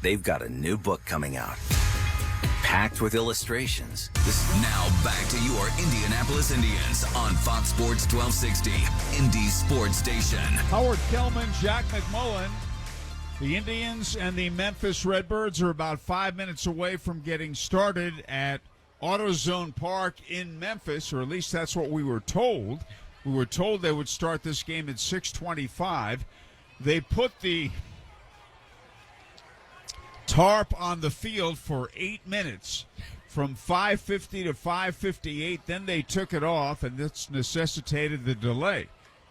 they've got a new book coming out, packed with illustrations. Now back to your Indianapolis Indians on Fox Sports 1260, Indy Sports Station. Howard Kellman, Jack McMullen. The Indians and the Memphis Redbirds are about 5 minutes away from getting started at AutoZone Park in Memphis, or at least that's what we were told. We were told they would start this game at 6:25. They put the tarp on the field for 8 minutes, from 5:50 to 5:58. Then they took it off, and this necessitated the delay.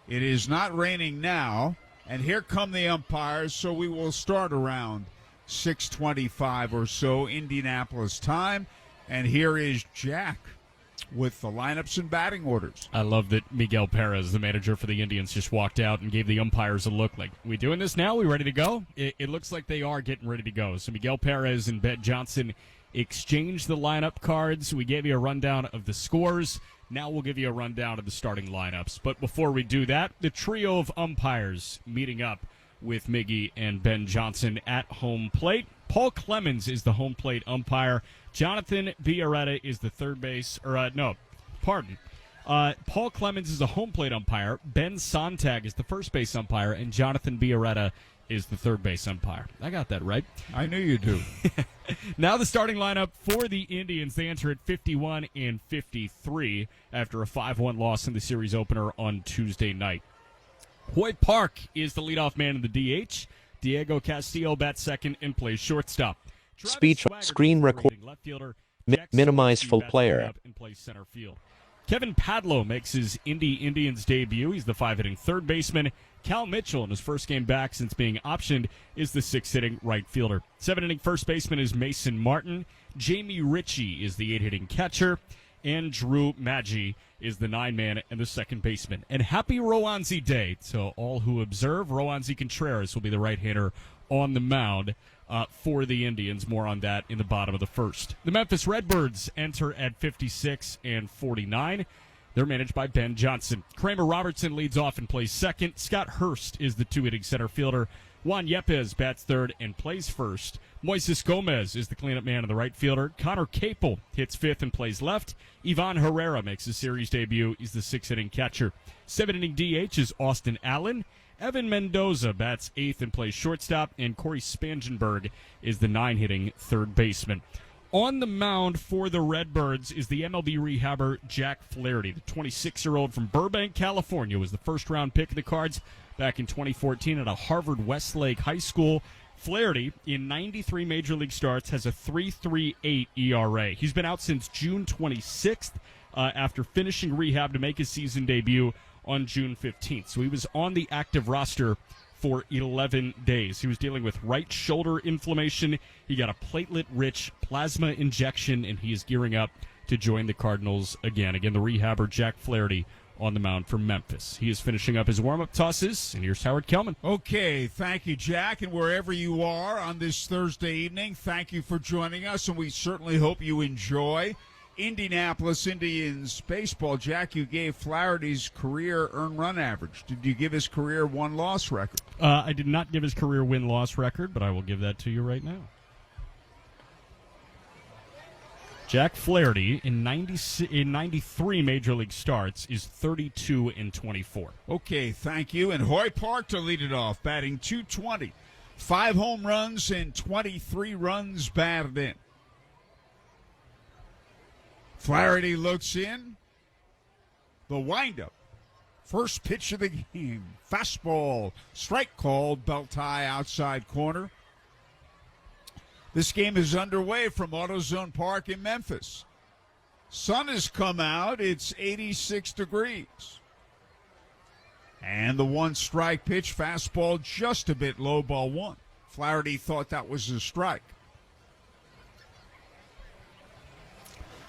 It is not raining now, and here come the umpires, so we will start around 6:25 or so Indianapolis time. And here is Jack with the lineups and batting orders. I love that Miguel Perez, the manager for the Indians, just walked out and gave the umpires a look like, we doing this now? We ready to go? It looks like they are getting ready to go. So Miguel Perez and Ben Johnson exchanged the lineup cards. We gave you a rundown of the scores. Now we'll give you a rundown of the starting lineups. But before we do that, the trio of umpires meeting up with Miggy and Ben Johnson at home plate. Paul Clemens is the home plate umpire. Jonathan Biarretta is the third base, Paul Clemens is a home plate umpire. Ben Sontag is the first base umpire, and Jonathan Biarretta is the third base umpire. I got that right. I knew you do. Now the starting lineup for the Indians. They enter at 51 and 53 after a 5-1 loss in the series opener on Tuesday night. Hoyt Park is the leadoff man in the DH. Diego Castillo bats second and plays shortstop. Speech screen record. Left fielder. Minimize full player. And plays center field. Kevin Padlo makes his Indians debut. He's the 5-hitting third baseman. Cal Mitchell, in his first game back since being optioned, is the 6-hitting right fielder. 7-inning first baseman is Mason Martin. Jamie Ritchie is the 8-hitting catcher. And Drew Maggi is the 9-man and the second baseman. And happy Roansy Day to all who observe. Roansy Contreras will be the right-hander on the mound for the Indians. More on that in the bottom of the first. The Memphis Redbirds enter at 56 and 49. They're managed by Ben Johnson. Kramer Robertson leads off and plays second. Scott Hurst is the 2-hitting center fielder. Juan Yepes bats third and plays first. Moises Gomez is the cleanup man in the right fielder. Connor Capel hits fifth and plays left. Ivan Herrera makes his series debut. He's the 6-hitting catcher. 7-inning DH is Austin Allen. Evan Mendoza bats eighth and plays shortstop. And Corey Spangenberg is the 9-hitting third baseman. On the mound for the Redbirds is the MLB rehabber Jack Flaherty. The 26-year-old from Burbank, California, was the first-round pick of the Cards back in 2014 at a Harvard Westlake High School. Flaherty, in 93 Major League starts, has a 3.38 ERA. He's been out since June 26th after finishing rehab to make his season debut on June 15th. So he was on the active roster for 11 days. He was dealing with right shoulder inflammation. He got a platelet-rich plasma injection, and he is gearing up to join the Cardinals again. Again, the rehabber Jack Flaherty on the mound for Memphis. He is finishing up his warm-up tosses, and here's Howard Kellman. Okay, thank you, Jack, and wherever you are on this Thursday evening, thank you for joining us, and we certainly hope you enjoy Indianapolis Indians baseball. Jack, you gave Flaherty's career earned run average. Did you give his career win-loss record? I did not give his career win-loss record, but I will give that to you right now. Jack Flaherty, in 93 Major League starts, is 32 and 24. Okay, thank you. And Hoyt Park to lead it off, batting .220. 5 home runs and 23 runs batted in. Flaherty looks in. The windup. First pitch of the game. Fastball. Strike called. Belt high outside corner. This game is underway from AutoZone Park in Memphis. Sun has come out. It's 86 degrees. And the one-strike pitch, fastball just a bit low, ball one. Flaherty thought that was a strike.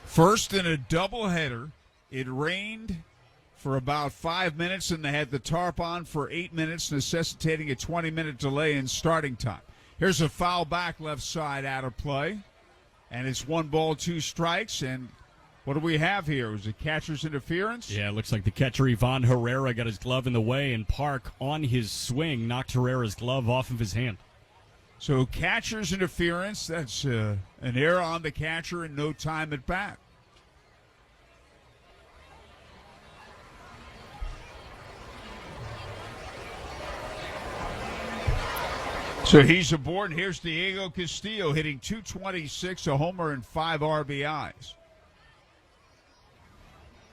First in a doubleheader, it rained for about 5 minutes, and they had the tarp on for 8 minutes, necessitating a 20-minute delay in starting time. Here's a foul back left side out of play, and it's 1 ball, 2 strikes, and what do we have here? Was it catcher's interference? Yeah, it looks like the catcher, Ivan Herrera, got his glove in the way, and Park, on his swing, knocked Herrera's glove off of his hand. So catcher's interference, that's an error on the catcher and no time at bat. So he's aboard. Here's Diego Castillo hitting .226, a homer, and 5 RBIs.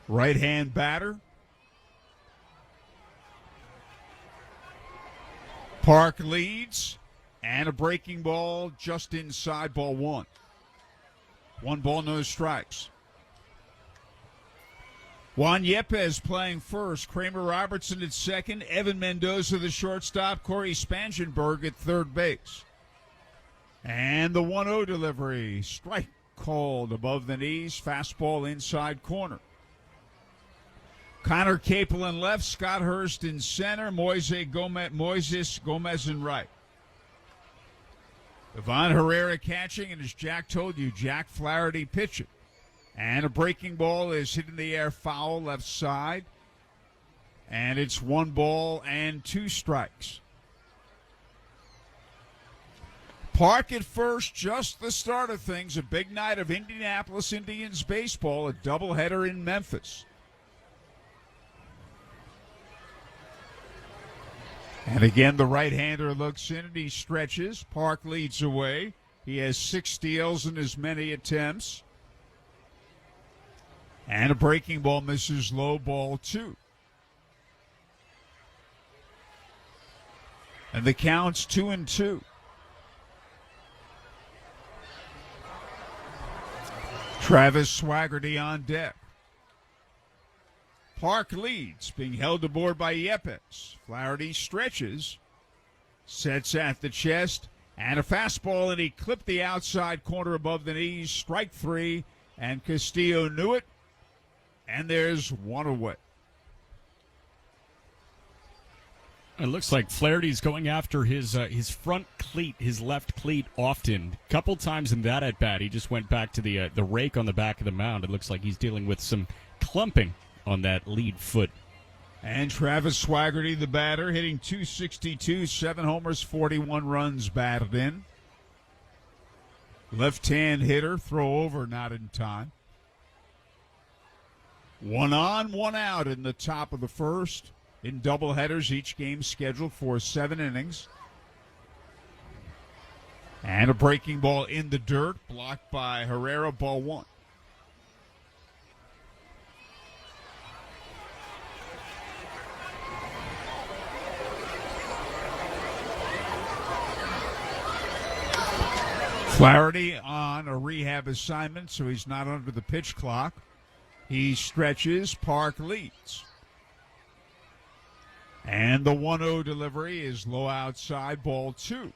Right-hand batter. Park leads, and a breaking ball just inside ball one. 1 ball, no strikes. Juan Yepes playing first. Kramer Robertson at second. Evan Mendoza, the shortstop. Corey Spangenberg at third base. And the 1-0 delivery. Strike called above the knees. Fastball inside corner. Connor Capel in left. Scott Hurst in center. Moises Gomez in right. Ivan Herrera catching, and as Jack told you, Jack Flaherty pitching. And a breaking ball is hit in the air, foul left side. And it's 1 ball and 2 strikes. Park at first, just the start of things. A big night of Indianapolis Indians baseball, a doubleheader in Memphis. And again, the right-hander looks in and he stretches. Park leads away. He has 6 steals in as many attempts. And a breaking ball misses low, ball 2. And the count's 2-2. Travis Swaggerty on deck. Park leads, being held aboard by Yepes. Flaherty stretches, sets at the chest, and a fastball, and he clipped the outside corner above the knees. Strike 3, and Castillo knew it. And there's 1 away. It looks like Flaherty's going after his front cleat, his left cleat, often. A couple times in that at bat, he just went back to the rake on the back of the mound. It looks like he's dealing with some clumping on that lead foot. And Travis Swaggerty, the batter, hitting .262, 7 homers, 41 runs batted in. Left-hand hitter, throw over, not in time. 1 on, 1 out in the top of the first. In doubleheaders, each game scheduled for 7 innings. And a breaking ball in the dirt, blocked by Herrera, ball 1. Flaherty on a rehab assignment, so he's not under the pitch clock. He stretches. Park leads. And the 1-0 delivery is low outside, ball 2.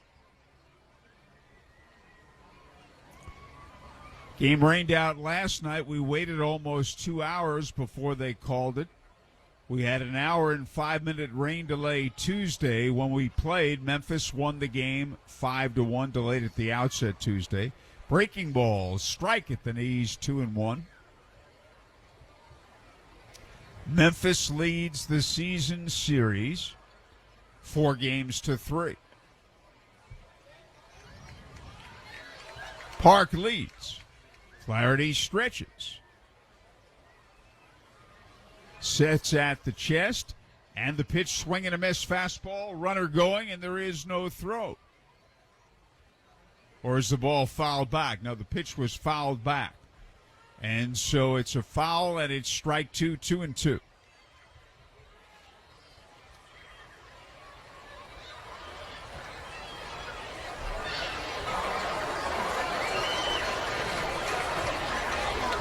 Game rained out last night. We waited almost 2 hours before they called it. We had an hour and 5-minute rain delay Tuesday when we played. Memphis won the game 5-1, delayed at the outset Tuesday. Breaking ball, strike at the knees, 2-1. Memphis leads the season series 4-3. Park leads. Flaherty stretches. Sets at the chest, and the pitch, swing and a miss, fastball, runner going, and there is no throw. Or is the ball fouled back? No, the pitch was fouled back. And so it's a foul, and it's strike 2, 2-2.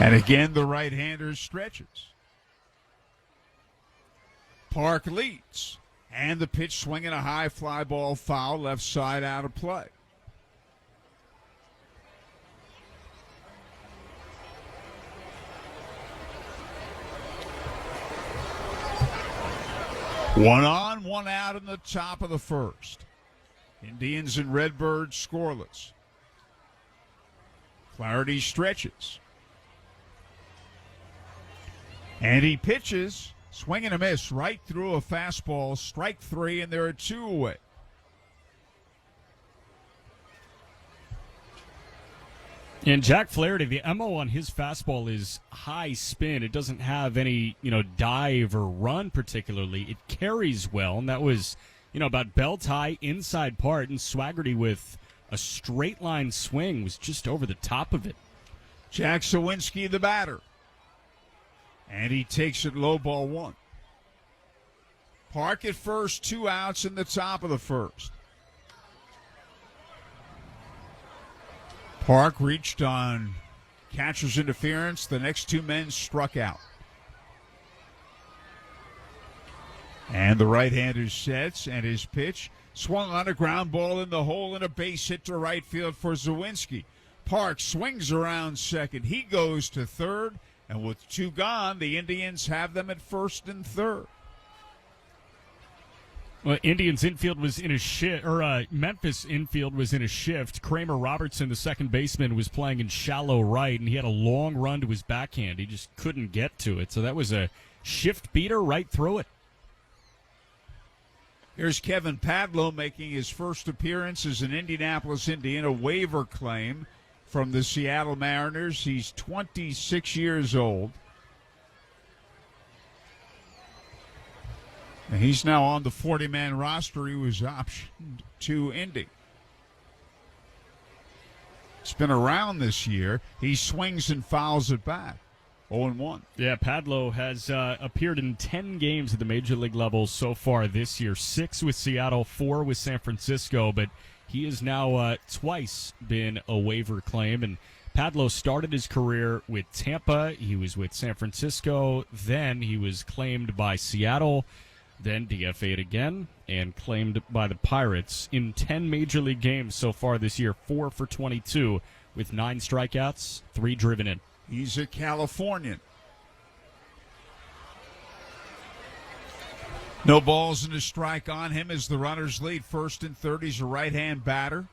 And again, the right-hander stretches. Park leads. And the pitch, swinging a high fly ball, foul, left side, out of play. One on, 1 out in the top of the first. Indians and Redbirds scoreless. Flaherty stretches. And he pitches, swing and a miss, right through a fastball, strike 3, and there are 2 away. And Jack Flaherty, the MO on his fastball is high spin. It doesn't have any, dive or run particularly. It carries well, and that was, about belt high inside part, and Swaggerty with a straight line swing was just over the top of it. Jack Sawinski, the batter. And he takes it low, ball one. Park at first, 2 outs in the top of the first. Park reached on catcher's interference. The next 2 men struck out. And the right-hander sets, and his pitch swung on a ground ball in the hole, and a base hit to right field for Zawinski. Park swings around second. He goes to third, and with 2 gone, the Indians have them at first and third. Well, Indians infield was in a shift, or Memphis infield was in a shift. Kramer Robertson, the second baseman, was playing in shallow right, and he had a long run to his backhand. He just couldn't get to it, so that was a shift beater right through it. Here's Kevin Padlo making his first appearance as an Indianapolis Indian, a waiver claim from the Seattle Mariners. He's 26 years old. And he's now on the 40-man roster. He was optioned to Indy. It's been around this year. He swings and fouls it back. 0-1. Yeah, Padlo has appeared in 10 games at the major league level so far this year. 6 with Seattle, 4 with San Francisco, but he has now twice been a waiver claim. And Padlo started his career with Tampa. He was with San Francisco. Then he was claimed by Seattle. Then DFA'd again and claimed by the Pirates. In 10 major league games so far this year, 4 for 22 with 9 strikeouts, 3 driven in. He's a Californian. No balls and a strike on him as the runners lead first and third. He's a right-hand batter.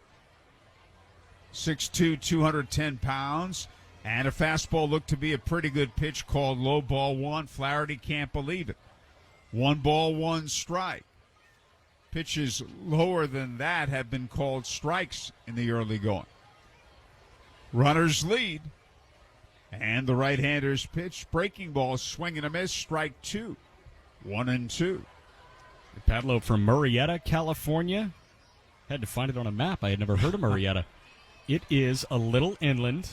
6'2", 210 pounds. And a fastball looked to be a pretty good pitch called low, ball one. Flaherty can't believe it. 1 ball, 1 strike. Pitches lower than that have been called strikes in the early going. Runners lead. And the right-hander's pitch, breaking ball, swing and a miss, strike 2. 1-2. Padlo from Murrieta, California. Had to find it on a map. I had never heard of Murrieta. It is a little inland,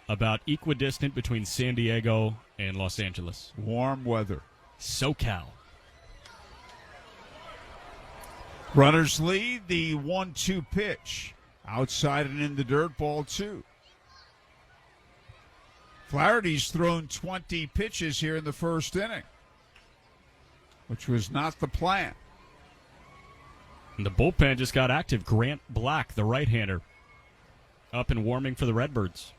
about equidistant between San Diego and Los Angeles. Warm weather. SoCal. Runners lead, the 1-2 pitch. Outside and in the dirt, ball 2. Flaherty's thrown 20 pitches here in the first inning, which was not the plan. And the bullpen just got active. Grant Black, the right-hander, up and warming for the Redbirds.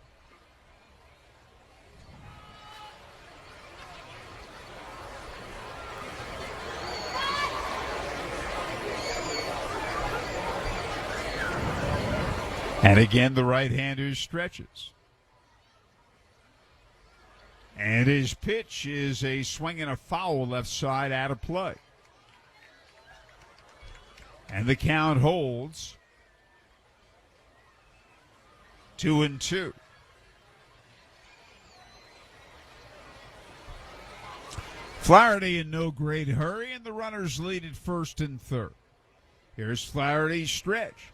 And again, the right-hander stretches. And his pitch is a swing and a foul left side out of play. And the count holds 2-2. Flaherty in no great hurry, and the runners lead at first and third. Here's Flaherty's stretch.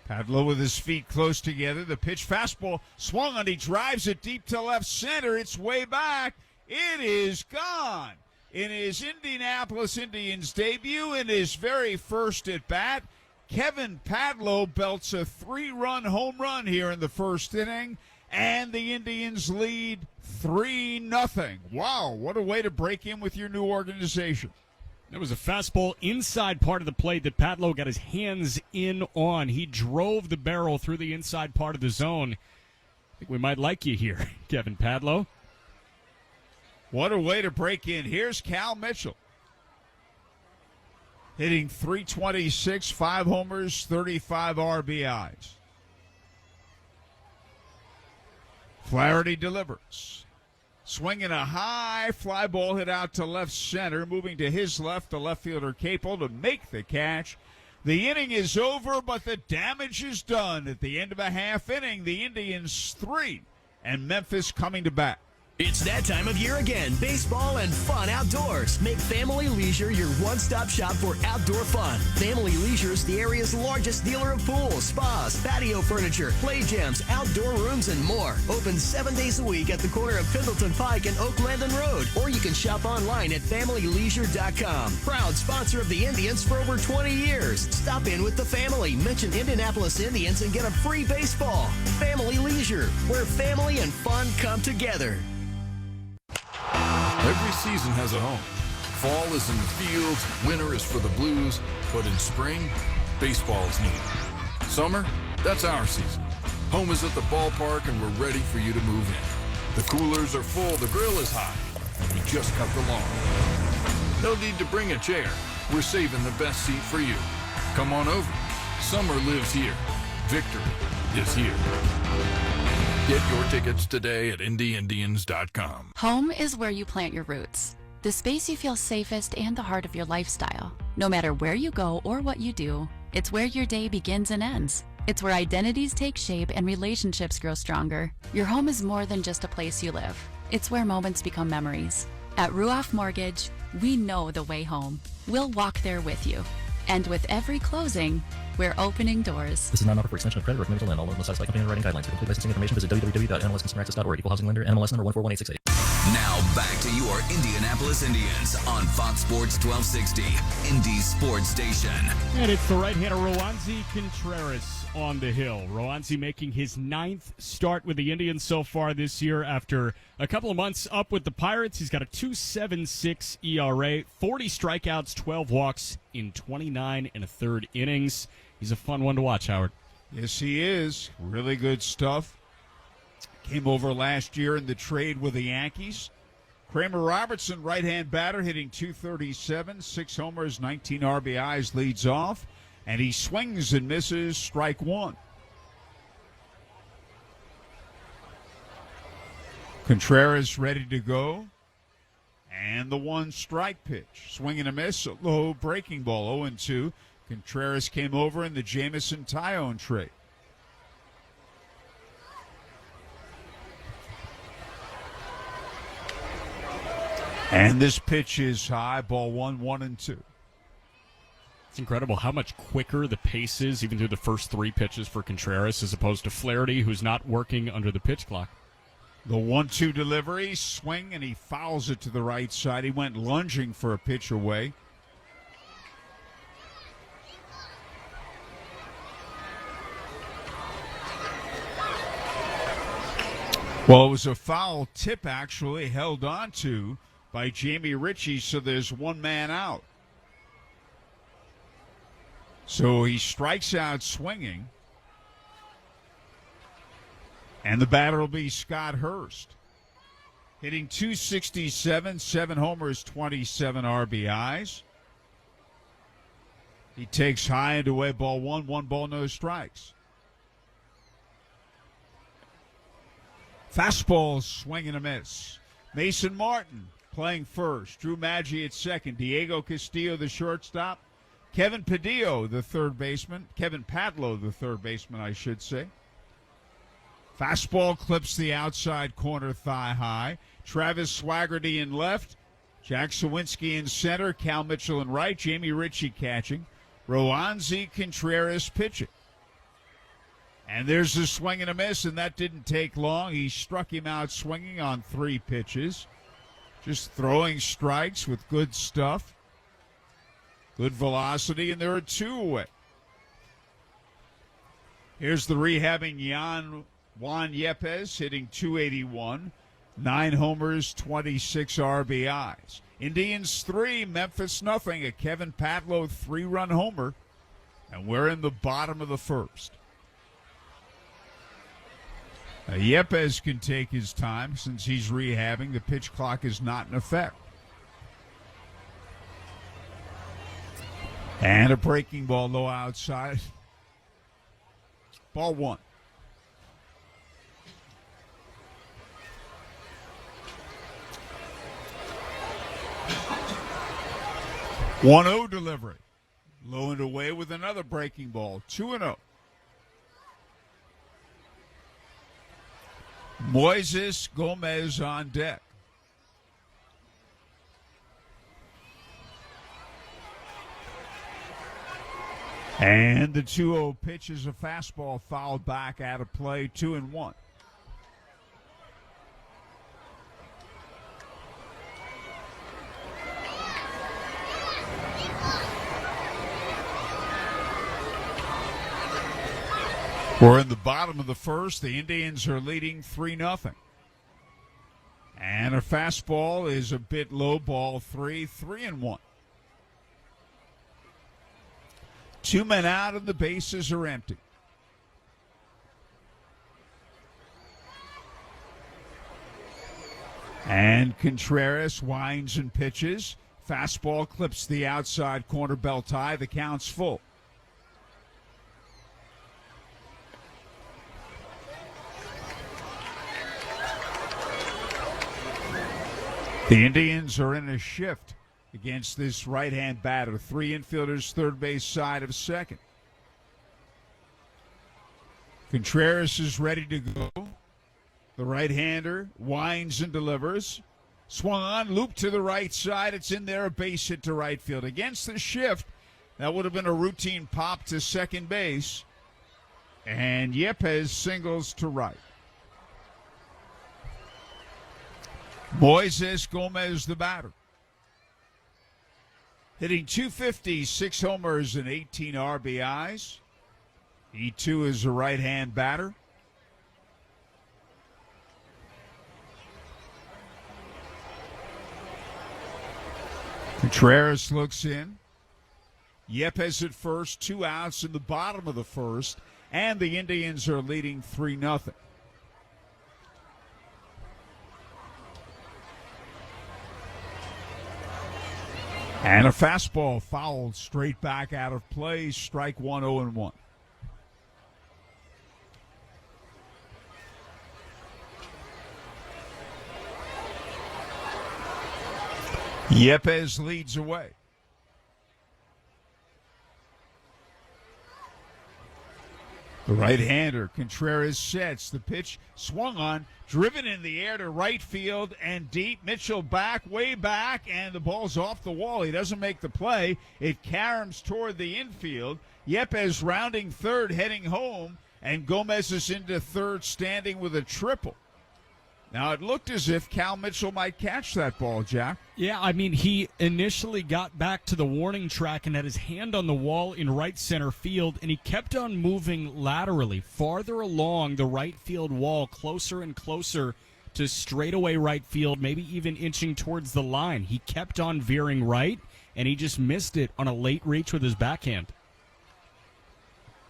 Padlo with his feet close together. The pitch, fastball, swung on. He drives it deep to left center. It's way back. It is gone. In his Indianapolis Indians debut, in his very first at bat, Kevin Padlo belts a 3-run home run here in the first inning, and the Indians lead 3-0. Wow, what a way to break in with your new organization. That was a fastball inside part of the plate that Padlo got his hands in on. He drove the barrel through the inside part of the zone. I think we might like you here, Kevin Padlo. What a way to break in. Here's Cal Mitchell. Hitting .326, 5 homers, 35 RBIs. Flaherty delivers. Swinging a high fly ball hit out to left center. Moving to his left, the left fielder Capel to make the catch. The inning is over, but the damage is done. At the end of a half inning, the Indians 3 and Memphis coming to bat. It's that time of year again. Baseball and fun outdoors. Make Family Leisure your one-stop shop for outdoor fun. Family Leisure is the area's largest dealer of pools, spas, patio furniture, play gyms, outdoor rooms, and more. Open 7 days a week at the corner of Pendleton Pike and Oak Landon Road. Or you can shop online at FamilyLeisure.com. Proud sponsor of the Indians for over 20 years. Stop in with the family. Mention Indianapolis Indians and get a free baseball. Family Leisure, where family and fun come together. Every season has a home. Fall is in the fields, winter is for the Blues, but in spring, baseball is needed. Summer, that's our season. Home is at the ballpark and we're ready for you to move in. The coolers are full, the grill is hot, and we just cut the lawn. No need to bring a chair. We're saving the best seat for you. Come on over. Summer lives here. Victory is here. Get your tickets today at IndyIndians.com. Home is where you plant your roots. The space you feel safest and the heart of your lifestyle. No matter where you go or what you do, it's where your day begins and ends. It's where identities take shape and relationships grow stronger. Your home is more than just a place you live. It's where moments become memories. At Ruoff Mortgage, we know the way home. We'll walk there with you. And with every closing, we're opening doors. This is not an offer for extension of credit or commitment to lend. All loans will satisfy company underwriting guidelines. For complete licensing information, visit www.nmlsconsumeraccess.org. Equal housing lender, NMLS number 1418688. Now back to your Indianapolis Indians on Fox Sports 1260, Indy Sports Station. And it's the right-hander Roansy Contreras on the hill. Roansy making his 9th start with the Indians so far this year after a couple of months up with the Pirates. He's got a 2.76 ERA, 40 strikeouts, 12 walks in 29 and a third innings. He's a fun one to watch, Howard. Yes, he is. Really good stuff. Came over last year in the trade with the Yankees. Kramer Robertson, right-hand batter, hitting .237, 6 homers, 19 RBIs, leads off. And he swings and misses, strike one. Contreras ready to go. And the 1-strike pitch. Swing and a miss, a low breaking ball, 0-2. Contreras came over in the Jamison-Tyone trade. And this pitch is high, ball 1-2. It's incredible how much quicker the pace is, even through the first 3 pitches for Contreras, as opposed to Flaherty, who's not working under the pitch clock. The 1-2 delivery, swing, and he fouls it to the right side. He went lunging for a pitch away. Well, it was a foul tip, actually, held on to by Jamie Ritchie, so there's one man out. So he strikes out swinging, and the batter will be Scott Hurst. Hitting .267, 7 homers, 27 RBIs. He takes high and away, ball 1 ball, no strikes. Fastball, swing and a miss. Mason Martin playing first. Drew Maggi at second. Diego Castillo, the shortstop. Kevin Padillo, the third baseman. Kevin Padlo, the third baseman, I should say. Fastball clips the outside corner thigh high. Travis Swaggerty in left. Jack Sawinski in center. Cal Mitchell in right. Jamie Ritchie catching. Roansy Contreras pitching. And there's a swing and a miss, and that didn't take long. He struck him out swinging on 3 pitches. Just throwing strikes with good stuff. Good velocity, and there are 2 away. Here's the rehabbing Juan Yepes, hitting .281, 9 homers, 26 RBIs. Indians 3, Memphis nothing. A Kevin Padlo 3-run homer, and we're in the bottom of the first. Yepes can take his time since he's rehabbing. The pitch clock is not in effect. And a breaking ball low outside. Ball 1. One-0 delivery. Low and away with another breaking ball. 2-0. Moises Gomez on deck. And the 2-0 pitch is a fastball fouled back out of play, 2-1. We're in the bottom of the first. The Indians are leading 3-0. And a fastball is a bit low, ball 3-1. 2 men out and the bases are empty. And Contreras winds and pitches. Fastball clips the outside corner belt high. The count's full. The Indians are in a shift against this right-hand batter. 3 infielders, third base side of second. Contreras is ready to go. The right-hander winds and delivers. Swung on, loop to the right side. It's in there, a base hit to right field. Against the shift, that would have been a routine pop to second base. And Yepes singles to right. Moises Gomez, the batter. Hitting .250, 6 homers and 18 RBIs. He, too, is a right-hand batter. Contreras looks in. Yepes at first, 2 outs in the bottom of the first, and the Indians are leading 3-0. And a fastball fouled straight back out of play. Strike 1, 0-1. Yepes leads away. The right-hander, Contreras sets. The pitch swung on, driven in the air to right field and deep. Mitchell back, way back, and the ball's off the wall. He doesn't make the play. It caroms toward the infield. Yepes rounding third, heading home, and Gomez is into third, standing with a triple. Now, it looked as if Cal Mitchell might catch that ball, Jack. Yeah, I mean, he initially got back to the warning track and had his hand on the wall in right center field, and he kept on moving laterally, farther along the right field wall, closer and closer to straightaway right field, maybe even inching towards the line. He kept on veering right, and he just missed it on a late reach with his backhand.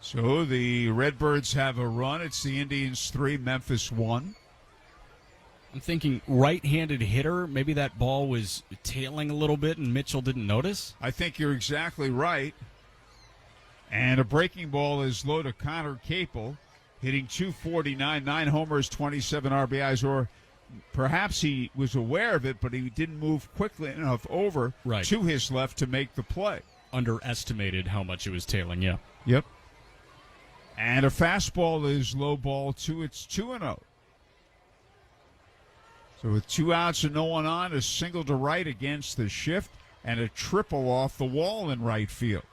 So the Redbirds have a run. It's the Indians 3, Memphis 1. I'm thinking right-handed hitter. Maybe that ball was tailing a little bit and Mitchell didn't notice. I think you're exactly right. And a breaking ball is low to Connor Capel, hitting .249, 9 homers, 27 RBIs. Or perhaps he was aware of it, but he didn't move quickly enough over to his left to make the play. Underestimated how much it was tailing, yeah. Yep. And a fastball is low ball 2. It's 2-0. So with 2 outs and no one on, a single to right against the shift and a triple off the wall in right field.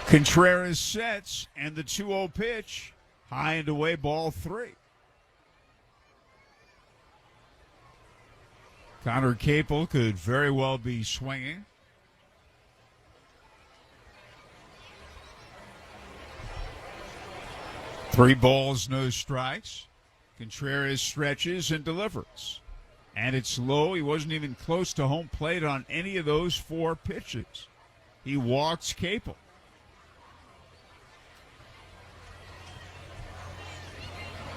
Contreras sets, and the 2-0 pitch, high and away, ball 3. Connor Capel could very well be swinging. Three balls, no strikes. Contreras stretches and delivers. And it's low. He wasn't even close to home plate on any of those 4 pitches. He walks Capel.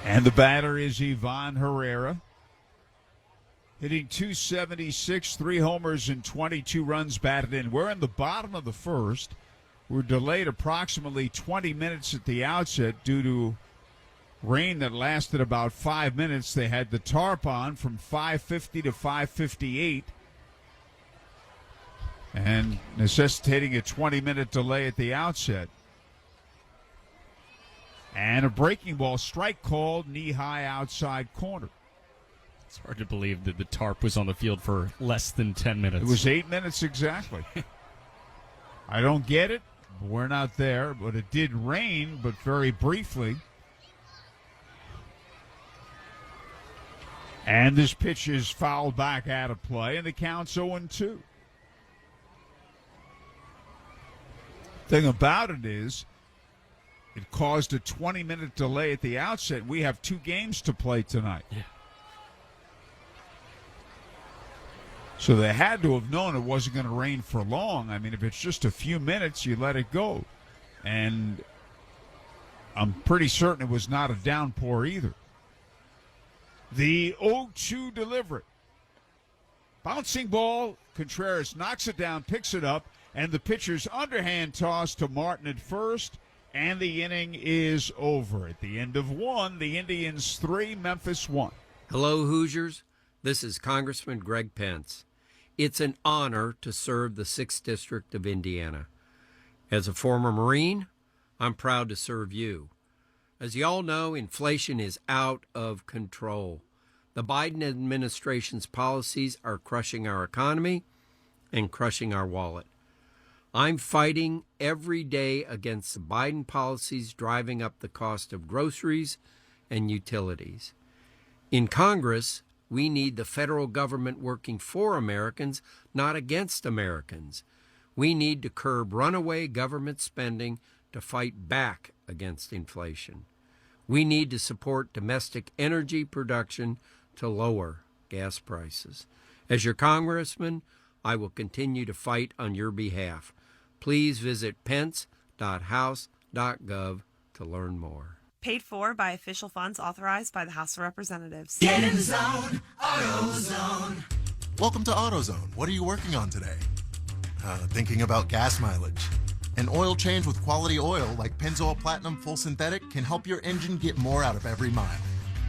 And the batter is Ivan Herrera. Hitting .276, 3 homers and 22 runs batted in. We're in the bottom of the first. We're delayed approximately 20 minutes at the outset due to rain that lasted about 5 minutes. They had the tarp on from 5:50 to 5:58 and necessitating a 20-minute delay at the outset. And a breaking ball strike called knee-high outside corner. It's hard to believe that the tarp was on the field for less than 10 minutes. It was 8 minutes exactly. I don't get it. We're not there, but it did rain, but very briefly. And this pitch is fouled back out of play, and the count's 0-2. Thing about it is, it caused a 20-minute delay at the outset. We have 2 games to play tonight. Yeah. So they had to have known it wasn't going to rain for long. I mean, if it's just a few minutes, you let it go. And I'm pretty certain it was not a downpour either. The 0-2 delivery. Bouncing ball. Contreras knocks it down, picks it up, and the pitcher's underhand toss to Martin at first, and the inning is over. At the end of 1, the Indians 3, Memphis 1. Hello, Hoosiers. This is Congressman Greg Pence. It's an honor to serve the 6th District of Indiana. As a former Marine, I'm proud to serve you. As you all know, inflation is out of control. The Biden administration's policies are crushing our economy and crushing our wallet. I'm fighting every day against the Biden policies driving up the cost of groceries and utilities. In Congress, we need the federal government working for Americans, not against Americans. We need to curb runaway government spending to fight back against inflation. We need to support domestic energy production to lower gas prices. As your congressman, I will continue to fight on your behalf. Please visit pence.house.gov to learn more. Paid for by official funds authorized by the House of Representatives. Get in the zone, AutoZone. Welcome to AutoZone. What are you working on today? Thinking about gas mileage. An oil change with quality oil like Pennzoil Platinum Full Synthetic can help your engine get more out of every mile.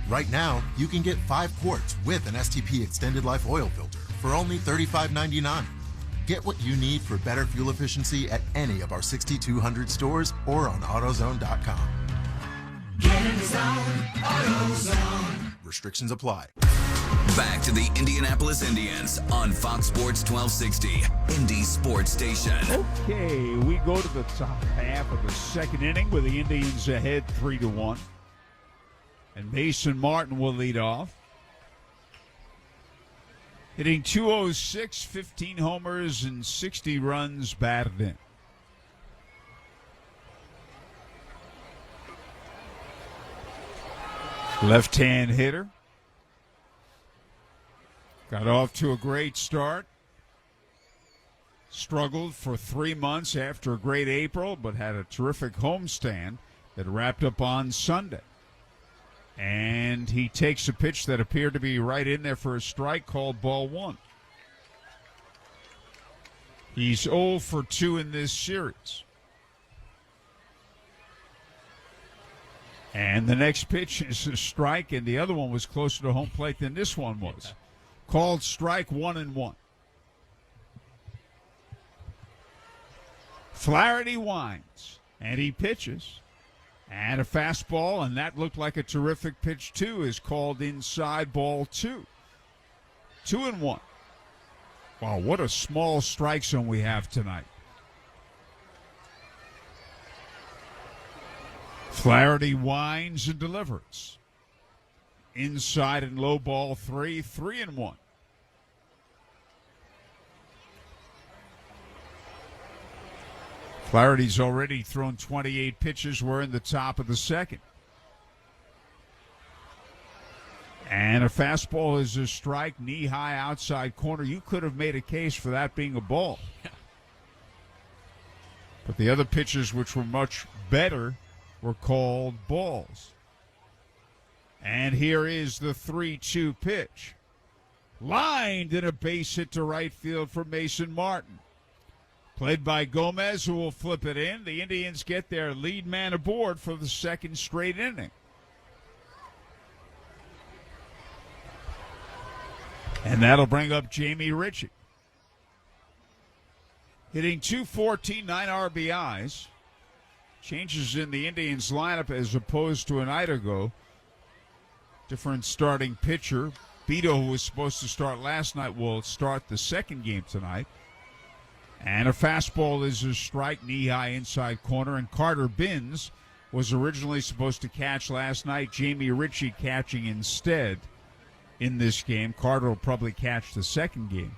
Right now, you can get 5 quarts with an STP Extended Life Oil Filter for only $35.99. Get what you need for better fuel efficiency at any of our 6,200 stores or on AutoZone.com. Get in the zone, AutoZone. Restrictions apply. Back to the Indianapolis Indians on Fox Sports 1260, Indy Sports Station. Okay, we go to the top half of the second inning with the Indians ahead 3-1. And Mason Martin will lead off. Hitting .206, 15 homers, and 60 runs batted in. Left-hand hitter. Got off to a great start. Struggled for 3 months after a great April, but had a terrific homestand that wrapped up on Sunday. And he takes a pitch that appeared to be right in there for a strike, called ball 1. He's 0 for 2 in this series. And the next pitch is a strike, and the other one was closer to home plate than this one was. Called strike 1-1. Flaherty winds, and he pitches. And a fastball, and that looked like a terrific pitch, too, is called inside, ball 2. 2-1. Wow, what a small strike zone we have tonight. Flaherty winds and delivers. Inside and low, ball 3, 3-1. Flaherty's already thrown 28 pitches. We're in the top of the second. And a fastball is a strike, knee-high outside corner. You could have made a case for that being a ball. But the other pitches, which were much better, were called balls. And here is the 3-2 pitch. Lined in a base hit to right field for Mason Martin. Played by Gomez, who will flip it in. The Indians get their lead man aboard for the second straight inning. And that'll bring up Jamie Ritchie. Hitting .214, 9 RBIs. Changes in the Indians lineup as opposed to a night ago. Different starting pitcher. Beto, who was supposed to start last night, will start the second game tonight. And a fastball is a strike, knee-high inside corner. And Carter Binns was originally supposed to catch last night. Jamie Ritchie catching instead in this game. Carter will probably catch the second game.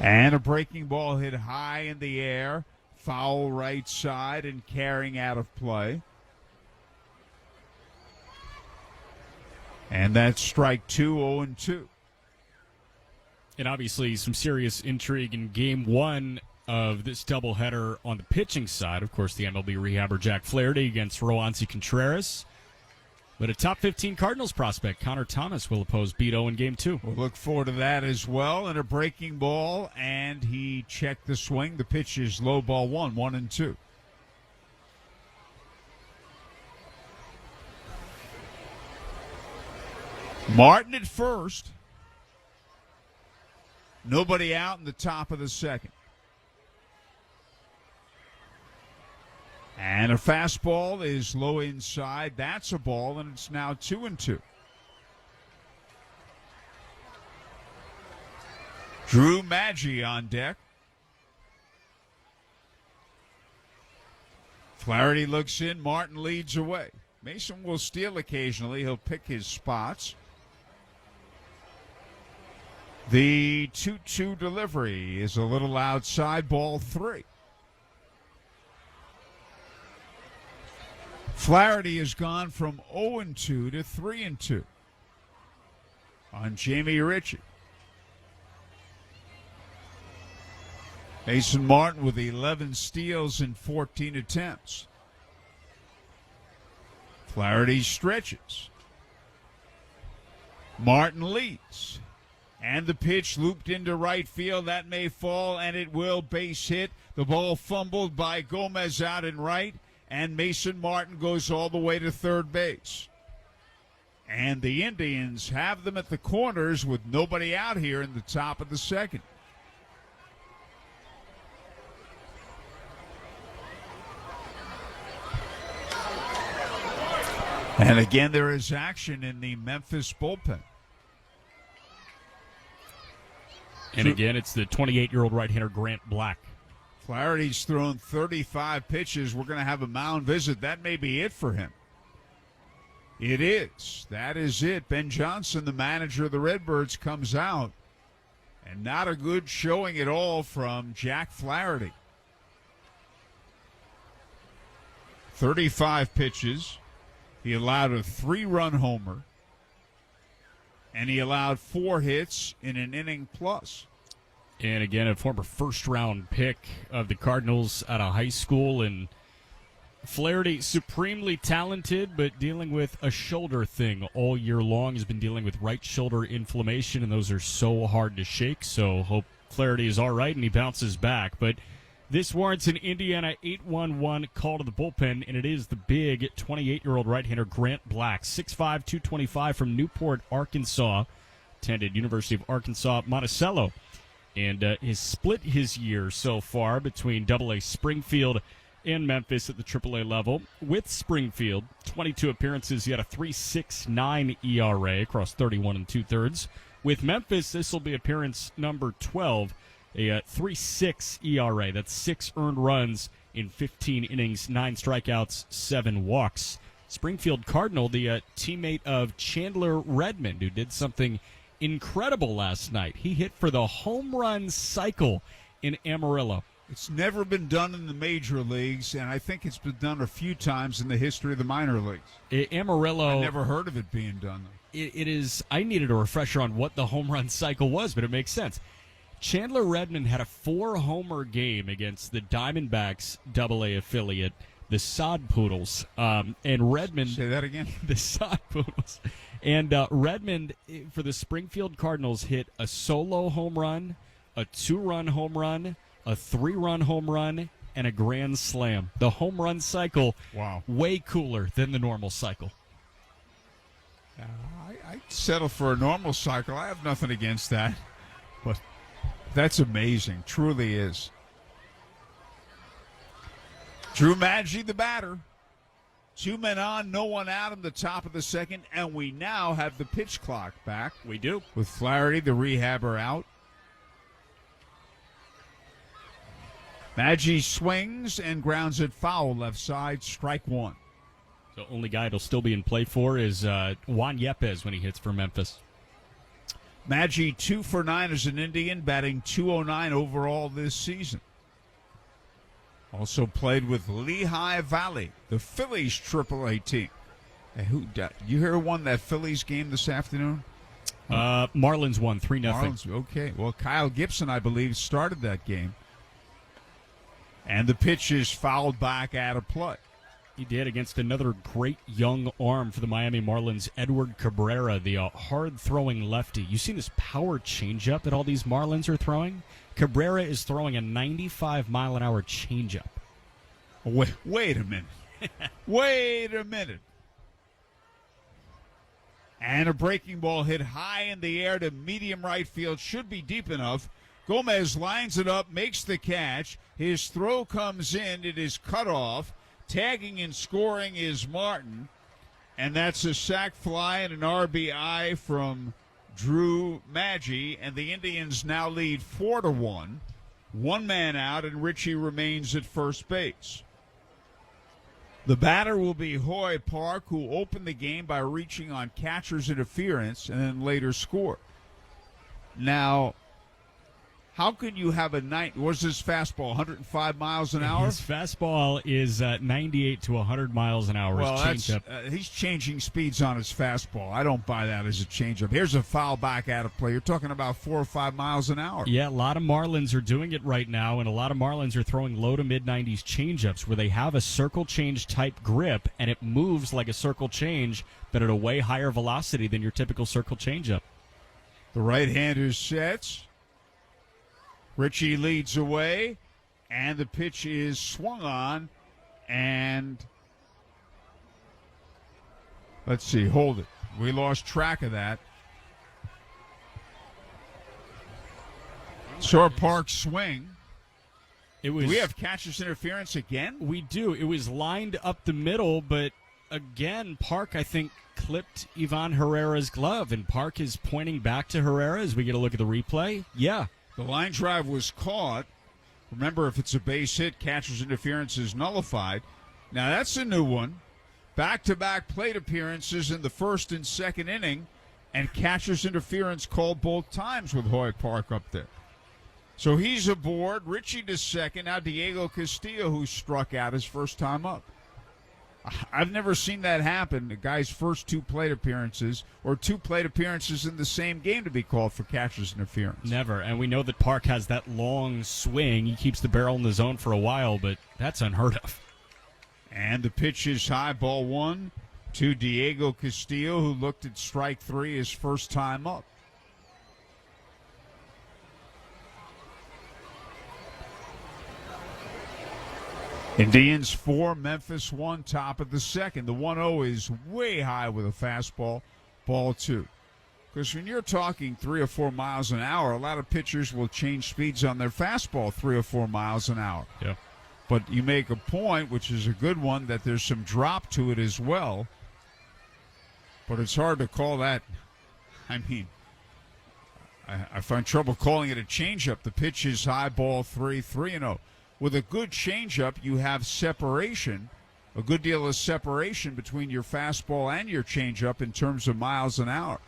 And a breaking ball hit high in the air. Foul right side and carrying out of play. And that's strike 2, 0-2. And obviously some serious intrigue in game one of this doubleheader on the pitching side. Of course, the MLB rehabber Jack Flaherty against Roansy Contreras. But a top 15 Cardinals prospect, Connor Thomas, will oppose Beto in game two. We'll look forward to that as well. And a breaking ball, and he checked the swing. The pitch is low, ball 1, 1-2. Martin at first. Nobody out in the top of the second. And a fastball is low inside. That's a ball, and it's now 2-2. Drew Maggi on deck. Flaherty looks in. Martin leads away. Mason will steal occasionally. He'll pick his spots. The 2-2 delivery is a little outside, ball 3. Flaherty has gone from 0-2 to 3-2 on Jamie Ritchie. Mason Martin with 11 steals in 14 attempts. Flaherty stretches. Martin leads. And the pitch looped into right field. That may fall, and it will. Base hit. The ball fumbled by Gomez out in right. And Mason Martin goes all the way to third base. And the Indians have them at the corners with nobody out here in the top of the second. And again, there is action in the Memphis bullpen. And again, it's the 28-year-old right-hander Grant Black. Flaherty's thrown 35 pitches. We're going to have a mound visit. That may be it for him. It is. That is it. Ben Johnson, the manager of the Redbirds, comes out. And not a good showing at all from Jack Flaherty. 35 pitches. He allowed a 3-run homer. And he allowed 4 hits in an inning plus. And again, a former first-round pick of the Cardinals out of high school. And Flaherty, supremely talented, but dealing with a shoulder thing all year long. Has been dealing with right shoulder inflammation, and those are so hard to shake. So hope Flaherty is all right and he bounces back. But this warrants an Indiana 8-1-1 call to the bullpen, and it is the big 28-year-old right-hander Grant Black, 6'5", 225 from Newport, Arkansas. Attended University of Arkansas Monticello. And has split his year so far between AA Springfield and Memphis at the AAA level. With Springfield, 22 appearances, he had a 3.69 ERA across 31 2/3. With Memphis, this will be appearance number 12, a 3.6 ERA. That's 6 earned runs in 15 innings, 9 strikeouts, 7 walks. Springfield Cardinal, the teammate of Chandler Redmond, who did something incredible last night. He hit for the home run cycle in Amarillo. It's never been done in the major leagues, and I think it's been done a few times in the history of the minor leagues. Amarillo. I never heard of it being done. It is. I needed a refresher on what the home run cycle was, but it makes sense. Chandler Redmond had a 4-homer game against the Diamondbacks AA affiliate, the Sod Poodles. And Redmond... Say that again? The Sod Poodles. And Redmond, for the Springfield Cardinals, hit a solo home run, a 2-run home run, a 3-run home run, and a grand slam. The home run cycle, wow, way cooler than the normal cycle. I'd settle for a normal cycle. I have nothing against that. But that's amazing. Truly is. Drew Maggi, the batter. 2 men on, no one out in the top of the second, and we now have the pitch clock back. We do. With Flaherty, the rehabber, out. Maggi swings and grounds it foul, left side, strike one. The only guy it'll still be in play for is Juan Yepes when he hits for Memphis. Maggi 2 for 9 as an Indian, batting .209 overall this season. Also played with Lehigh Valley, the Phillies AAA team. Hey, you hear who won that Phillies game this afternoon? Marlins won 3-0. Marlins, okay. Well, Kyle Gibson, I believe, started that game. And the pitch is fouled back out of play. He did against another great young arm for the Miami Marlins, Edward Cabrera, the hard-throwing lefty. You see this power changeup that all these Marlins are throwing? Cabrera is throwing a 95-mile-an-hour changeup. Wait a minute. Wait a minute. And a breaking ball hit high in the air to medium right field. Should be deep enough. Gomez lines it up, makes the catch. His throw comes in. It is cut off. Tagging and scoring is Martin. And that's a sac fly and an RBI from Drew Maggi. And the Indians now lead 4-1. 1 man out, and Richie remains at first base. The batter will be Hoy Park, who opened the game by reaching on catcher's interference and then later scored. Now, how can you have a night? Was his fastball 105 miles an hour? His fastball is 98 to 100 miles an hour. Well, he's changing speeds on his fastball. I don't buy that as a changeup. Here's a foul back out of play. You're talking about 4 or 5 miles an hour. Yeah, a lot of Marlins are doing it right now, and a lot of Marlins are throwing low to mid-90s changeups where they have a circle change type grip, and it moves like a circle change, but at a way higher velocity than your typical circle changeup. The right-hander sets. Richie leads away, and the pitch is swung on, and let's see, hold it. We lost track of that. Saw Park swing. Do we have catcher's interference again? We do. It was lined up the middle, but again, Park, I think, clipped Ivan Herrera's glove, and Park is pointing back to Herrera as we get a look at the replay. Yeah. The line drive was caught. Remember, if it's a base hit, catcher's interference is nullified. Now, that's a new one. Back-to-back plate appearances in the first and second inning, and catcher's interference called both times with Hoy Park up there. So he's aboard. Richie to second. Now Diego Castillo, who struck out his first time up. I've never seen that happen. The guy's first 2 plate appearances or 2 plate appearances in the same game to be called for catcher's interference. Never. And we know that Park has that long swing. He keeps the barrel in the zone for a while, but that's unheard of. And the pitch is high, ball 1 to Diego Castillo, who looked at strike 3 his first time up. Indians 4, Memphis 1, top of the second. The 1-0 is way high with a fastball, ball 2. Because when you're talking 3 or 4 miles an hour, a lot of pitchers will change speeds on their fastball 3 or 4 miles an hour. Yeah. But you make a point, which is a good one, that there's some drop to it as well. But it's hard to call that. I mean, I find trouble calling it a changeup. The pitch is high, ball 3, 3-0. With a good changeup, you have separation, a good deal of separation between your fastball and your changeup in terms of miles an hour.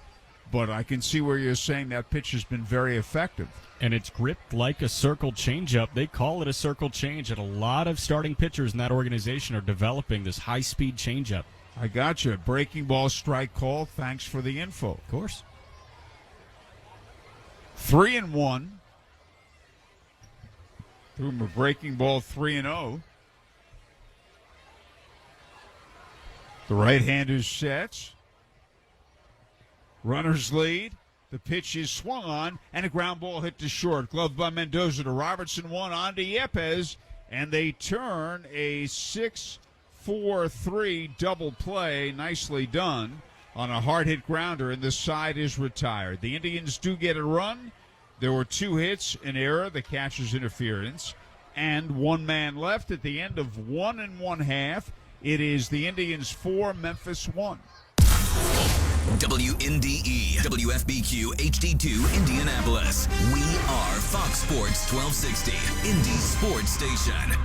But I can see where you're saying that pitch has been very effective. And it's gripped like a circle changeup. They call it a circle change, and a lot of starting pitchers in that organization are developing this high-speed changeup. I got you. Breaking ball strike call. Thanks for the info. Of course. 3-1. Threw him a breaking ball 3-0. The right-hander sets. Runners lead. The pitch is swung on, and a ground ball hit to short. Gloved by Mendoza to Robertson, 1 on to Yepes, and they turn a 6-4-3 double play. Nicely done. on a hard hit grounder, and the side is retired. The Indians do get a run. There were 2 hits, an error, the catcher's interference, and 1 man left at the end of 1 1/2. It is the Indians 4, Memphis 1. WNDE, WFBQ, HD2, Indianapolis. We are Fox Sports 1260, Indy Sports Station.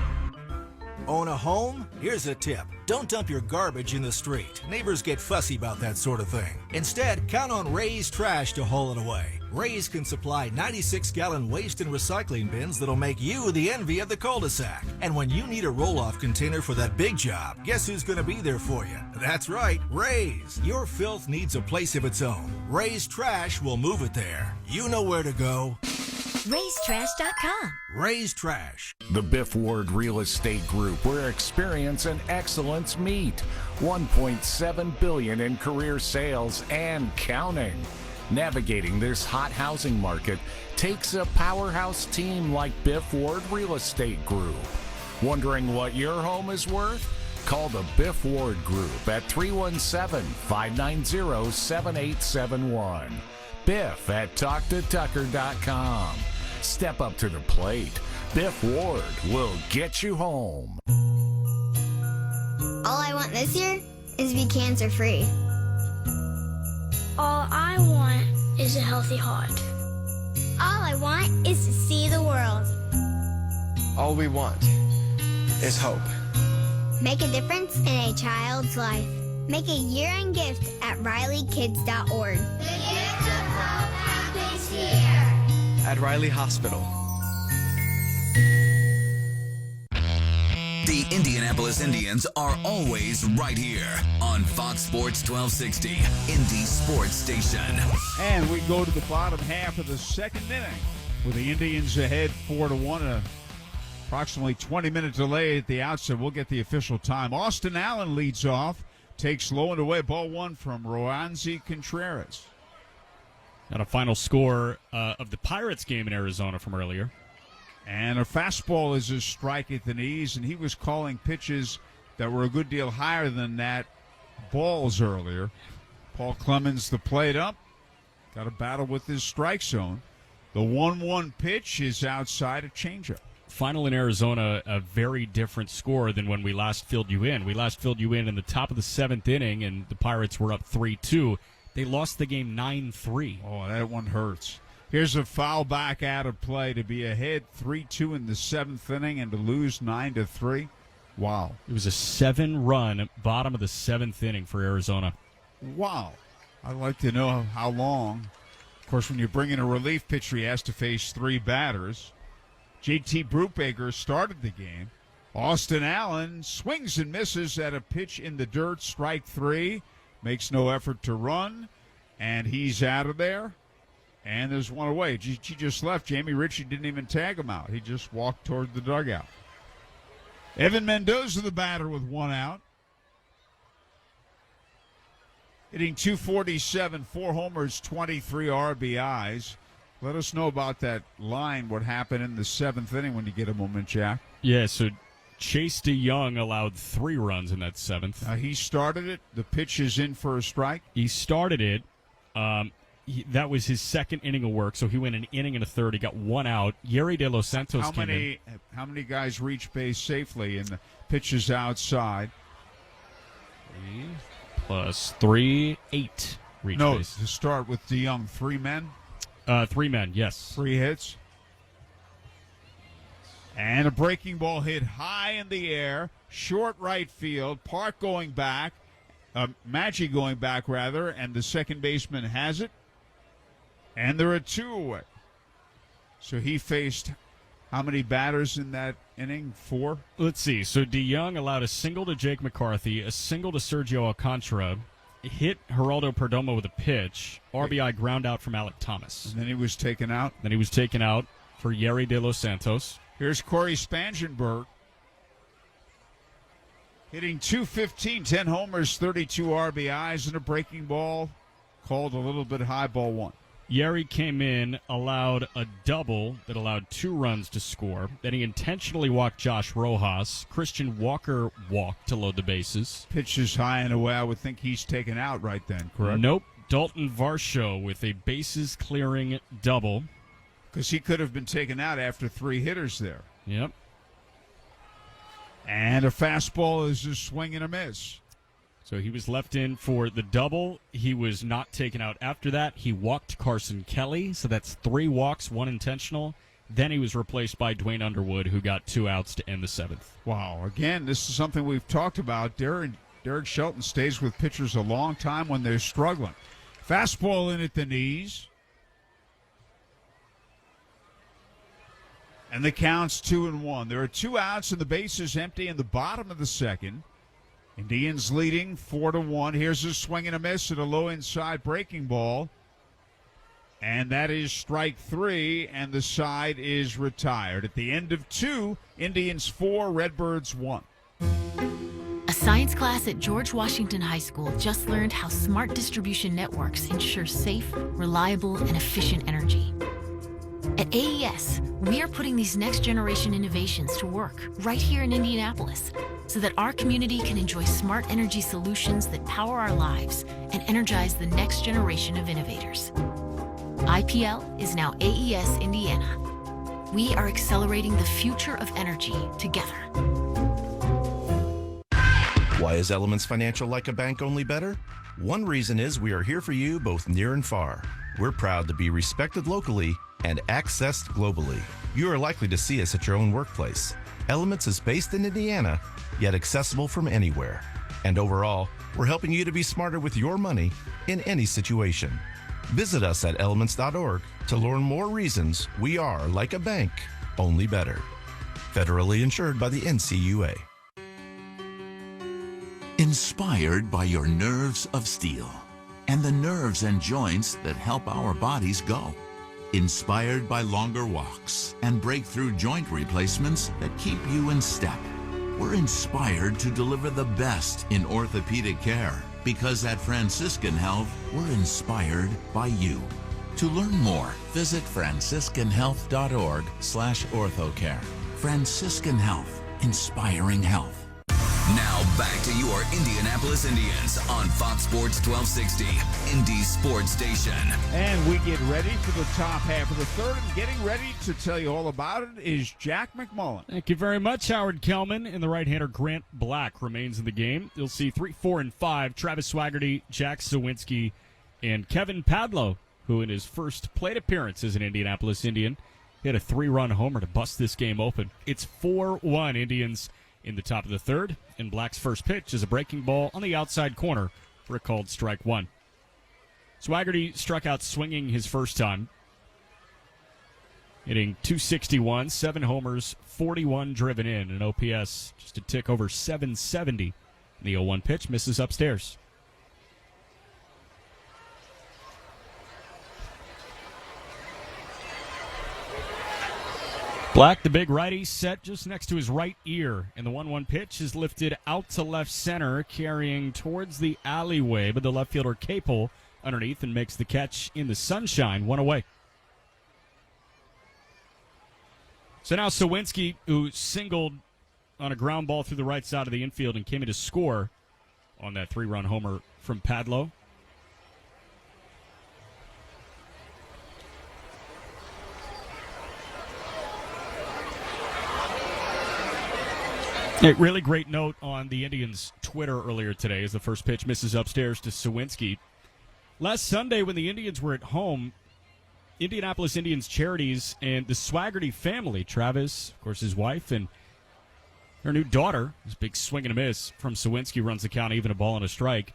Own a home? Here's a tip. Don't dump your garbage in the street. Neighbors get fussy about that sort of thing. Instead, count on Ray's Trash to haul it away. Ray's can supply 96-gallon waste and recycling bins that'll make you the envy of the cul-de-sac. And when you need a roll-off container for that big job, guess who's going to be there for you? That's right, Ray's. Your filth needs a place of its own. Ray's Trash will move it there. You know where to go. Ray'sTrash.com. Ray's Trash. The Biff Ward Real Estate Group, where experience and excellence meet. $1.7 billion in career sales and counting. Navigating this hot housing market takes a powerhouse team like Biff Ward Real Estate Group. Wondering what your home is worth? Call the Biff Ward Group at 317-590-7871. Biff at TalkToTucker.com. Step up to the plate. Biff Ward will get you home. All I want this year is to be cancer-free. All I want is a healthy heart. All I want is to see the world. All we want is hope. Make a difference in a child's life. Make a year-end gift at RileyKids.org. The gift of hope happens here. At Riley Hospital. The Indianapolis Indians are always right here on Fox Sports 1260, Indy Sports Station. And we go to the bottom half of the second inning with the Indians ahead 4-1. Approximately 20-minute delay at the outset. We'll get the official time. Austin Allen leads off, takes low and away, ball 1 from Roansy Contreras. And a final score of the Pirates game in Arizona from earlier. And a fastball is a strike at the knees, and he was calling pitches that were a good deal higher than that balls earlier. Paul Clemens, the plate up, got a battle with his strike zone. The 1-1 pitch is outside a changeup. Final in Arizona, a very different score than when we last filled you in. We last filled you in the top of the 7th inning, and the Pirates were up 3-2. They lost the game 9-3. Oh, that one hurts. Here's a foul back out of play to be ahead 3-2 in the 7th inning and to lose 9-3. Wow. It was a 7-run bottom of the 7th inning for Arizona. Wow. I'd like to know how long. Of course, when you bring in a relief pitcher, he has to face 3 batters. J.T. Brubaker started the game. Austin Allen swings and misses at a pitch in the dirt, strike 3. Makes no effort to run, and he's out of there. And there's one away. He just left. Jamie Ritchie didn't even tag him out. He just walked toward the dugout. Evan Mendoza, the batter, with 1 out. Hitting .247, 4 homers, 23 RBIs. Let us know about that line, what happened in the 7th inning when you get a moment, Jack. Yeah, so Chase DeYoung allowed 3 runs in that 7th. He started it. The pitch is in for a strike. He started it. That was his 2nd inning of work, so he went an inning and a third. He got 1 out. Yeri De Los Santos came in. How many guys reach base safely, and the pitch is outside? 3 plus 3, 8 reach base. No, to start with DeYoung, 3 men? 3 men, yes. 3 hits. And a breaking ball hit high in the air, short right field. Park going back, Maggi going back, rather, and the second baseman has it. And there are 2 away. So he faced how many batters in that inning? 4? Let's see. So DeYoung allowed a single to Jake McCarthy, a single to Sergio Alcantara, hit Geraldo Perdomo with a pitch, RBI ground out from Alec Thomas. And then he was taken out. Then he was taken out for Yeri De Los Santos. Here's Corey Spangenberg. Hitting .215, 10 homers, 32 RBIs, and a breaking ball called a little bit high, ball 1. Yeri came in, allowed a double that allowed 2 runs to score. Then he intentionally walked Josh Rojas. Christian Walker walked to load the bases. Pitches high and away. I would think he's taken out right then, correct? Nope. Dalton Varsho with a bases-clearing double. Because he could have been taken out after 3 hitters there. Yep. And a fastball is a swing and a miss. So he was left in for the double. He was not taken out after that. He walked Carson Kelly, so that's 3 walks, 1 intentional. Then he was replaced by Dwayne Underwood, who got 2 outs to end the 7th. Wow. Again, this is something we've talked about. Derek Shelton stays with pitchers a long time when they're struggling. Fastball in at the knees. And the count's 2-1. There are 2 outs and the base is empty in the bottom of the 2nd. Indians leading 4-1. Here's a swing and a miss and a low inside breaking ball. And that is strike 3, and the side is retired. At the end of 2, Indians 4, Redbirds 1. A science class at George Washington High School just learned how smart distribution networks ensure safe, reliable, and efficient energy. At AES, we are putting these next-generation innovations to work right here in Indianapolis so that our community can enjoy smart energy solutions that power our lives and energize the next generation of innovators. IPL is now AES Indiana. We are accelerating the future of energy together. Why is Elements Financial like a bank, only better? One reason is we are here for you both near and far. We're proud to be respected locally and accessed globally. You are likely to see us at your own workplace. Elements is based in Indiana, yet accessible from anywhere. And overall, we're helping you to be smarter with your money in any situation. Visit us at elements.org to learn more reasons we are like a bank, only better. Federally insured by the NCUA. Inspired by your nerves of steel and the nerves and joints that help our bodies go. Inspired by longer walks and breakthrough joint replacements that keep you in step. We're inspired to deliver the best in orthopedic care because at Franciscan Health, we're inspired by you. To learn more, visit franciscanhealth.org/orthocare. Franciscan Health, inspiring health. Now back to your Indianapolis Indians on Fox Sports 1260, Indy Sports Station. And we get ready for the top half of the 3rd, and getting ready to tell you all about it is Jack McMullen. Thank you very much, Howard Kellman. And the right-hander Grant Black remains in the game. You'll see 3, 4, and 5, Travis Swaggerty, Jack Sawinski, and Kevin Padlo, who in his first plate appearance as an Indianapolis Indian hit a 3-run homer to bust this game open. It's 4-1 Indians in the top of the 3rd, and Black's first pitch is a breaking ball on the outside corner for a called strike 1. Swaggerty struck out swinging his first time, hitting .261, 7 homers, 41 driven in, an OPS just a tick over 770. The 0-1 pitch misses upstairs. Black, the big righty, set just next to his right ear, and the 1-1 pitch is lifted out to left center, carrying towards the alleyway, but the left fielder Capel underneath and makes the catch in the sunshine, 1 away. So now Sawinski, who singled on a ground ball through the right side of the infield and came in to score on that 3-run homer from Padlo. A really great note on the Indians' Twitter earlier today as the first pitch misses upstairs to Sawinski. Last Sunday when the Indians were at home, Indianapolis Indians Charities and the Swaggerty family, Travis, of course his wife, and her new daughter, this big swing and a miss from Sawinski, runs the count, even a ball and a strike,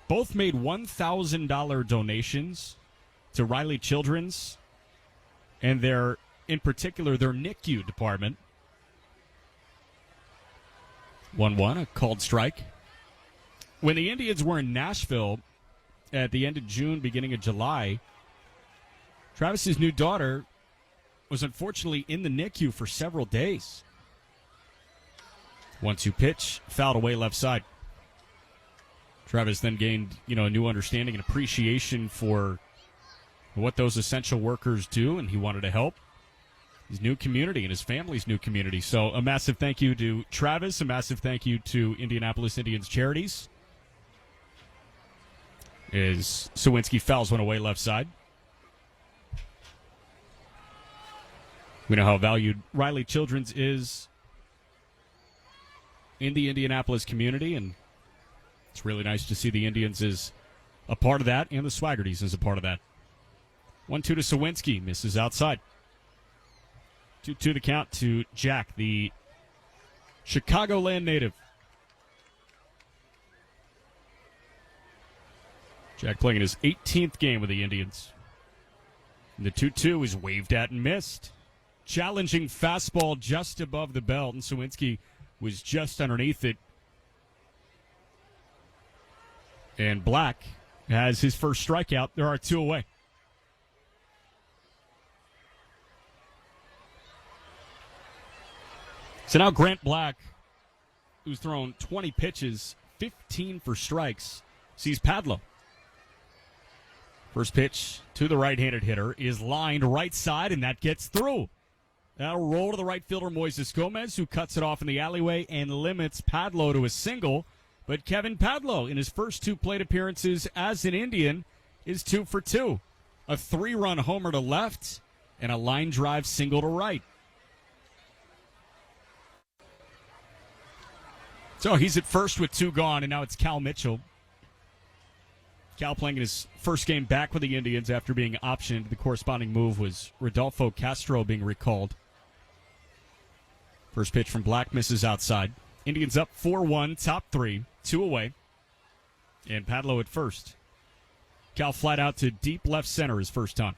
both made $1,000 donations to Riley Children's and in particular, their NICU department. 1-1, a called strike. When the Indians were in Nashville at the end of June, beginning of July, Travis's new daughter was unfortunately in the NICU for several days. 1-2 pitch, fouled away left side. Travis then gained, a new understanding and appreciation for what those essential workers do, and he wanted to help his new community and his family's new community. So a massive thank you to Travis, a massive thank you to Indianapolis Indians Charities. As Sawinski fouls one away left side. We know how valued Riley Children's is in the Indianapolis community, and it's really nice to see the Indians as a part of that, and the Swaggertys as a part of that. 1-2 to Sawinski, misses outside. 2-2 the count to Jack, the Chicagoland native. Jack playing in his 18th game with the Indians. And the 2-2 is waved at and missed. Challenging fastball just above the belt, and Sawinski was just underneath it. And Black has his first strikeout. There are 2 away. So now Grant Black, who's thrown 20 pitches, 15 for strikes, sees Padlo. First pitch to the right-handed hitter is lined right side, and that gets through. That'll roll to the right fielder, Moises Gomez, who cuts it off in the alleyway and limits Padlo to a single. But Kevin Padlo, in his first 2 plate appearances as an Indian, is 2 for 2. A 3-run homer to left and a line drive single to right. So he's at first with 2 gone, and now it's Cal Mitchell. Cal playing in his first game back with the Indians after being optioned. The corresponding move was Rodolfo Castro being recalled. First pitch from Black misses outside. Indians up 4-1, top 3, 2 away. And Padlo at first. Cal flat out to deep left center his first time.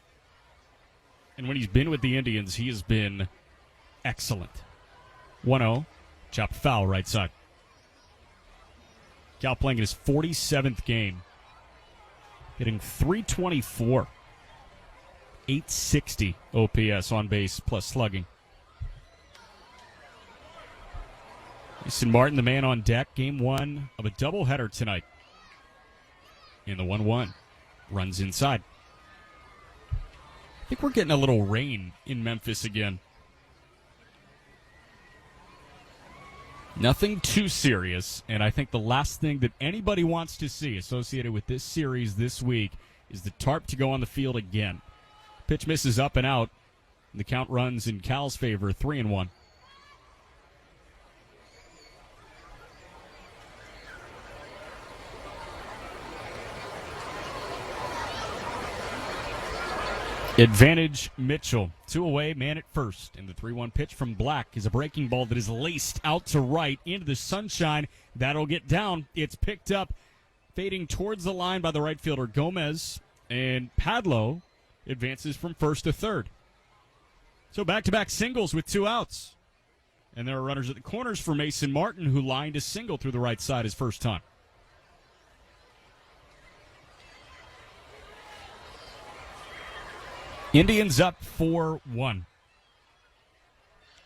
And when he's been with the Indians, he has been excellent. 1-0, chopped foul right side. Cal playing in his 47th game. Hitting .324. .860 OPS on base plus slugging. Mason Martin, the man on deck. Game 1 of a doubleheader tonight. In the 1-1. Runs inside. I think we're getting a little rain in Memphis again. Nothing too serious, and I think the last thing that anybody wants to see associated with this series this week is the tarp to go on the field again. Pitch misses up and out, and the count runs in Cal's favor, 3-1. Advantage Mitchell. 2 away, man at first. And the 3-1 pitch from Black is a breaking ball that is laced out to right into the sunshine. That'll get down. It's picked up, fading towards the line by the right fielder Gomez. And Padlo advances from first to third. So back-to-back singles with 2 outs. And there are runners at the corners for Mason Martin, who lined a single through the right side his first time. Indians up 4-1.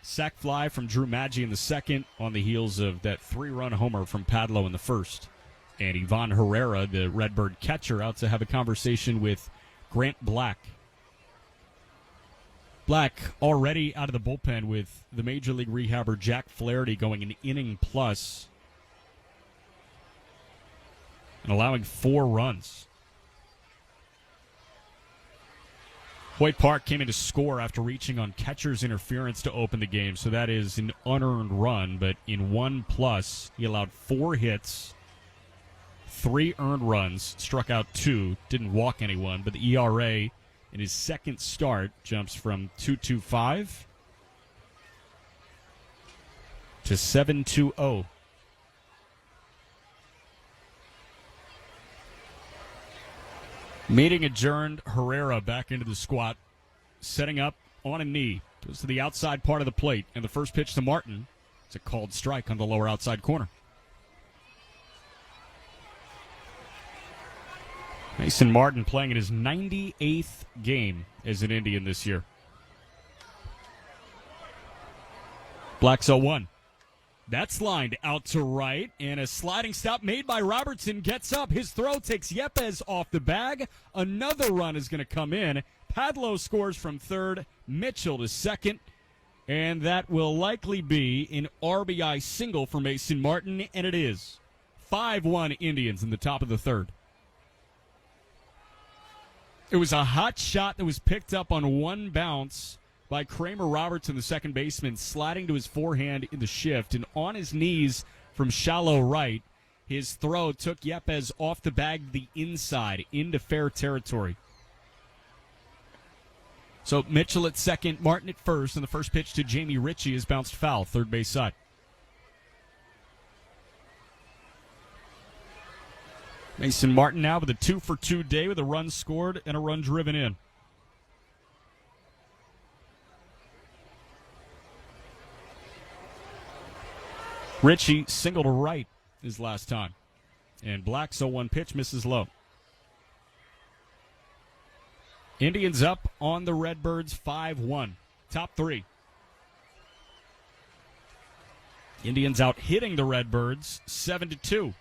Sac fly from Drew Maggi in the second on the heels of that 3-run homer from Padlo in the first. And Ivan Herrera, the Redbird catcher, out to have a conversation with Grant Black. Black already out of the bullpen with the Major League rehabber Jack Flaherty going an inning plus and allowing 4 runs. Hoyt Park came in to score after reaching on catcher's interference to open the game, so that is an unearned run, but in 1+, he allowed 4 hits, 3 earned runs, struck out 2, didn't walk anyone, but the ERA in his second start jumps from 2.25 to 7.20. Meeting adjourned. Herrera back into the squat, setting up on a knee. Goes to the outside part of the plate, and the first pitch to Martin. It's a called strike on the lower outside corner. Mason Martin playing in his 98th game as an Indian this year. Black's 0-1. That's lined out to right, and a sliding stop made by Robertson. Gets up. His throw takes Yepes off the bag. Another run is going to come in. Padlo scores from third, Mitchell to second, and that will likely be an RBI single for Mason Martin, and it is. 5-1 Indians in the top of the third. It was a hot shot that was picked up on one bounce by Kramer Robertson, the second baseman, sliding to his forehand in the shift, and on his knees from shallow right, his throw took Yepes off the bag the inside into fair territory. So Mitchell at second, Martin at first, and the first pitch to Jamie Ritchie is bounced foul, third base side. Mason Martin now with a 2-for-2 day with a run scored and a run driven in. Ritchie single to right his last time. And Black's 0-1 pitch misses low. Indians up on the Redbirds 5-1. Top three. Indians out hitting the Redbirds 7-2.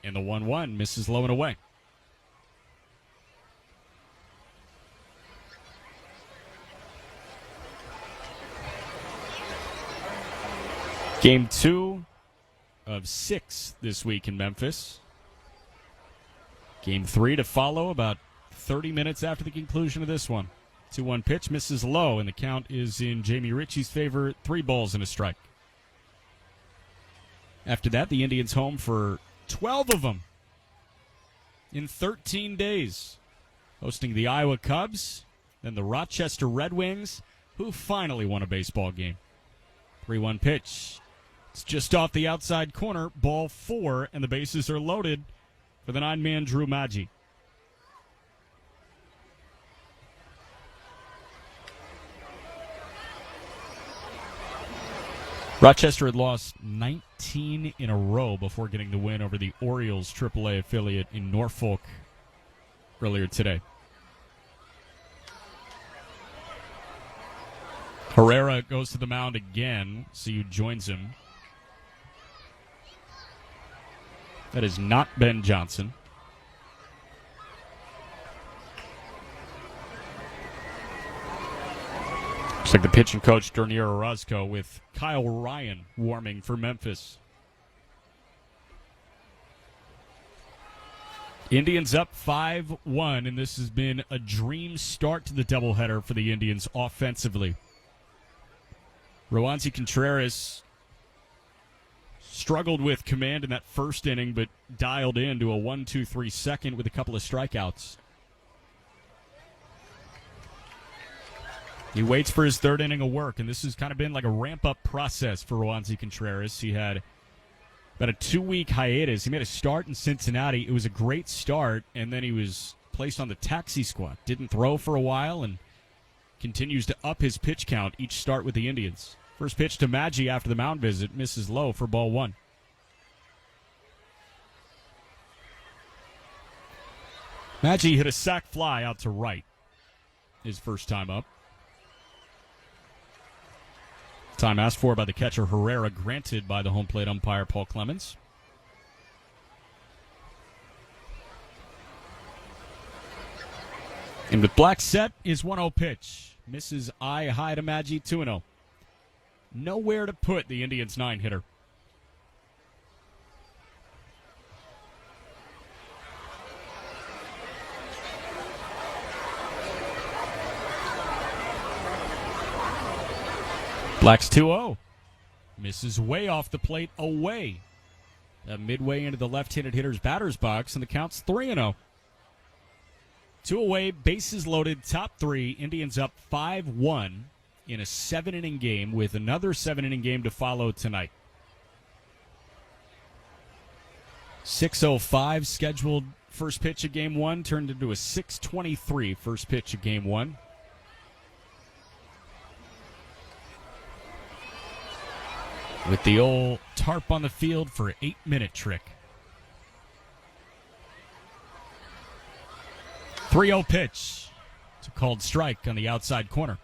And the 1-1 misses low and away. Game 2 of 6 this week in Memphis. Game 3 to follow about 30 minutes after the conclusion of this one. 2-1 pitch misses low, and the count is in Jamie Ritchie's favor. 3 balls and a strike. After that, the Indians home for 12 of them in 13 days. Hosting the Iowa Cubs, then the Rochester Red Wings, who finally won a baseball game. 3-1 pitch. It's just off the outside corner, ball 4, and the bases are loaded for the 9-man Drew Maggi. Rochester had lost 19 in a row before getting the win over the Orioles AAA affiliate in Norfolk earlier today. Herrera goes to the mound again. CU joins him. That is not Ben Johnson. Looks like the pitching coach, Dernier Orozco, with Kyle Ryan warming for Memphis. Indians up 5-1, and this has been a dream start to the doubleheader for the Indians offensively. Roansy Contreras struggled with command in that first inning, but dialed into a 1-2-3 second with a couple of strikeouts. He waits for his third inning of work, and this has kind of been like a ramp-up process for Roansy Contreras. He had about a 2-week hiatus. He made a start in Cincinnati. It was a great start, and then he was placed on the taxi squad. Didn't throw for a while and continues to up his pitch count each start with the Indians. First pitch to Maggi after the mound visit misses low for ball 1. Maggi hit a sac fly out to right his first time up. Time asked for by the catcher Herrera, granted by the home plate umpire Paul Clemens. And with Black set is 1-0 pitch. Misses eye high to Maggi, 2-0. Nowhere to put the Indians' 9-hitter. Black's 2-0. Misses way off the plate, away. Midway into the left-handed hitter's batter's box, and the count's 3-0. 2 away, bases loaded, top 3. Indians up 5-1 in a 7-inning game with another 7-inning game to follow tonight. 6:05 scheduled first pitch of Game 1 turned into a 6:23 first pitch of Game 1. With the old tarp on the field for an 8-minute trick. 3-0 pitch. It's a called strike on the outside corner.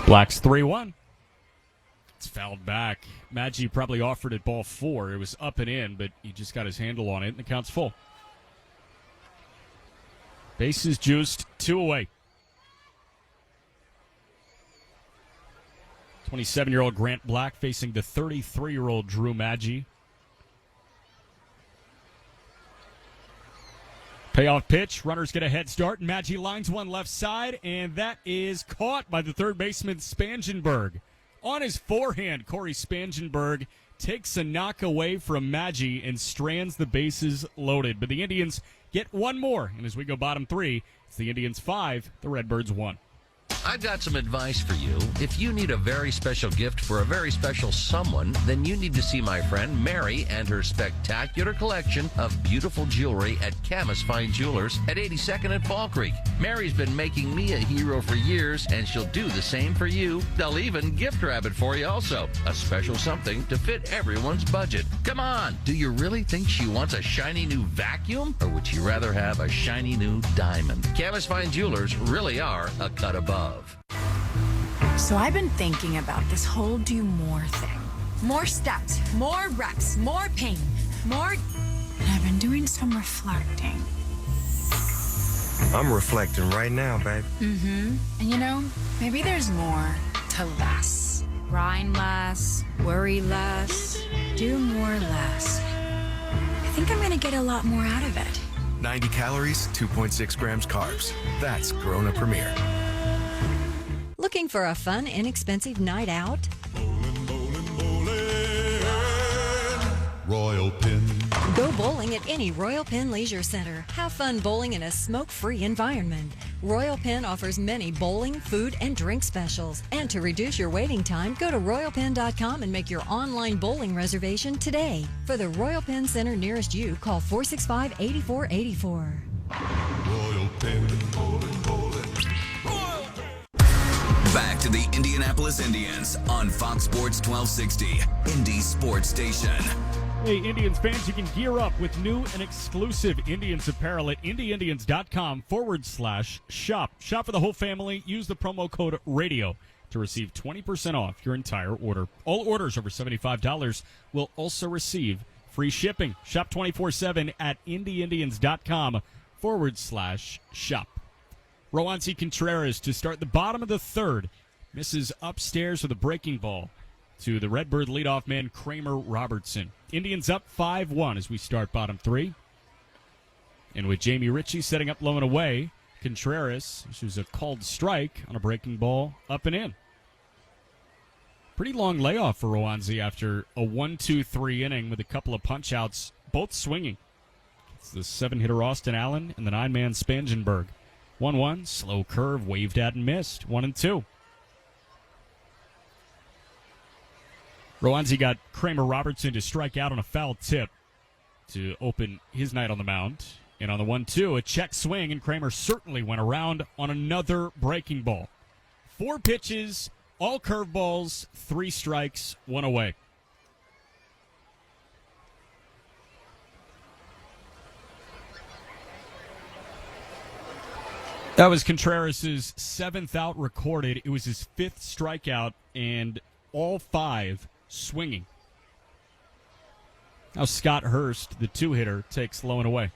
Blacks 3-1. It's fouled back. Maggi probably offered it ball 4. It was up and in, but he just got his handle on it, and the count's full. Bases juiced, 2 away. 27-year-old Grant Black facing the 33-year-old Drew Maggi. Payoff pitch. Runners get a head start, and Maggi lines one left side, and that is caught by the third baseman Spangenberg. On his forehand, Corey Spangenberg takes a knock away from Maggi and strands the bases loaded. But the Indians get one more, and as we go bottom 3, it's the Indians 5, the Redbirds 1. I've got some advice for you. If you need a very special gift for a very special someone, then you need to see my friend Mary and her spectacular collection of beautiful jewelry at Camas Fine Jewelers at 82nd and Fall Creek. Mary's been making me a hero for years, and she'll do the same for you. They'll even gift wrap it for you also. A special something to fit everyone's budget. Come on, do you really think she wants a shiny new vacuum? Or would she rather have a shiny new diamond? Camas Fine Jewelers really are a cut above. So I've been thinking about this whole do more thing. More steps, more reps, more pain, more... And I've been doing some reflecting. I'm reflecting right now, babe. And you know, maybe there's more to less. Grind less, worry less, do more less. I think I'm gonna get a lot more out of it. 90 calories, 2.6 grams carbs. That's Corona Premier. Looking for a fun, inexpensive night out? Royal Pin. Go bowling at any Royal Pin Leisure Center. Have fun bowling in a smoke-free environment. Royal Pin offers many bowling, food, and drink specials. And to reduce your waiting time, go to royalpin.com and make your online bowling reservation today. For the Royal Pin Center nearest you, call 465-8484. Royal Pin. Back to the Indianapolis Indians on Fox Sports 1260, Indy Sports Station. Hey, Indians fans, you can gear up with new and exclusive Indians apparel at IndyIndians.com/shop. Shop for the whole family. Use the promo code RADIO to receive 20% off your entire order. All orders over $75 will also receive free shipping. Shop 24/7 at IndyIndians.com/shop. Roansy Contreras to start the bottom of the third. Misses upstairs with a breaking ball to the Redbird leadoff man Kramer Robertson. Indians up 5-1 as we start bottom 3. And with Jamie Ritchie setting up low and away, Contreras, this was a called strike on a breaking ball, up and in. Pretty long layoff for Roansy after a 1-2-3 inning with a couple of punch-outs, both swinging. It's the 7-hitter Austin Allen and the 9-man Spangenberg. 1-1, slow curve, waved at and missed. 1-2. Roansy got Kramer Robertson to strike out on a foul tip to open his night on the mound. And on the 1-2, a check swing, and Kramer certainly went around on another breaking ball. 4 pitches, all curveballs, 3 strikes, 1 away. That was Contreras' 7th out recorded. It was his 5th strikeout, and all 5 swinging. Now Scott Hurst, the 2-hitter, takes low and away.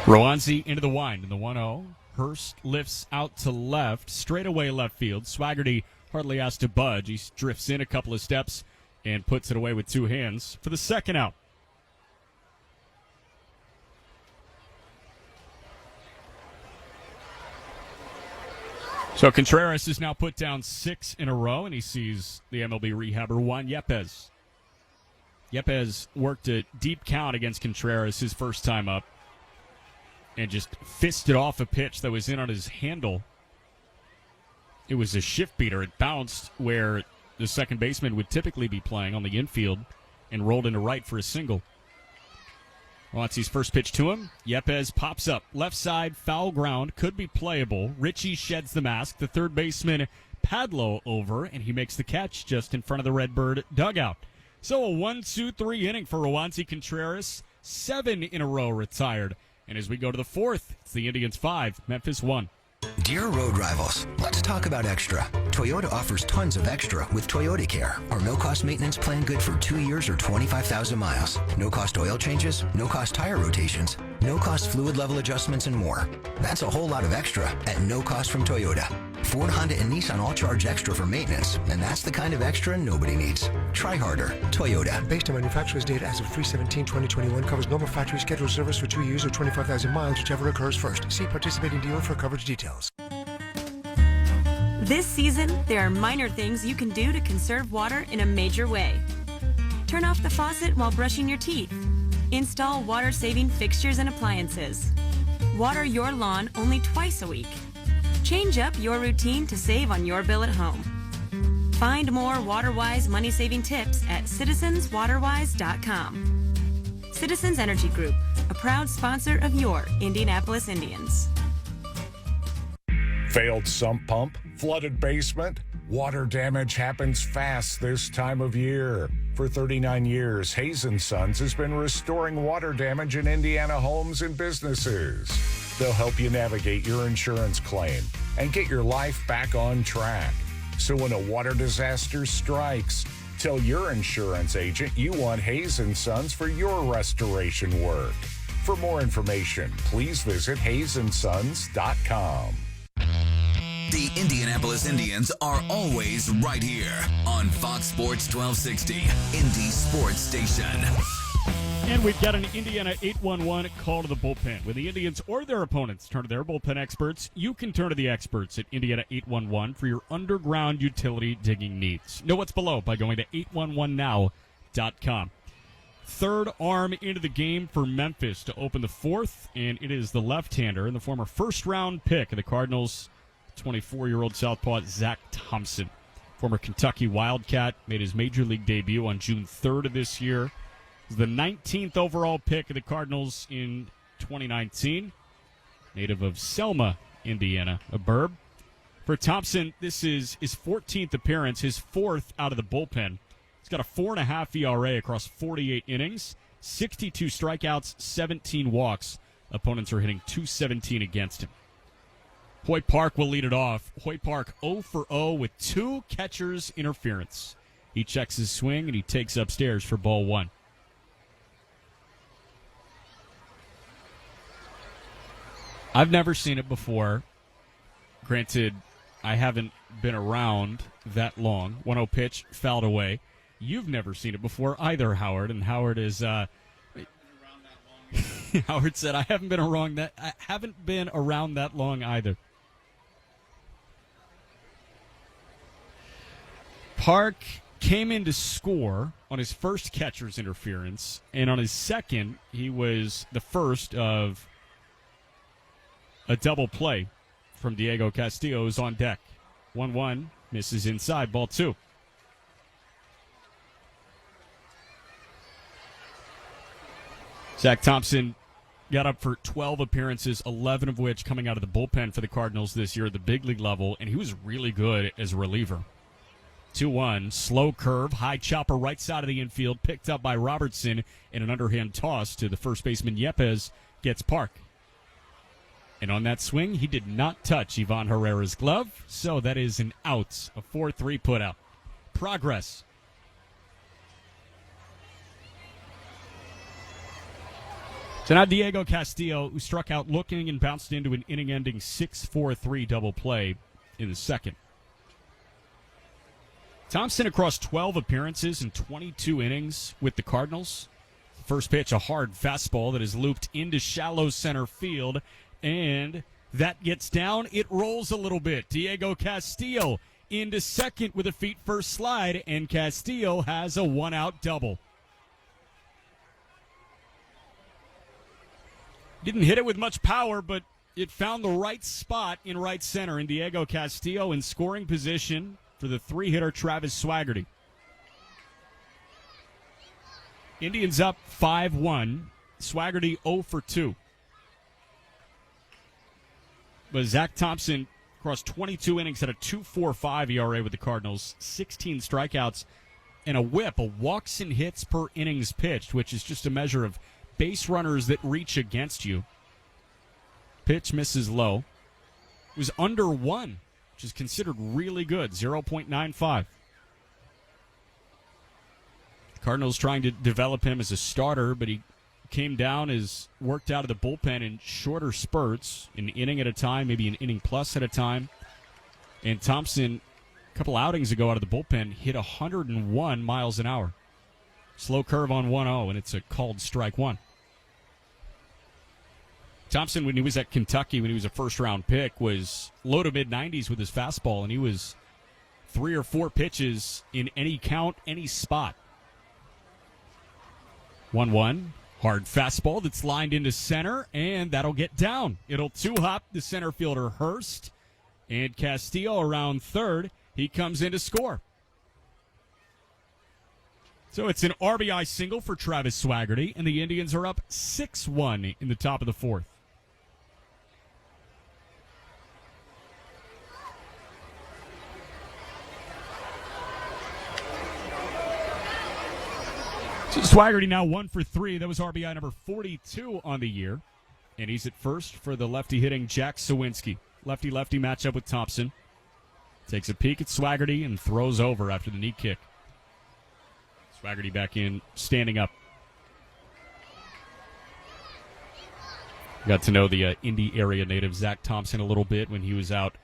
Roansy into the wind in the 1-0. Hurst lifts out to left, straightaway left field. Swaggerty hardly has to budge. He drifts in a couple of steps and puts it away with 2 hands for the second out. So Contreras has now put down 6 in a row, and he sees the MLB rehabber Juan Yepez. Yepez worked a deep count against Contreras his first time up and just fisted off a pitch that was in on his handle. It was a shift beater. It bounced where the second baseman would typically be playing on the infield and rolled into right for a single. Roansy's first pitch to him. Yepez pops up. Left side, foul ground. Could be playable. Ritchie sheds the mask. The third baseman, Padlo, over, and he makes the catch just in front of the Redbird dugout. So a 1-2-3 inning for Roansy Contreras. 7 in a row retired. And as we go to the fourth, it's the Indians 5, Memphis 1. Dear road rivals, let's talk about extra. Toyota offers tons of extra with Toyota Care, our no-cost maintenance plan good for 2 years or 25,000 miles. No-cost oil changes, no-cost tire rotations, no-cost fluid level adjustments, and more. That's a whole lot of extra at no cost from Toyota. Ford, Honda, and Nissan all charge extra for maintenance, and that's the kind of extra nobody needs. Try harder. Toyota. Based on manufacturer's data as of 3/17/2021, covers normal factory scheduled service for 2 years or 25,000 miles, whichever occurs first. See participating dealer for coverage details. This season, there are minor things you can do to conserve water in a major way. Turn off the faucet while brushing your teeth. Install water-saving fixtures and appliances. Water your lawn only twice a week. Change up your routine to save on your bill at home. Find more water-wise money-saving tips at citizenswaterwise.com. Citizens Energy Group, a proud sponsor of your Indianapolis Indians. Failed sump pump? Flooded basement? Water damage happens fast this time of year. For 39 years, Hayes & Sons has been restoring water damage in Indiana homes and businesses. They'll help you navigate your insurance claim and get your life back on track. So when a water disaster strikes, tell your insurance agent you want Hayes & Sons for your restoration work. For more information, please visit hayesondsons.com. The Indianapolis Indians are always right here on Fox Sports 1260, Indy Sports Station. And we've got an Indiana 811 call to the bullpen. When the Indians or their opponents turn to their bullpen experts, you can turn to the experts at Indiana 811 for your underground utility digging needs. Know what's below by going to 811now.com. Third arm into the game for Memphis to open the fourth, and it is the left-hander and the former first-round pick of the Cardinals, 24-year-old southpaw Zach Thompson. Former Kentucky Wildcat, made his major league debut on June 3rd of this year. He was the 19th overall pick of the Cardinals in 2019. Native of Selma, Indiana, a burb. For Thompson, this is his 14th appearance, his fourth out of the bullpen. He's got a 4.5 ERA across 48 innings, 62 strikeouts, 17 walks. Opponents are hitting .217 against him. Hoyt Park will lead it off. Hoyt Park 0 for 0 with 2 catchers' interference. He checks his swing and he takes upstairs for ball 1. I've never seen it before. Granted, I haven't been around that long. 1-0 pitch, fouled away. You've never seen it before either, Howard. And Howard is Howard said, I haven't been around that long either. Park came in to score on his first catcher's interference, and on his second, he was the first of a double play from Diego Castillo, who's on deck. 1-1, misses inside, ball 2. Zach Thompson got up for 12 appearances, 11 of which coming out of the bullpen for the Cardinals this year at the big league level, and he was really good as a reliever. 2-1, slow curve, high chopper right side of the infield, picked up by Robertson, and an underhand toss to the first baseman Yepes gets Park. And on that swing, he did not touch Ivan Herrera's glove, so that is an out, a 4-3 putout. Progress. So now Diego Castillo, who struck out looking and bounced into an inning-ending 6-4-3 double play in the second. Thompson across 12 appearances and 22 innings with the Cardinals. First pitch, a hard fastball that is looped into shallow center field, and that gets down. It rolls a little bit. Diego Castillo into second with a feet-first slide, and Castillo has a one-out double. Didn't hit it with much power, but it found the right spot in right center, and Diego Castillo in scoring position for the 3-hitter Travis Swaggerty. Indians up 5-1. Swaggerty 0 for 2. But Zach Thompson across 22 innings had a 2.45 ERA with the Cardinals, 16 strikeouts, and a whip, a walks and hits per innings pitched, which is just a measure of base runners that reach against you. Pitch misses low. It was under 1, which is considered really good, 0.95. Cardinals trying to develop him as a starter, but he came down, as worked out of the bullpen in shorter spurts, an inning at a time, maybe an inning plus at a time. And Thompson, a couple outings ago out of the bullpen, hit 101 miles an hour. Slow curve on 1-0, and it's a called strike one. Thompson, when he was at Kentucky, when he was a first-round pick, was low to mid-90s with his fastball, and he was 3 or 4 pitches in any count, any spot. 1-1, hard fastball that's lined into center, and that'll get down. It'll two-hop the center fielder Hurst, and Castillo around third. He comes in to score. So it's an RBI single for Travis Swaggerty, and the Indians are up 6-1 in the top of the fourth. So Swaggerty now 1 for 3. That was RBI number 42 on the year. And he's at first for the lefty hitting Jack Sawinski. Lefty-lefty matchup with Thompson. Takes a peek at Swaggerty and throws over after the knee kick. Swaggerty back in, standing up. Got to know the Indy area native Zach Thompson a little bit when he was out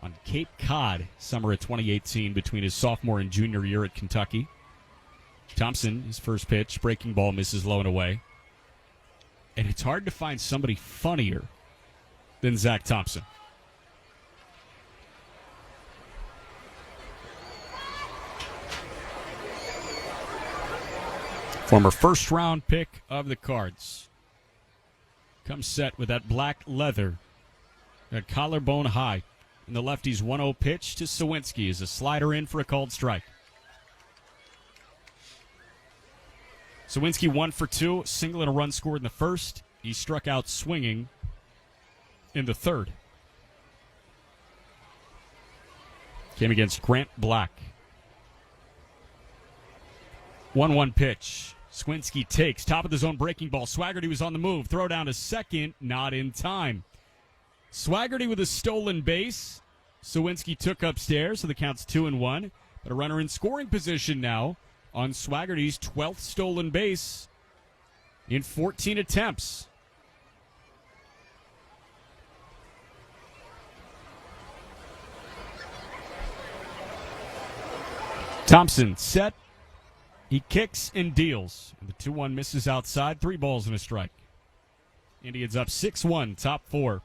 on Cape Cod summer of 2018 between his sophomore and junior year at Kentucky. Thompson, his first pitch, breaking ball, misses low and away. And it's hard to find somebody funnier than Zach Thompson. Former first-round pick of the Cards. Comes set with that black leather, that collarbone high. And the lefty's 1-0 pitch to Sawinski is a slider in for a called strike. Sawinski 1 for 2, single and a run scored in the first. He struck out swinging in the third. Came against Grant Black. 1-1 pitch. Sawinski takes, top of the zone breaking ball. Swaggerty was on the move. Throw down to second, not in time. Swaggerty with a stolen base. Sawinski took upstairs, so the count's 2-1. But a runner in scoring position now on Swaggerty's 12th stolen base in 14 attempts. Thompson set. He kicks and deals. And the 2-1 misses outside. 3 balls and a strike. Indians up 6-1, top 4.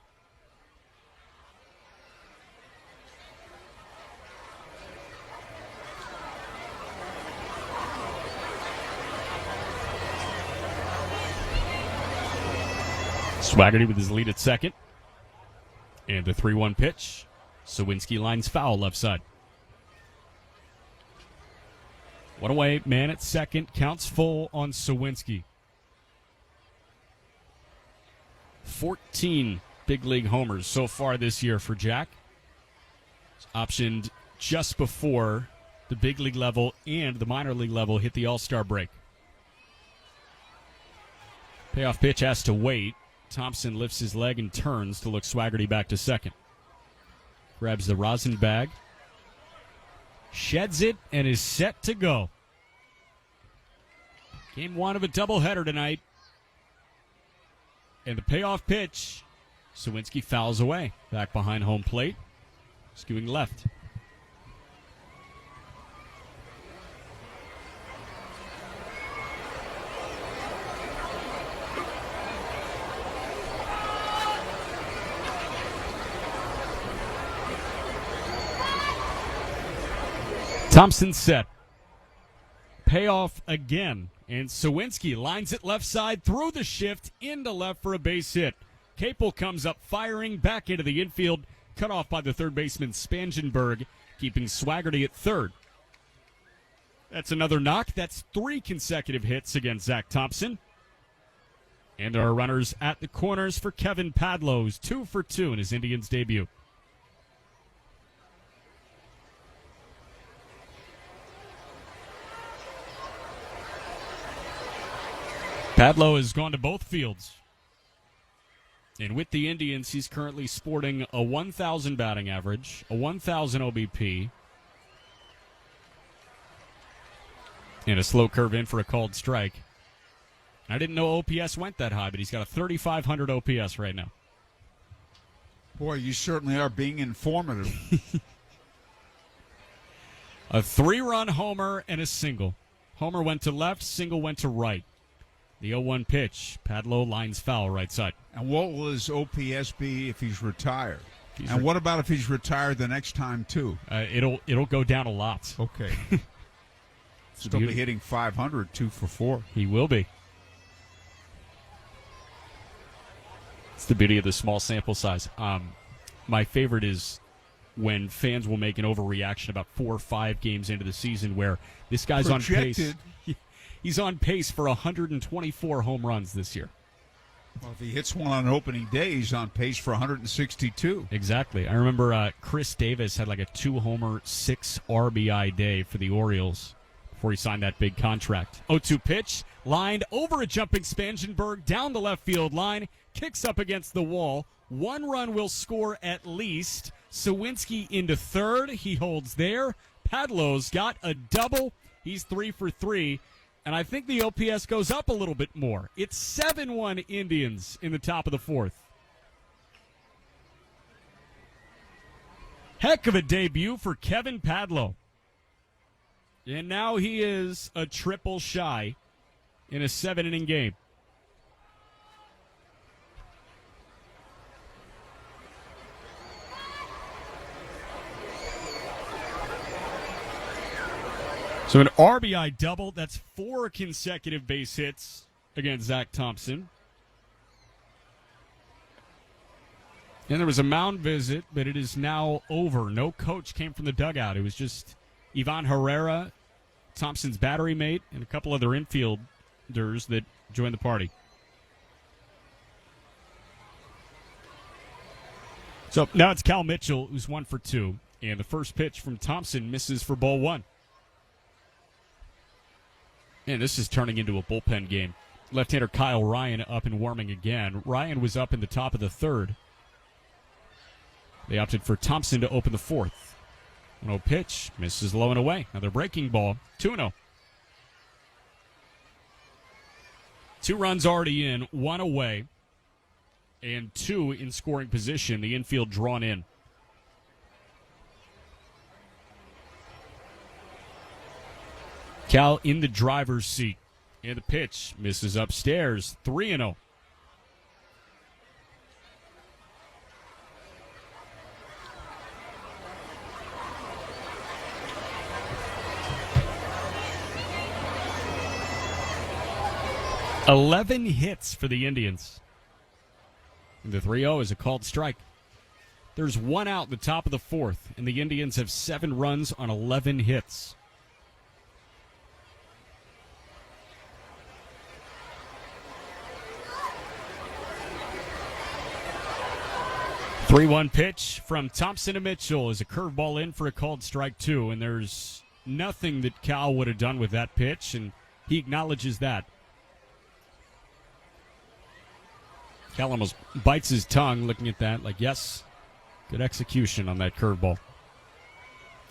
Swaggerty with his lead at second. And the 3-1 pitch. Sawinski lines foul left side. One away, man at second. Counts full on Sawinski. 14 big league homers so far this year for Jack. He's optioned just before the big league level and the minor league level hit the All-Star break. Payoff pitch has to wait. Thompson lifts his leg and turns to look Swaggerty back to second. Grabs the rosin bag. Sheds it and is set to go. Game 1 of a doubleheader tonight. And the payoff pitch, Sawinski fouls away. Back behind home plate. Skewing left. Thompson set. Payoff again. And Sawinski lines it left side through the shift into left for a base hit. Capel comes up firing back into the infield. Cut off by the third baseman Spangenberg, keeping Swaggerty at third. That's another knock. That's 3 consecutive hits against Zach Thompson. And our runners at the corners for Kevin Padlows, 2 for 2 in his Indians debut. Padlo has gone to both fields. And with the Indians, he's currently sporting a 1,000 batting average, a 1,000 OBP, and a slow curve in for a called strike. I didn't know OPS went that high, but he's got a 3,500 OPS right now. Boy, you certainly are being informative. A 3-run homer and a single. Homer went to left, single went to right. The 0-1 pitch. Padlo lines foul right side. And what will his OPS be if he's retired? And what about if he's retired the next time, too? It'll go down a lot. Okay. Still be hitting 500, 2 for 4. He will be. It's the beauty of the small sample size. My favorite is when fans will make an overreaction about 4 or 5 games into the season where this guy's projected. on pace. He's on pace for 124 home runs this year. Well, if he hits one on opening day, he's on pace for 162. Exactly. I remember Chris Davis had like a 2-homer, 6 RBI day for the Orioles before he signed that big contract. 0-2 pitch, lined over a jumping Spangenberg down the left field line, kicks up against the wall. 1 run will score at least. Sawinski into third. He holds there. Padlo's got a double. He's 3 for 3. And I think the OPS goes up a little bit more. It's 7-1 Indians in the top of the 4th. Heck of a debut for Kevin Padlo. And now he is a triple shy in a 7-inning game. So an RBI double, that's 4 consecutive base hits against Zach Thompson. And there was a mound visit, but it is now over. No coach came from the dugout. It was just Ivan Herrera, Thompson's battery mate, and a couple other infielders that joined the party. So now it's Cal Mitchell, who's 1 for 2. And the first pitch from Thompson misses for ball 1. And this is turning into a bullpen game. Left-hander Kyle Ryan up and warming again. Ryan was up in the top of the 3rd. They opted for Thompson to open the 4th. 1-0 pitch, misses low and away. Another breaking ball, 2-0. 2 runs already in, 1 away, and 2 in scoring position. The infield drawn in. Cal in the driver's seat. And the pitch misses upstairs. 3-0. Eleven hits for the Indians. And the 3-0 is a called strike. There's 1 out in the top of the 4th, and the Indians have 7 runs on 11 hits. 3-1 pitch from Thompson to Mitchell is a curveball in for a called strike 2, and there's nothing that Cal would have done with that pitch, and he acknowledges that. Cal almost bites his tongue looking at that, like, yes, good execution on that curveball.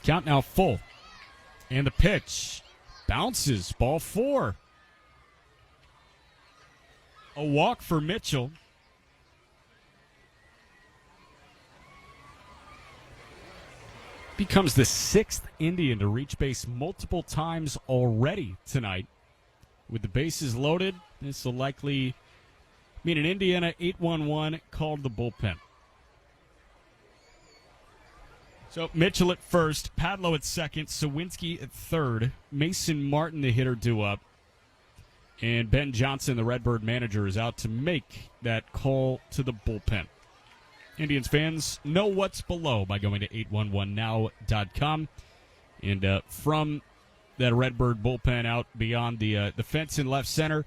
Count now full. And the pitch bounces, ball 4. A walk for Mitchell. Becomes the 6th Indian to reach base multiple times already tonight. With the bases loaded, this will likely mean an Indiana 8-1-1 called the bullpen. So Mitchell at first, Padlo at second, Sawinski at third, Mason Martin, the hitter, due up. And Ben Johnson, the Redbird manager, is out to make that call to the bullpen. Indians fans know what's below by going to 811now.com. And from that Redbird bullpen out beyond the fence in left center,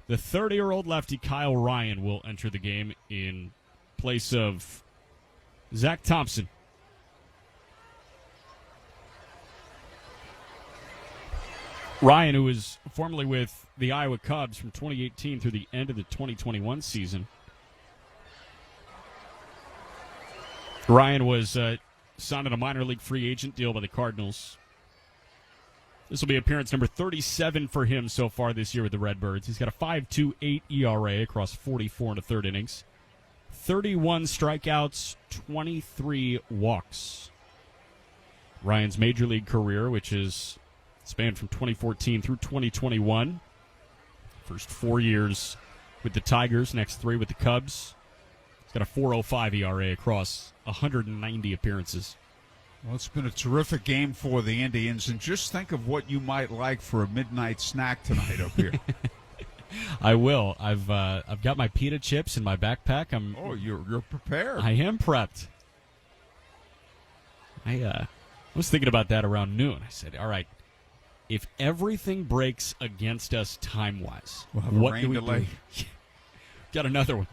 the 30-year-old lefty Kyle Ryan will enter the game in place of Zach Thompson. Ryan, who was formerly with the Iowa Cubs from 2018 through the end of the 2021 season. Ryan was signed on a minor league free agent deal by the Cardinals. This will be appearance number 37 for him so far this year with the Redbirds. He's got a 5.28 ERA across 44 1/3 innings. 31 strikeouts, 23 walks. Ryan's major league career, which is spanned from 2014 through 2021. First 4 years with the Tigers, next 3 with the Cubs. He's got a 4.05 ERA across 190 appearances. Well, it's been a terrific game for the Indians, and just think of what you might like for a midnight snack tonight up here. I will. I've got my pita chips in my backpack. You're prepared. I am prepped. I was thinking about that around noon. I said, all right, if everything breaks against us time-wise, we'll have a what rain do we delay. do? Got another one.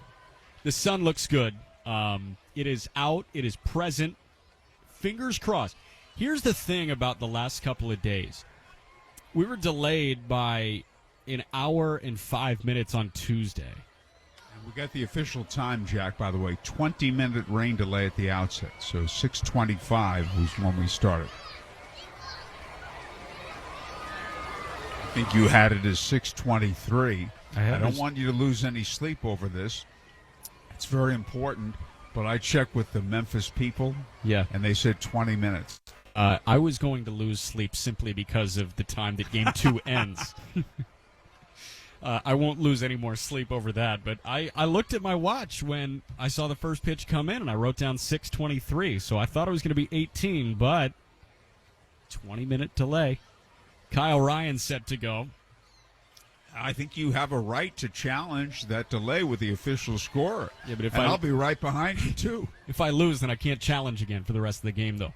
The sun looks good. It is out. It is present. Fingers crossed. Here's the thing about the last couple of days. We were delayed by an hour and 5 minutes on Tuesday. And we got the official time, Jack, by the way, 20-minute rain delay at the outset. So 6:25 was when we started. I think you had it as 6:23. I don't want you to lose any sleep over this. It's very important. But I checked with the Memphis people, and they said 20 minutes. I was going to lose sleep simply because of the time that Game 2 ends. I won't lose any more sleep over that. But I looked at my watch when I saw the first pitch come in, and I wrote down 6:23. So I thought it was going to be 18, but 20-minute delay. Kyle Ryan set to go. I think you have a right to challenge that delay with the official scorer. Yeah, but I'll be right behind you, too. If I lose, then I can't challenge again for the rest of the game, though.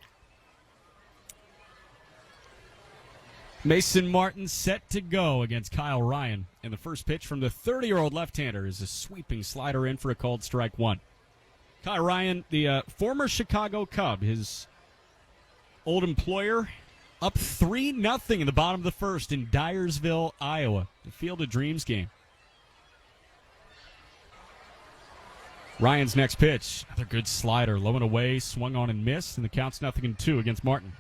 Mason Martin set to go against Kyle Ryan. And the first pitch from the 30-year-old left-hander is a sweeping slider in for a called strike one. Kyle Ryan, the former Chicago Cub, his old employer, up 3-0 in the bottom of the first in Dyersville, Iowa. The Field of Dreams game. Ryan's next pitch, another good slider, low and away, swung on and missed, and the count's 0-2 against Martin.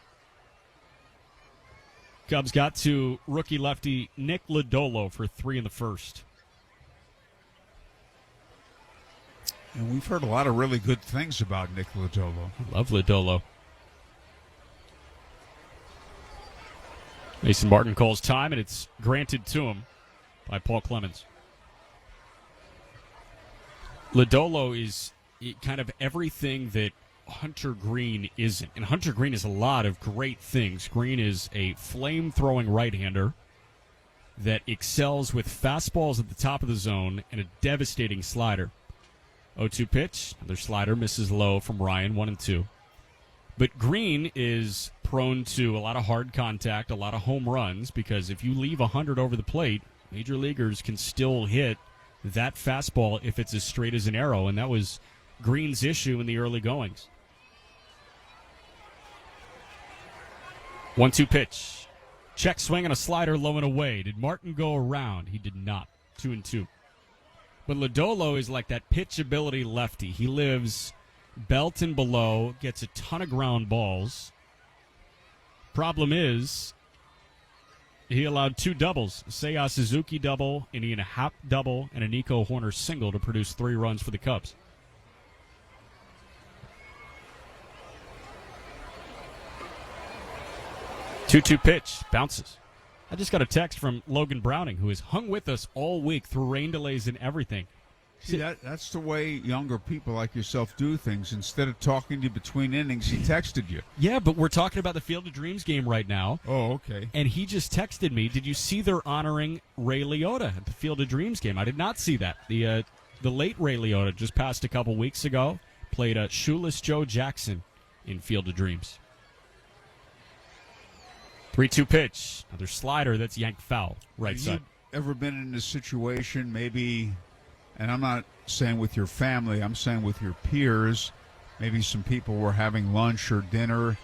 Cubs got to rookie lefty Nick Lodolo for 3 in the first. And we've heard a lot of really good things about Nick Lodolo. Love Lodolo. Mason Martin calls time, and it's granted to him by Paul Clemens. Lodolo is kind of everything that Hunter Green isn't. And Hunter Green is a lot of great things. Green is a flame-throwing right-hander that excels with fastballs at the top of the zone and a devastating slider. 0-2 pitch. Another slider misses low from Ryan, 1-2. But Green is prone to a lot of hard contact, a lot of home runs, because if you leave 100 over the plate, major leaguers can still hit that fastball if it's as straight as an arrow, and that was Green's issue in the early goings. 1-2 pitch. Check swing on a slider low and away. Did Martin go around? He did not. 2-2. But Lodolo is like that pitchability lefty. He lives belt and below, gets a ton of ground balls. Problem is, he allowed 2 doubles, a Seiya Suzuki double, an Ian Happ double, and a Nico Horner single to produce 3 runs for the Cubs. Two-two pitch, bounces. I just got a text from Logan Browning, who has hung with us all week through rain delays and everything. See, that's the way younger people like yourself do things. Instead of talking to you between innings, he texted you. Yeah, but we're talking about the Field of Dreams game right now. Oh, okay. And he just texted me, did you see they're honoring Ray Liotta at the Field of Dreams game? I did not see that. The late Ray Liotta just passed a couple weeks ago, played Shoeless Joe Jackson in Field of Dreams. 3-2 pitch. Another slider that's yanked foul. Right side. Have you ever been in a situation, maybe, and I'm not saying with your family, I'm saying with your peers, maybe some people were having lunch or dinner,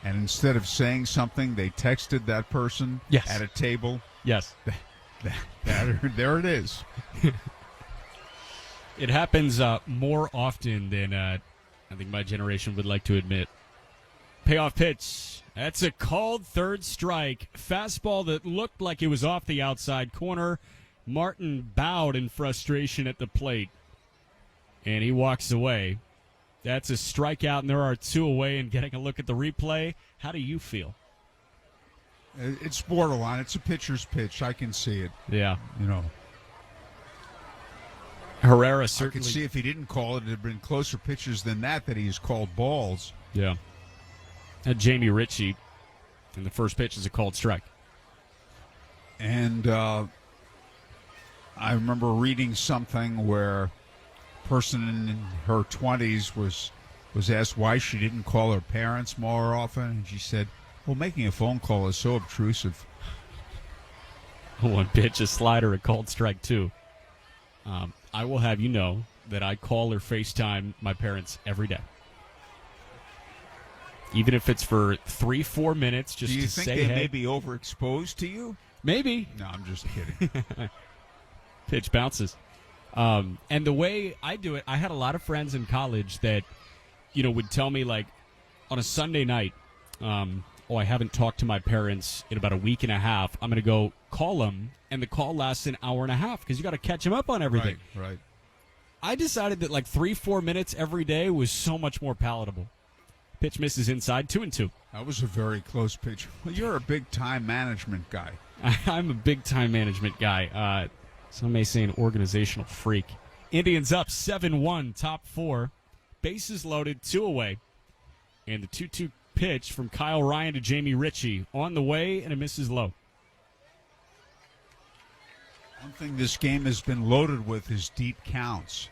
and instead of saying something, they texted that person at a table. Yes. There it is. It happens more often than I think my generation would like to admit. Payoff pitch. That's a called third strike. Fastball that looked like it was off the outside corner. Martin bowed in frustration at the plate, and he walks away. That's a strikeout, and there are two away. And getting a look at the replay, how do you feel? It's borderline. It's a pitcher's pitch. I can see it. Yeah. Herrera certainly. I could see if he didn't call it, it had been closer pitches than that he's called balls. Yeah. Jamie Ritchie, and the first pitch is a called strike. And I remember reading something where a person in her 20s was asked why she didn't call her parents more often, and she said, well, making a phone call is so obtrusive. One pitch, a slider, a called strike, too. I will have you know that I call or FaceTime my parents every day. Even if it's for 3-4 minutes, just to say, do you think they hey. may be overexposed to you? Maybe. No, I'm just kidding. Pitch bounces. And the way I do it, I had a lot of friends in college that, would tell me, like, on a Sunday night, I haven't talked to my parents in about a week and a half. I'm going to go call them, and the call lasts an hour and a half because you got to catch them up on everything. Right. I decided that, like, 3-4 minutes every day was so much more palatable. Pitch misses inside, 2-2. That was a very close pitch. Well, you're a big time management guy. I'm a big time management guy. Some may say an organizational freak. Indians up 7-1, top 4. Bases loaded, 2 away. And the 2-2 pitch from Kyle Ryan to Jamie Ritchie on the way, and it misses low. One thing this game has been loaded with is deep counts.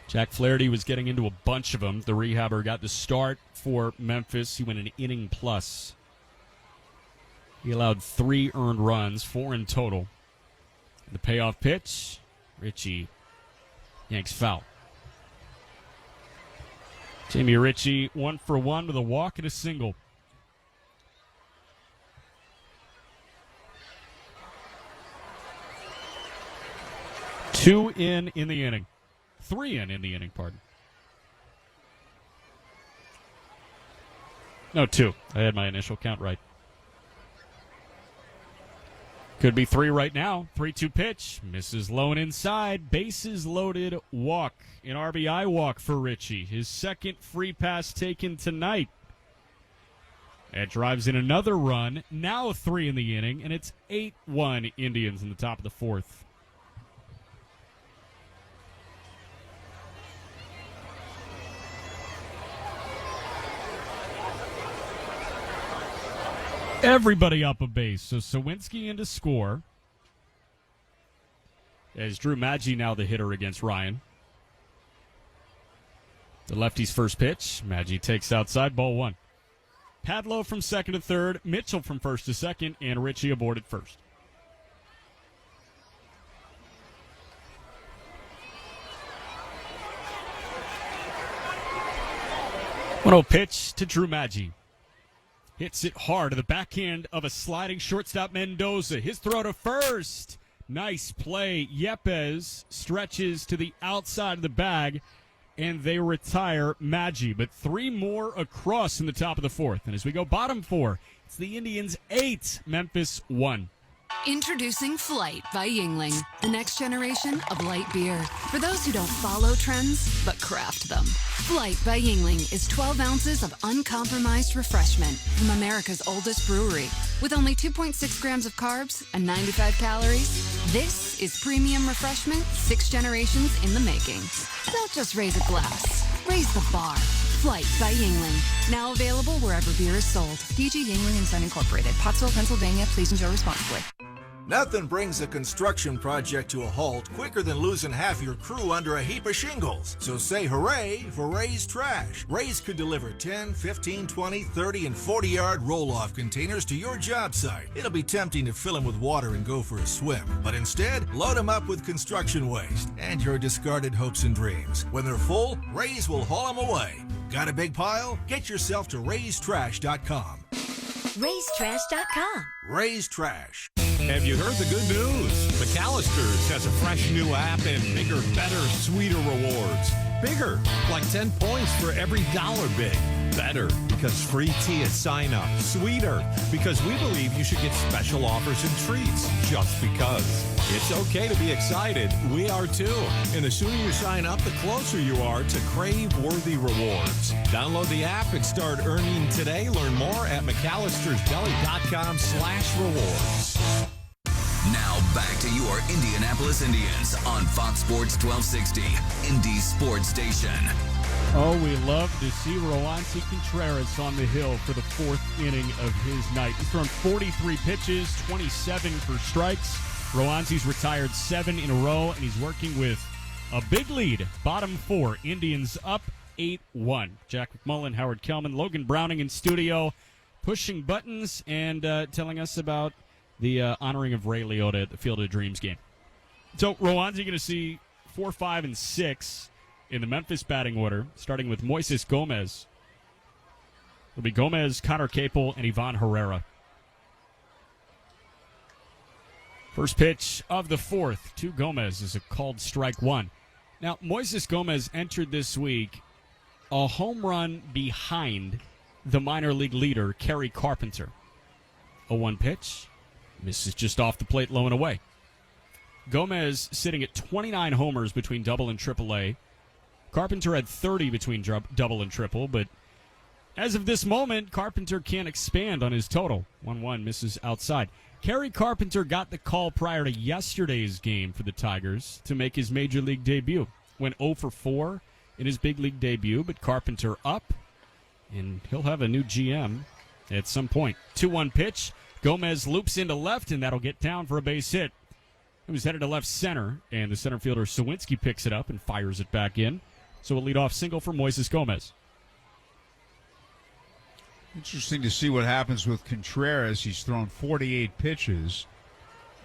Jack Flaherty was getting into a bunch of them. The rehabber got the start for Memphis. He went an inning plus. He allowed 3 earned runs, 4 in total. The payoff pitch, Ritchie yanks foul. Jamie Ritchie 1 for 1 with a walk and a single. Two in the inning. 3 in the inning, pardon. No, 2. I had my initial count right. Could be 3 right now. 3-2 pitch. Misses low and inside. Bases loaded walk. An RBI walk for Ritchie. His second free pass taken tonight. That drives in another run. Now 3 in the inning, and it's 8-1 Indians in the top of the 4th. Everybody up a base. So Sawinski in to score. As Drew Maggi now the hitter against Ryan. The lefty's first pitch. Maggi takes outside, ball 1. Padlo from second to third. Mitchell from first to second. And Ritchie aboard at first. 1-0 pitch to Drew Maggi. Hits it hard to the backhand of a sliding shortstop Mendoza. His throw to first. Nice play. Yepes stretches to the outside of the bag, and they retire Maggi. But 3 more across in the top of the 4th. And as we go bottom 4, it's the Indians 8, Memphis 1. Introducing Flight by Yingling, the next generation of light beer. For those who don't follow trends, but craft them. Flight by Yingling is 12 ounces of uncompromised refreshment from America's oldest brewery. With only 2.6 grams of carbs and 95 calories, this is premium refreshment 6 generations in the making. Don't just raise a glass, raise the bar. Flight by Yingling. Now available wherever beer is sold. DG Yingling & Son Incorporated. Pottsville, Pennsylvania. Please enjoy responsibly. Nothing brings a construction project to a halt quicker than losing half your crew under a heap of shingles. So say hooray for Ray's Trash. Ray's could deliver 10, 15, 20, 30, and 40-yard roll-off containers to your job site. It'll be tempting to fill them with water and go for a swim. But instead, load them up with construction waste and your discarded hopes and dreams. When they're full, Ray's will haul them away. Got a big pile? Get yourself to raystrash.com. Ray'sTrash.com. Ray's Trash. Have you heard the good news? McAllister's has a fresh new app and bigger, better, sweeter rewards. Bigger, like 10 points for every dollar big. Better, because free tea at sign up. Sweeter, because we believe you should get special offers and treats just because. It's okay to be excited. We are too. And the sooner you sign up, the closer you are to crave-worthy rewards. Download the app and start earning today. Learn more at McAllistersDeli.com/rewards. Now back to your Indianapolis Indians on Fox Sports 1260, Indy Sports Station. Oh, we love to see Roansy Contreras on the hill for the fourth inning of his night. He's thrown 43 pitches, 27 for strikes. Roansy's retired 7 in a row, and he's working with a big lead. Bottom 4, Indians up 8-1. Jack McMullen, Howard Kellman, Logan Browning in studio, pushing buttons and telling us about the honoring of Ray Liotta at the Field of Dreams game. So, Roansy going to see 4, 5, and 6 in the Memphis batting order, starting with Moises Gomez. It'll be Gomez, Connor Capel, and Ivan Herrera. First pitch of the fourth to Gomez is a called strike one. Now, Moises Gomez entered this week a home run behind the minor league leader, Kerry Carpenter. 0-1 pitch. Misses just off the plate, low and away. Gomez sitting at 29 homers between double and triple A. Carpenter had 30 between double and triple, but as of this moment, Carpenter can't expand on his total. 1-1 misses outside. Kerry Carpenter got the call prior to yesterday's game for the Tigers to make his major league debut. Went 0 for 4 in his big league debut, but Carpenter up, and he'll have a new GM at some point. 2-1 pitch. Gomez loops into left, and that'll get down for a base hit. It was headed to left center, and the center fielder Sawinski picks it up and fires it back in. So a leadoff single for Moises Gomez. Interesting to see what happens with Contreras. He's thrown 48 pitches,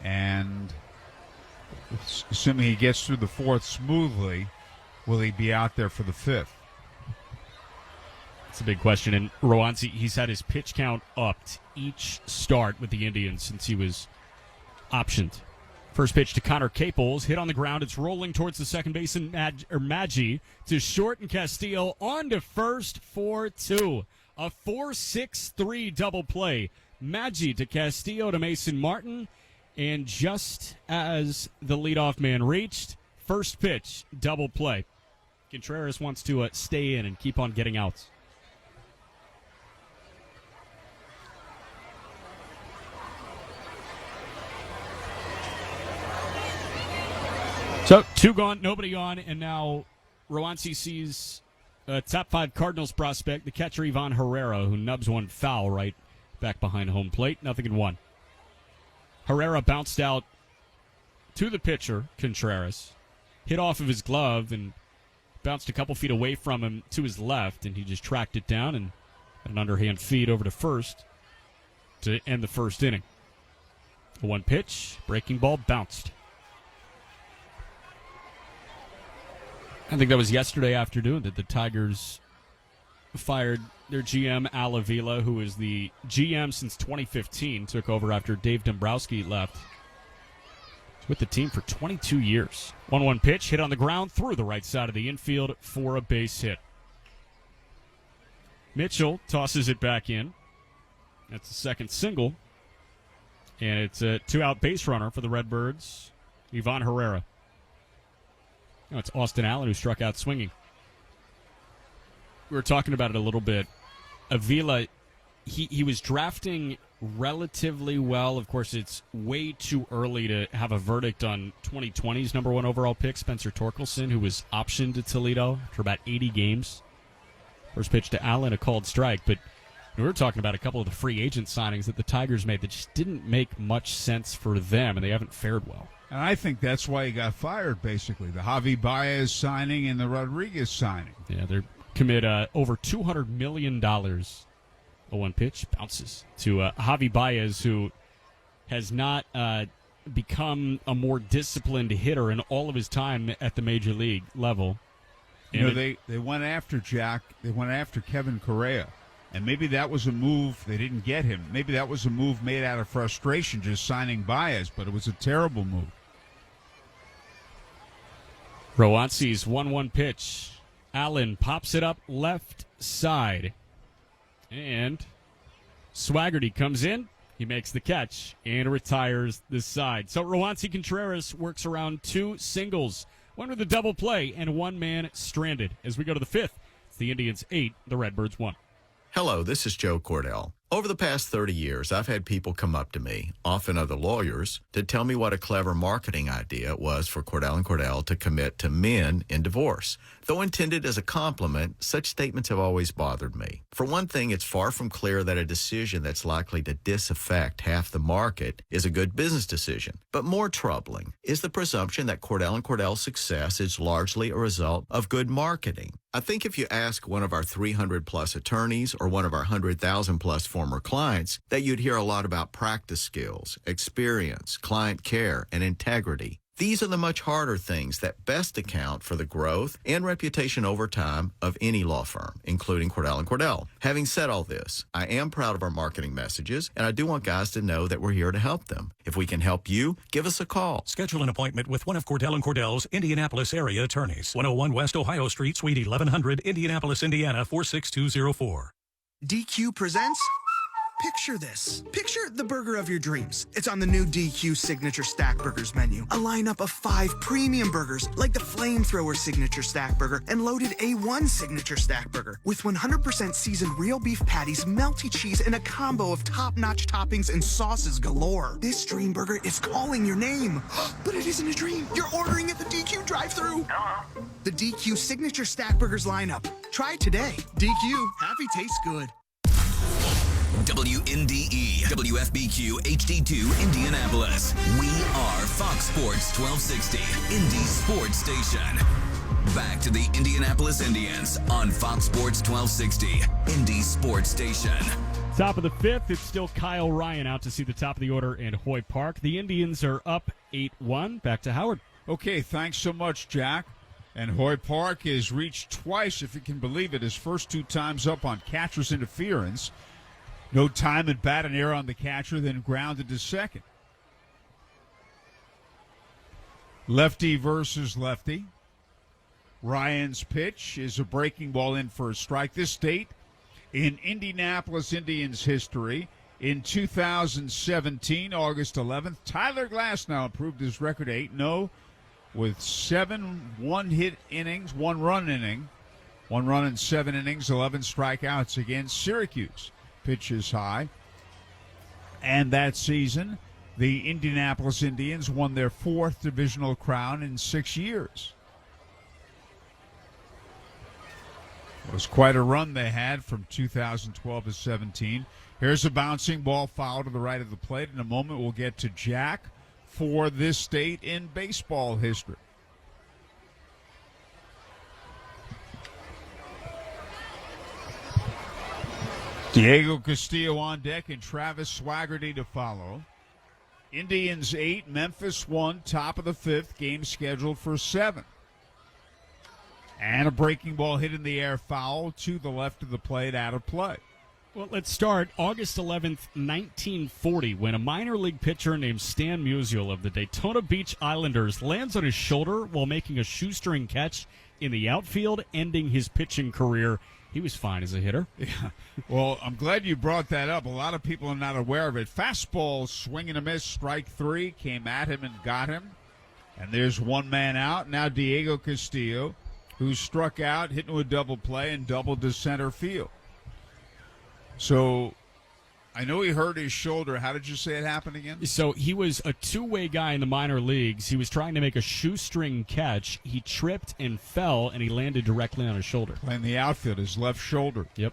and assuming he gets through the fourth smoothly, will he be out there for the fifth? That's a big question. And Roansy, he's had his pitch count upped each start with the Indians since he was optioned. First pitch to Connor Capels, hit on the ground. It's rolling towards the second baseman, Maggi, to short, and Castillo on to first for 2. A 4-6-3 double play. Maggi to Castillo to Mason Martin, and just as the leadoff man reached, first pitch, double play. Contreras wants to stay in and keep on getting outs. So, 2 gone, nobody on, and now Roansy sees a top 5 Cardinals prospect, the catcher Ivan Herrera, who nubs one foul right back behind home plate. 0-1. Herrera bounced out to the pitcher, Contreras, hit off of his glove and bounced a couple feet away from him to his left, and he just tracked it down and an underhand feed over to first to end the first inning. A 1 pitch, breaking ball bounced. I think that was yesterday afternoon that the Tigers fired their GM, Al Avila, who is the GM since 2015, took over after Dave Dombrowski left. With the team for 22 years. 1-1 pitch, hit on the ground through the right side of the infield for a base hit. Mitchell tosses it back in. That's the second single. And it's a 2-out base runner for the Redbirds, Ivan Herrera. No, it's Austin Allen who struck out swinging. We were talking about it a little bit. Avila, he was drafting relatively well. Of course, it's way too early to have a verdict on 2020's number 1 overall pick, Spencer Torkelson, who was optioned to Toledo for about 80 games. First pitch to Allen, a called strike. But We were talking about a couple of the free agent signings that the Tigers made that just didn't make much sense for them, and they haven't fared well. And I think that's why he got fired, basically. The Javi Baez signing and the Rodriguez signing. Yeah, they're commit over $200 million. 0-1 pitch, bounces to Javi Baez, who has not become a more disciplined hitter in all of his time at the major league level. They went after Jack. They went after Kevin Correa. And maybe that was a move. They didn't get him. Maybe that was a move made out of frustration, just signing Baez, but it was a terrible move. Roanci's 1-1 pitch. Allen pops it up left side. And Swaggerty comes in. He makes the catch and retires this side. So Roansy Contreras works around 2 singles, one with a double play, and 1 man stranded. As we go to the 5th, it's the Indians 8, the Redbirds 1. Hello, this is Joe Cordell. Over the past 30 years, I've had people come up to me, often other lawyers, to tell me what a clever marketing idea it was for Cordell & Cordell to commit to men in divorce. Though intended as a compliment, such statements have always bothered me. For one thing, it's far from clear that a decision that's likely to disaffect half the market is a good business decision. But more troubling is the presumption that Cordell & Cordell's success is largely a result of good marketing. I think if you ask one of our 300-plus attorneys or one of our 100,000-plus former clients, that you'd hear a lot about practice skills, experience, client care, and integrity. These are the much harder things that best account for the growth and reputation over time of any law firm, including Cordell & Cordell. Having said all this, I am proud of our marketing messages, and I do want guys to know that we're here to help them. If we can help you, give us a call. Schedule an appointment with one of Cordell & Cordell's Indianapolis area attorneys. 101 West Ohio Street, Suite 1100, Indianapolis, Indiana, 46204. DQ presents... Picture this. Picture the burger of your dreams. It's on the new DQ Signature Stack Burgers menu. A lineup of 5 premium burgers, like the Flamethrower Signature Stack Burger and Loaded A1 Signature Stack Burger, with 100% seasoned real beef patties, melty cheese, and a combo of top-notch toppings and sauces galore. This dream burger is calling your name. But it isn't a dream. You're ordering at the DQ drive-thru. The DQ Signature Stack Burgers lineup. Try it today. DQ. Happy tastes good. WNDE, WFBQ, HD2, Indianapolis. We are Fox Sports 1260, Indy Sports Station. Back to the Indianapolis Indians on Fox Sports 1260, Indy Sports Station. Top of the 5th, it's still Kyle Ryan out to see the top of the order in Hoy Park. The Indians are up 8-1. Back to Howard. Okay, thanks so much, Jack. And Hoy Park has reached twice, if you can believe it, his first 2 times up on catcher's interference. No time at bat and error on the catcher, then grounded to second. Lefty versus lefty. Ryan's pitch is a breaking ball in for a strike. This date in Indianapolis Indians history. In 2017, August 11th, Tyler Glasnow improved his record to 8-0 with 7 one-hit innings, 1-run inning, 1 run in 7 innings, 11 strikeouts against Syracuse. Pitch is high. And that season, the Indianapolis Indians won their 4th divisional crown in 6 years. It was quite a run they had from 2012 to 17. Here's a bouncing ball foul to the right of the plate. In a moment, we'll get to Jack for this state in baseball history. Diego Castillo on deck and Travis Swaggerty to follow. Indians 8, Memphis 1, top of the 5th, game scheduled for 7. And a breaking ball hit in the air, foul to the left of the plate, out of play. Well, let's start August 11th, 1940, when a minor league pitcher named Stan Musial of the Daytona Beach Islanders lands on his shoulder while making a shoestring catch in the outfield, ending his pitching career. He was fine as a hitter. Yeah. Well, I'm glad you brought that up. A lot of people are not aware of it. Fastball, swing and a miss, strike 3, came at him and got him. And there's 1 man out. Now Diego Castillo, who struck out, hit into a double play, and doubled to center field. So I know he hurt his shoulder. How did you say it happened again? So he was a 2-way guy in the minor leagues. He was trying to make a shoestring catch. He tripped and fell, and he landed directly on his shoulder. Playing the outfield, his left shoulder. Yep.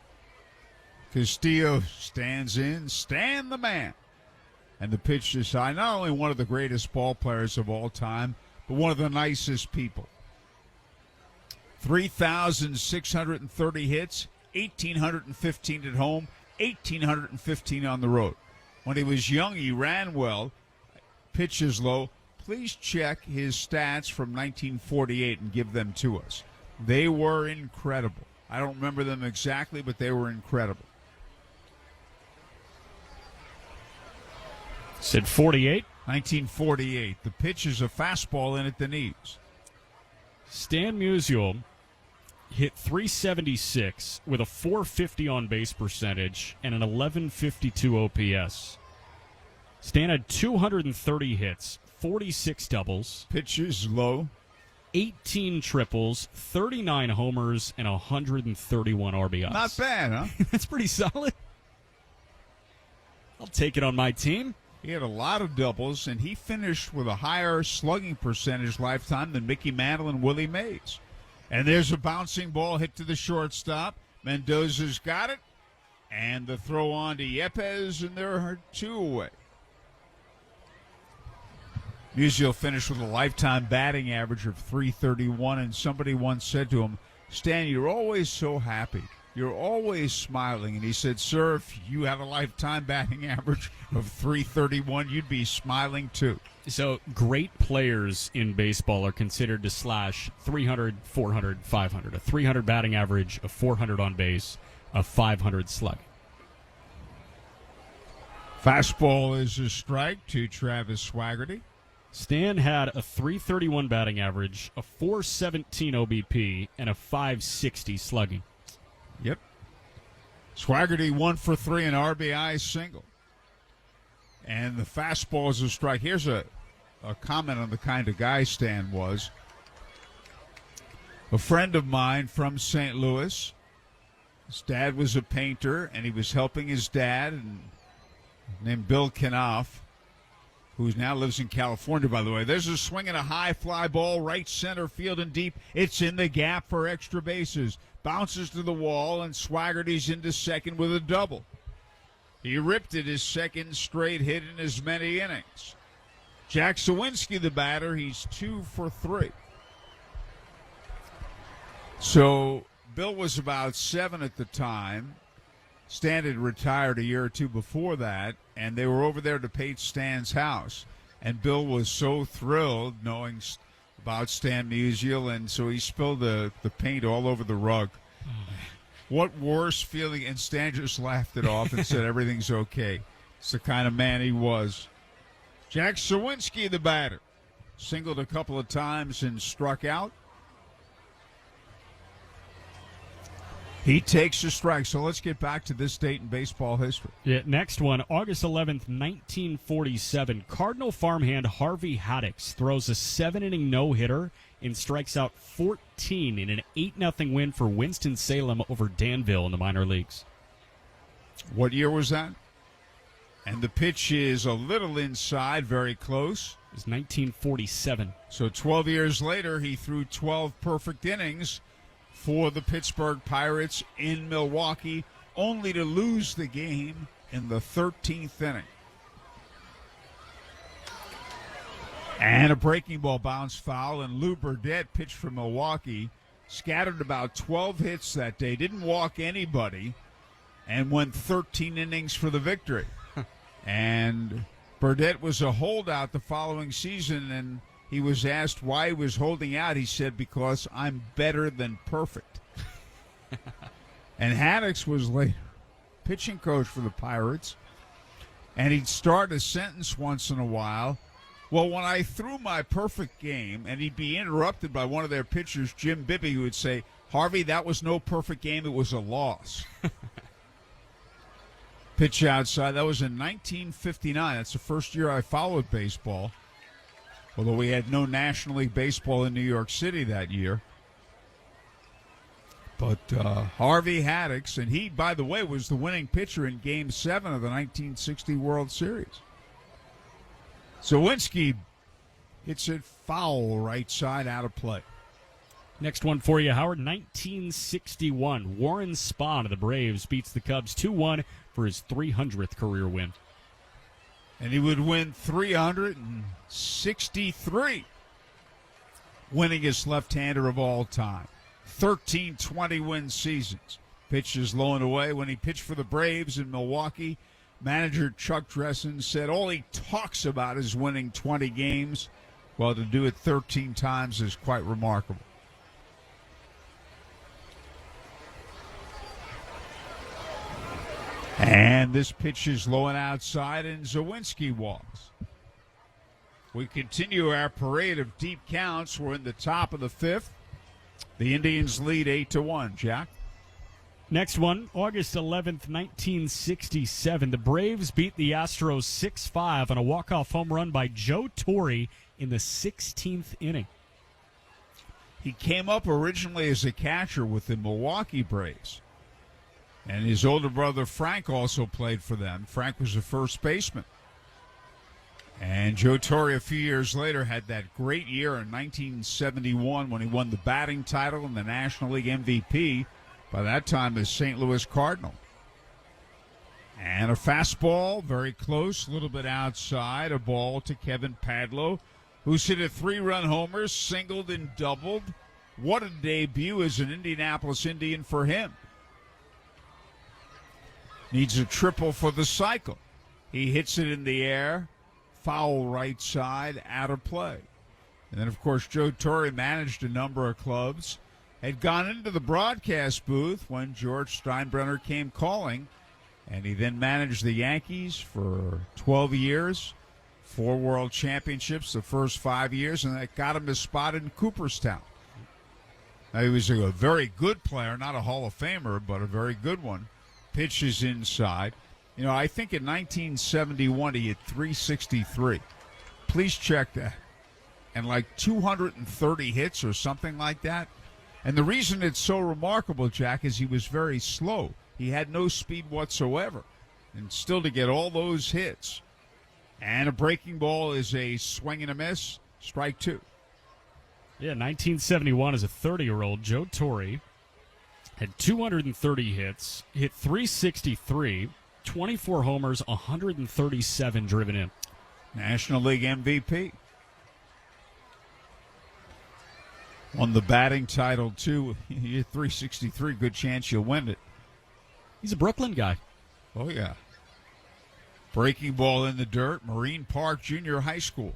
Castillo stands in, Stan the man. And the pitch is high. Not only one of the greatest ball players of all time, but one of the nicest people. 3,630 hits, 1,815 at home, 1,815 on the road. When he was young, he ran well, pitches low. Please check his stats from 1948 and give them to us. They were incredible. I don't remember them exactly, but they were incredible. Said 48? 1948. The pitch is a fastball in at the knees. Stan Musial hit 376 with a 450 on base percentage and an 1152 OPS. Stan had 230 hits, 46 doubles. Pitches low. 18 triples, 39 homers, and 131 RBIs. Not bad, huh? That's pretty solid. I'll take it on my team. He had a lot of doubles, and he finished with a higher slugging percentage lifetime than Mickey Mantle and Willie Mays. And there's a bouncing ball hit to the shortstop. Mendoza's got it. And the throw on to Yepes, and there are two away. Musial finished with a lifetime batting average of .331, and somebody once said to him, Stan, you're always so happy. You're always smiling. And he said, sir, if you had a lifetime batting average of .331, you'd be smiling too. So great players in baseball are considered to slash 300, 400, 500. A 300 batting average, a 400 on base, a 500 slugging. Fastball is a strike to Travis Swaggerty. Stan had a 331 batting average, a 417 OBP, and a 560 slugging. Yep. Swaggerty 1 for 3, an RBI single. And the fastball is a strike. Here's a comment on the kind of guy Stan was. A friend of mine from St. Louis. His dad was a painter, and he was helping his dad, named Bill Knopf, who now lives in California, by the way. There's a swing and a high fly ball, right center field and deep. It's in the gap for extra bases. Bounces to the wall, and Swaggerty's into second with a double. He ripped it, his second straight hit in as many innings. Jack Sawinski, the batter, he's 2 for 3. So Bill was about 7 at the time. Stan had retired a year or two before that, and they were over there to paint Stan's house. And Bill was so thrilled knowing about Stan Musial, and so he spilled the paint all over the rug. What worse feeling? And Stan just laughed it off and said everything's okay. It's the kind of man he was. Jack Sawinski, the batter, singled a couple of times and struck out. He takes a strike. So let's get back to this date in baseball history. Yeah, next one, August 11th, 1947. Cardinal farmhand Harvey Haddix throws a 7-inning no-hitter and strikes out 14 in an 8-0 win for Winston-Salem over Danville in the minor leagues. What year was that? And the pitch is a little inside, very close. It was 1947. So 12 years later, he threw 12 perfect innings for the Pittsburgh Pirates in Milwaukee, only to lose the game in the 13th inning. And a breaking ball bounced foul, and Lou Burdett pitched for Milwaukee, scattered about 12 hits that day, didn't walk anybody, and went 13 innings for the victory. And Burdett was a holdout the following season, and he was asked why he was holding out. He said, because I'm better than perfect. And Haddix was later pitching coach for the Pirates, and he'd start a sentence once in a while. Well, when I threw my perfect game, and he'd be interrupted by one of their pitchers, Jim Bibby, who would say, Harvey, that was no perfect game, it was a loss. Pitch outside. That was in 1959. That's the first year I followed baseball, although we had no National League Baseball in New York City that year. But Harvey Haddix, and he, by the way, was the winning pitcher in Game 7 of the 1960 World Series. Zawinski hits it foul right side, out of play. Next one for you, Howard. 1961. Warren Spahn of the Braves beats the Cubs 2-1 for his 300th career win. And he would win 363, winningest left-hander of all time. 13 20-win seasons. Pitches low and away. When he pitched for the Braves in Milwaukee, manager Chuck Dressen said all he talks about is winning 20 games. Well, to do it 13 times is quite remarkable. And this pitch is low and outside, and Zawinski walks. We continue our parade of deep counts. We're in the top of the fifth. The Indians lead 8-1. Jack? Next one, August 11th, 1967. The Braves beat the Astros 6-5 on a walk-off home run by Joe Torre in the 16th inning. He came up originally as a catcher with the Milwaukee Braves. And his older brother Frank also played for them. Frank was a first baseman. And Joe Torre, a few years later, had that great year in 1971 when he won the batting title and the National League MVP, by that time as St. Louis Cardinal. And a fastball, very close, a little bit outside, a ball to Kevin Padlo, who's hit a 3-run homer, singled and doubled. What a debut as an Indianapolis Indian for him. Needs a triple for the cycle. He hits it in the air, foul right side, out of play. And then, of course, Joe Torre managed a number of clubs, had gone into the broadcast booth when George Steinbrenner came calling, and he then managed the Yankees for 12 years, 4 world championships the first 5 years, and that got him his spot in Cooperstown. Now, he was a very good player, not a Hall of Famer, but a very good one. Pitches inside. You know, I think in 1971 he hit 363. Please check that. And like 230 hits or something like that. And the reason it's so remarkable, Jack, is he was very slow. He had no speed whatsoever. And still to get all those hits. And a breaking ball is a swing and a miss. Strike 2. Yeah, 1971 as a 30-year-old, Joe Torre had 230 hits, hit 363, 24 homers, 137 driven in. National League MVP. Won the batting title, too. He hit 363. Good chance you'll win it. He's a Brooklyn guy. Oh, yeah. Breaking ball in the dirt, Marine Park Junior High School.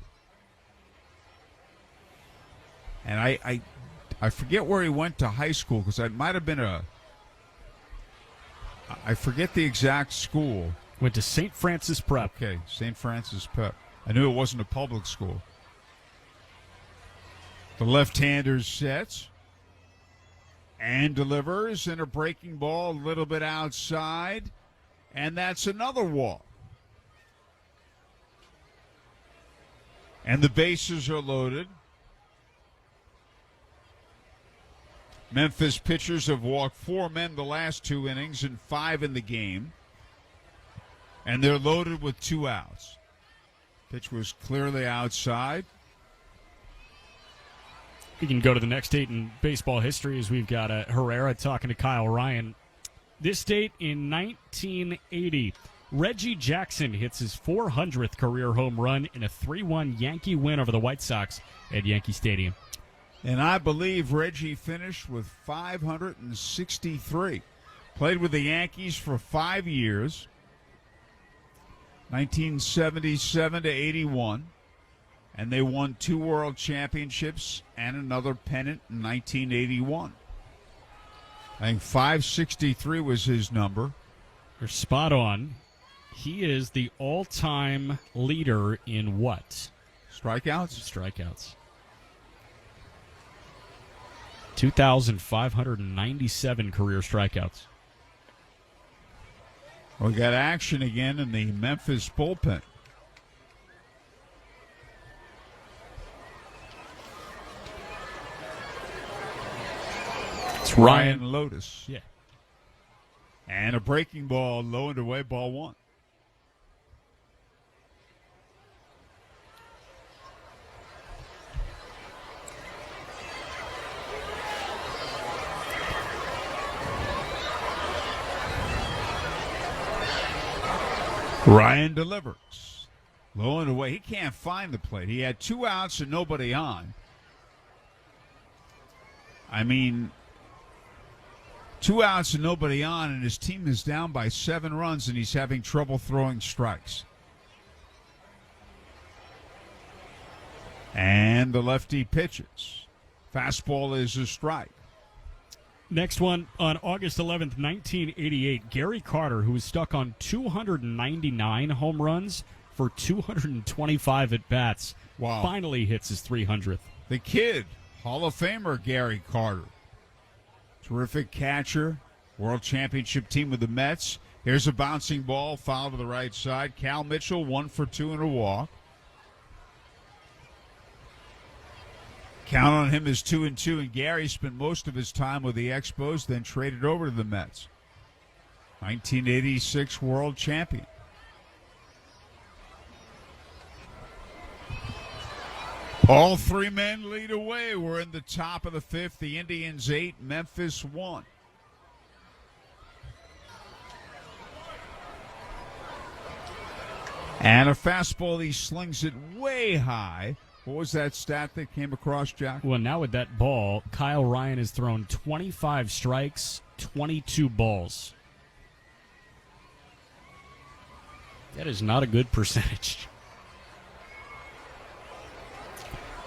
And I forget where he went to high school because it might have been I forget the exact school. Went to St. Francis Prep. Okay, St. Francis Prep. I knew it wasn't a public school. The left-hander sets and delivers, and a breaking ball a little bit outside, and that's another walk. And the bases are loaded. Memphis pitchers have walked 4 men the last 2 innings and 5 in the game. And they're loaded with 2 outs. Pitch was clearly outside. We can go to the next date in baseball history as we've got Herrera talking to Kyle Ryan. This date in 1980, Reggie Jackson hits his 400th career home run in a 3-1 Yankee win over the White Sox at Yankee Stadium. And I believe Reggie finished with 563. Played with the Yankees for 5 years, 1977 to 81. And they won 2 world championships and another pennant in 1981. I think 563 was his number. You're spot on. He is the all-time leader in what? Strikeouts? Strikeouts. 2,597 career strikeouts. We got action again in the Memphis bullpen. It's Ryan Lotus. Yeah. And a breaking ball, low and away, ball 1. Ryan delivers. Low and away. He can't find the plate. He had 2 outs and nobody on. I mean, 2 outs and nobody on, and his team is down by 7 runs, and he's having trouble throwing strikes. And the lefty pitches. Fastball is a strike. Next one, on August 11th, 1988, Gary Carter, who was stuck on 299 home runs for 225 at-bats, finally hits his 300th. The kid, Hall of Famer Gary Carter. Terrific catcher, world championship team with the Mets. Here's a bouncing ball, foul to the right side. Cal Mitchell, 1 for 2 and a walk. Count on him as 2-2, and Gary spent most of his time with the Expos, then traded over to the Mets. 1986 world champion. All 3 men lead away. We're in the top of the 5th. The Indians 8, Memphis 1. And a fastball, he slings it way high. What was that stat that came across, Jack? Well, now with that ball, Kyle Ryan has thrown 25 strikes, 22 balls. That is not a good percentage.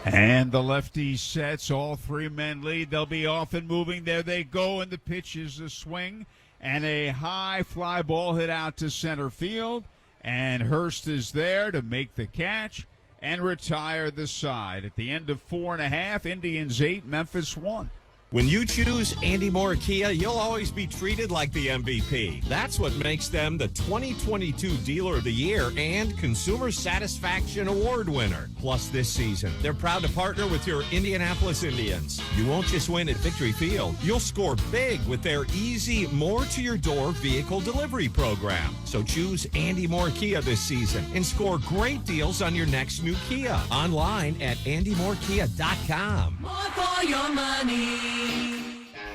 And the lefty sets. All 3 men lead. They'll be off and moving. There they go, and the pitch is a swing. And a high fly ball hit out to center field. And Hurst is there to make the catch and retire the side. At the end of 4.5, Indians 8, Memphis 1. When you choose Andy Moore Kia, you'll always be treated like the MVP. That's what makes them the 2022 Dealer of the Year and Consumer Satisfaction Award winner. Plus, this season, they're proud to partner with your Indianapolis Indians. You won't just win at Victory Field. You'll score big with their easy, more-to-your-door vehicle delivery program. So choose Andy Moore Kia this season and score great deals on your next new Kia. Online at andymorekia.com. More for your money.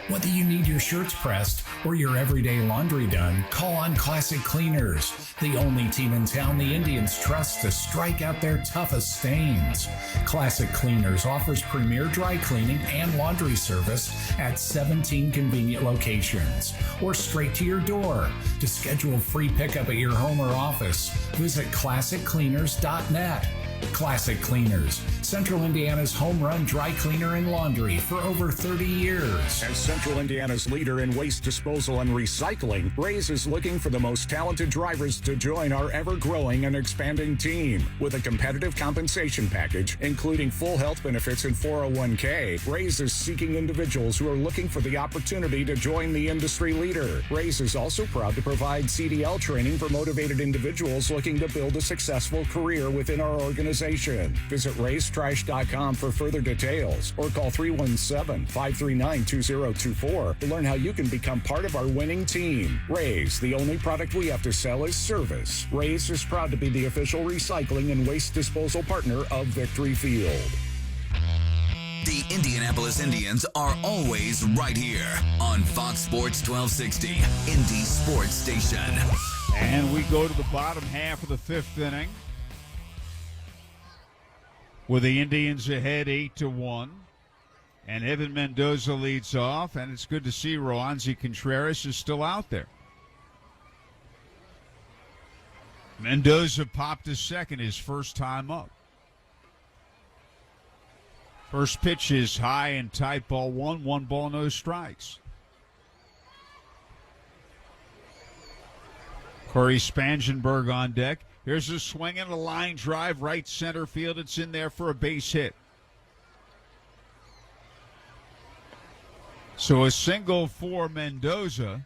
Whether you need your shirts pressed or your everyday laundry done, call on Classic Cleaners, the only team in town the Indians trust to strike out their toughest stains. Classic Cleaners offers premier dry cleaning and laundry service at 17 convenient locations or straight to your door. To schedule free pickup at your home or office, visit classiccleaners.net. Classic Cleaners, Central Indiana's home run dry cleaner and laundry for over 30 years. As Central Indiana's leader in waste disposal and recycling, Ray's is looking for the most talented drivers to join our ever-growing and expanding team. With a competitive compensation package, including full health benefits and 401k, Ray's is seeking individuals who are looking for the opportunity to join the industry leader. Ray's is also proud to provide CDL training for motivated individuals looking to build a successful career within our organization. Visit raystrash.com for further details or call 317-539-2024 to learn how you can become part of our winning team. Ray's, the only product we have to sell is service. Ray's is proud to be the official recycling and waste disposal partner of Victory Field. The Indianapolis Indians are always right here on Fox Sports 1260, Indy Sports Station. And we go to the bottom half of the 5th inning, with the Indians ahead 8-1. And Evan Mendoza leads off, and it's good to see Roansy Contreras is still out there. Mendoza popped to second his first time up. First pitch is high and tight, ball 1 ball, no strikes. Corey Spangenberg on deck. Here's a swing and a line drive, right center field. It's in there for a base hit. So a single for Mendoza.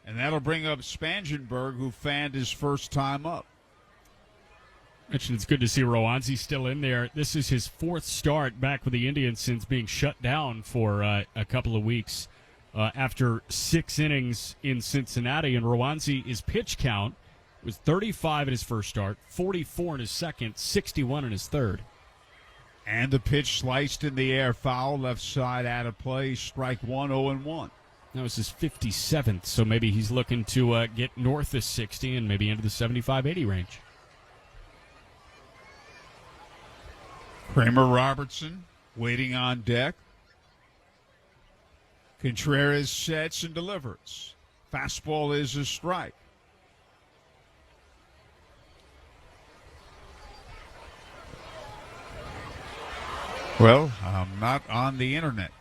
And that'll bring up Spangenberg, who fanned his first time up. It's good to see Roansy still in there. This is his 4th start back with the Indians since being shut down for a couple of weeks after 6 innings in Cincinnati. And Roansy, pitch count was 35 in his first start, 44 in his second, 61 in his third. And the pitch sliced in the air, foul, left side out of play, strike 1, 0-1. That was his 57th, so maybe he's looking to get north of 60 and maybe into the 75-80 range. Kramer Robertson waiting on deck. Contreras sets and delivers. Fastball is a strike. Well, I'm not on the internet.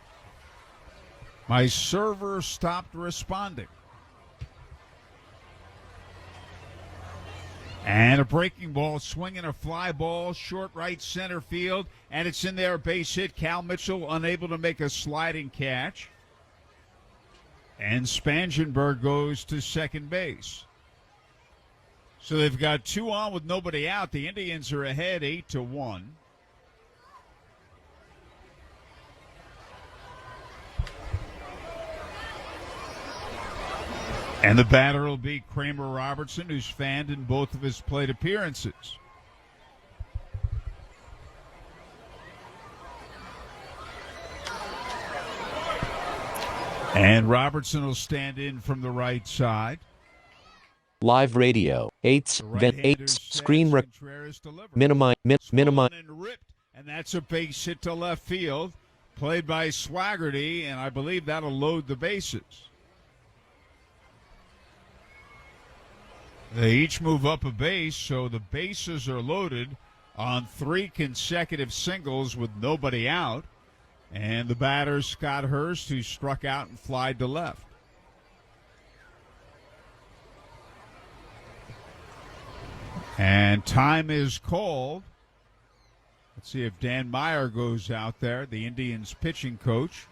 My server stopped responding. And a breaking ball, swinging a fly ball, short right center field, and it's in there, base hit. Cal Mitchell unable to make a sliding catch. And Spangenberg goes to second base. So they've got 2 on with nobody out. The Indians are ahead 8-1. And the batter will be Kramer Robertson, who's fanned in both of his plate appearances. And Robertson will stand in from the right side. Live radio. 8 screen minimize. And that's a base hit to left field, played by Swaggerty, and I believe that'll load the bases. They each move up a base, so the bases are loaded on 3 consecutive singles with nobody out. And the batter, Scott Hurst, who struck out and flied to left. And time is called. Let's see if Dan Meyer goes out there, the Indians pitching coach.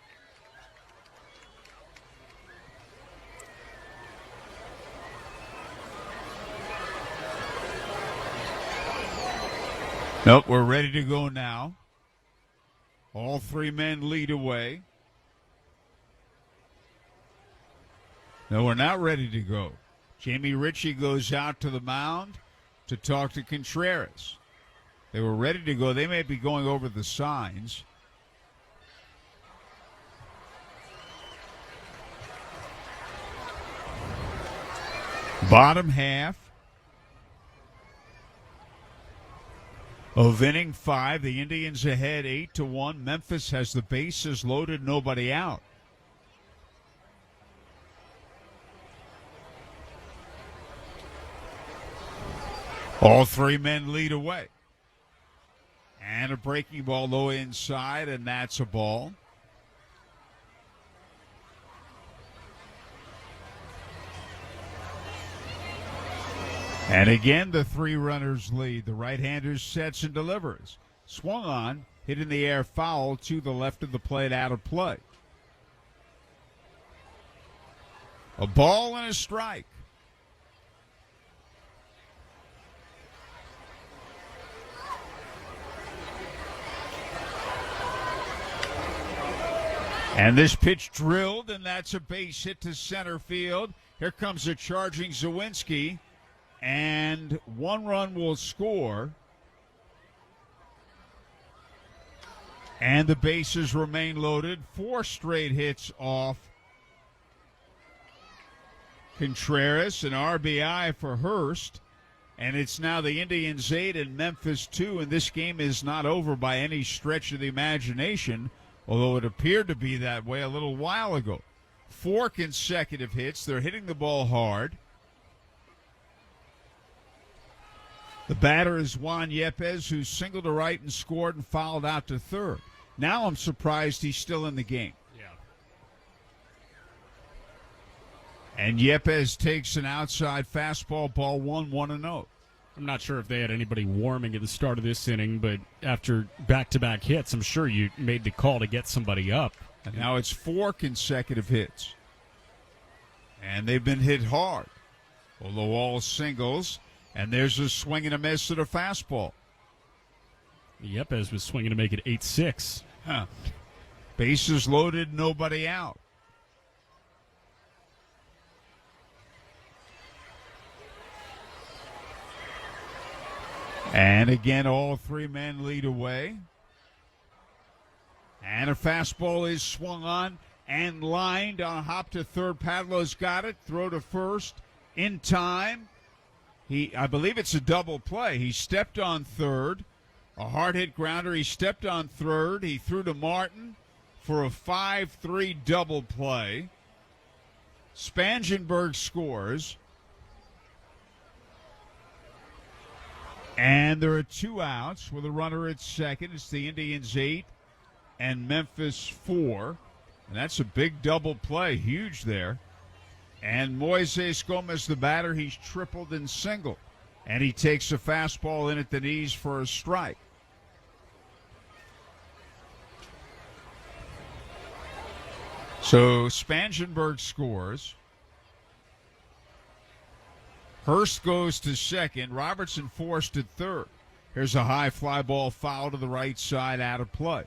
Nope, we're ready to go now. All 3 men lead away. No, we're not ready to go. Jamie Ritchie goes out to the mound to talk to Contreras. They were ready to go. They may be going over the signs. Bottom half of inning 5, the Indians ahead 8-1. Memphis has the bases loaded, nobody out. All 3 men lead away. And a breaking ball low inside, and that's a ball. And again, the 3 runners lead. The right-hander sets and delivers. Swung on, hit in the air, foul to the left of the plate, out of play. A ball and a strike. And this pitch drilled, and that's a base hit to center field. Here comes a charging Zawinski. And 1 run will score. And the bases remain loaded. 4 straight hits off Contreras, an RBI for Hurst. And it's now the Indians 8 and Memphis 2. And this game is not over by any stretch of the imagination, although it appeared to be that way a little while ago. 4 consecutive hits. They're hitting the ball hard. The batter is Juan Yepes, who singled to right and scored and fouled out to third. Now I'm surprised he's still in the game. Yeah. And Yepes takes an outside fastball, ball 1-1-0. I'm not sure if they had anybody warming at the start of this inning, but after back-to-back hits, I'm sure you made the call to get somebody up. And now it's 4 consecutive hits. And they've been hit hard, although all singles. And there's a swing and a miss at a fastball. Yepes was swinging to make it 8-6. Huh. Bases loaded, nobody out. And again, all 3 men lead away. And a fastball is swung on, and lined on a hop to third. Padlo's got it. Throw to first in time. I believe it's a double play. He stepped on third. A hard hit grounder. He stepped on third. He threw to Martin for a 5-3 double play. Spangenberg scores. And there are 2 outs with a runner at second. It's the Indians 8 and Memphis 4. And that's a big double play. Huge there. And Moises Gomez, the batter, he's tripled and singled. And he takes a fastball in at the knees for a strike. So Spangenberg scores. Hurst goes to second. Robertson forced at third. Here's a high fly ball foul to the right side, out of play.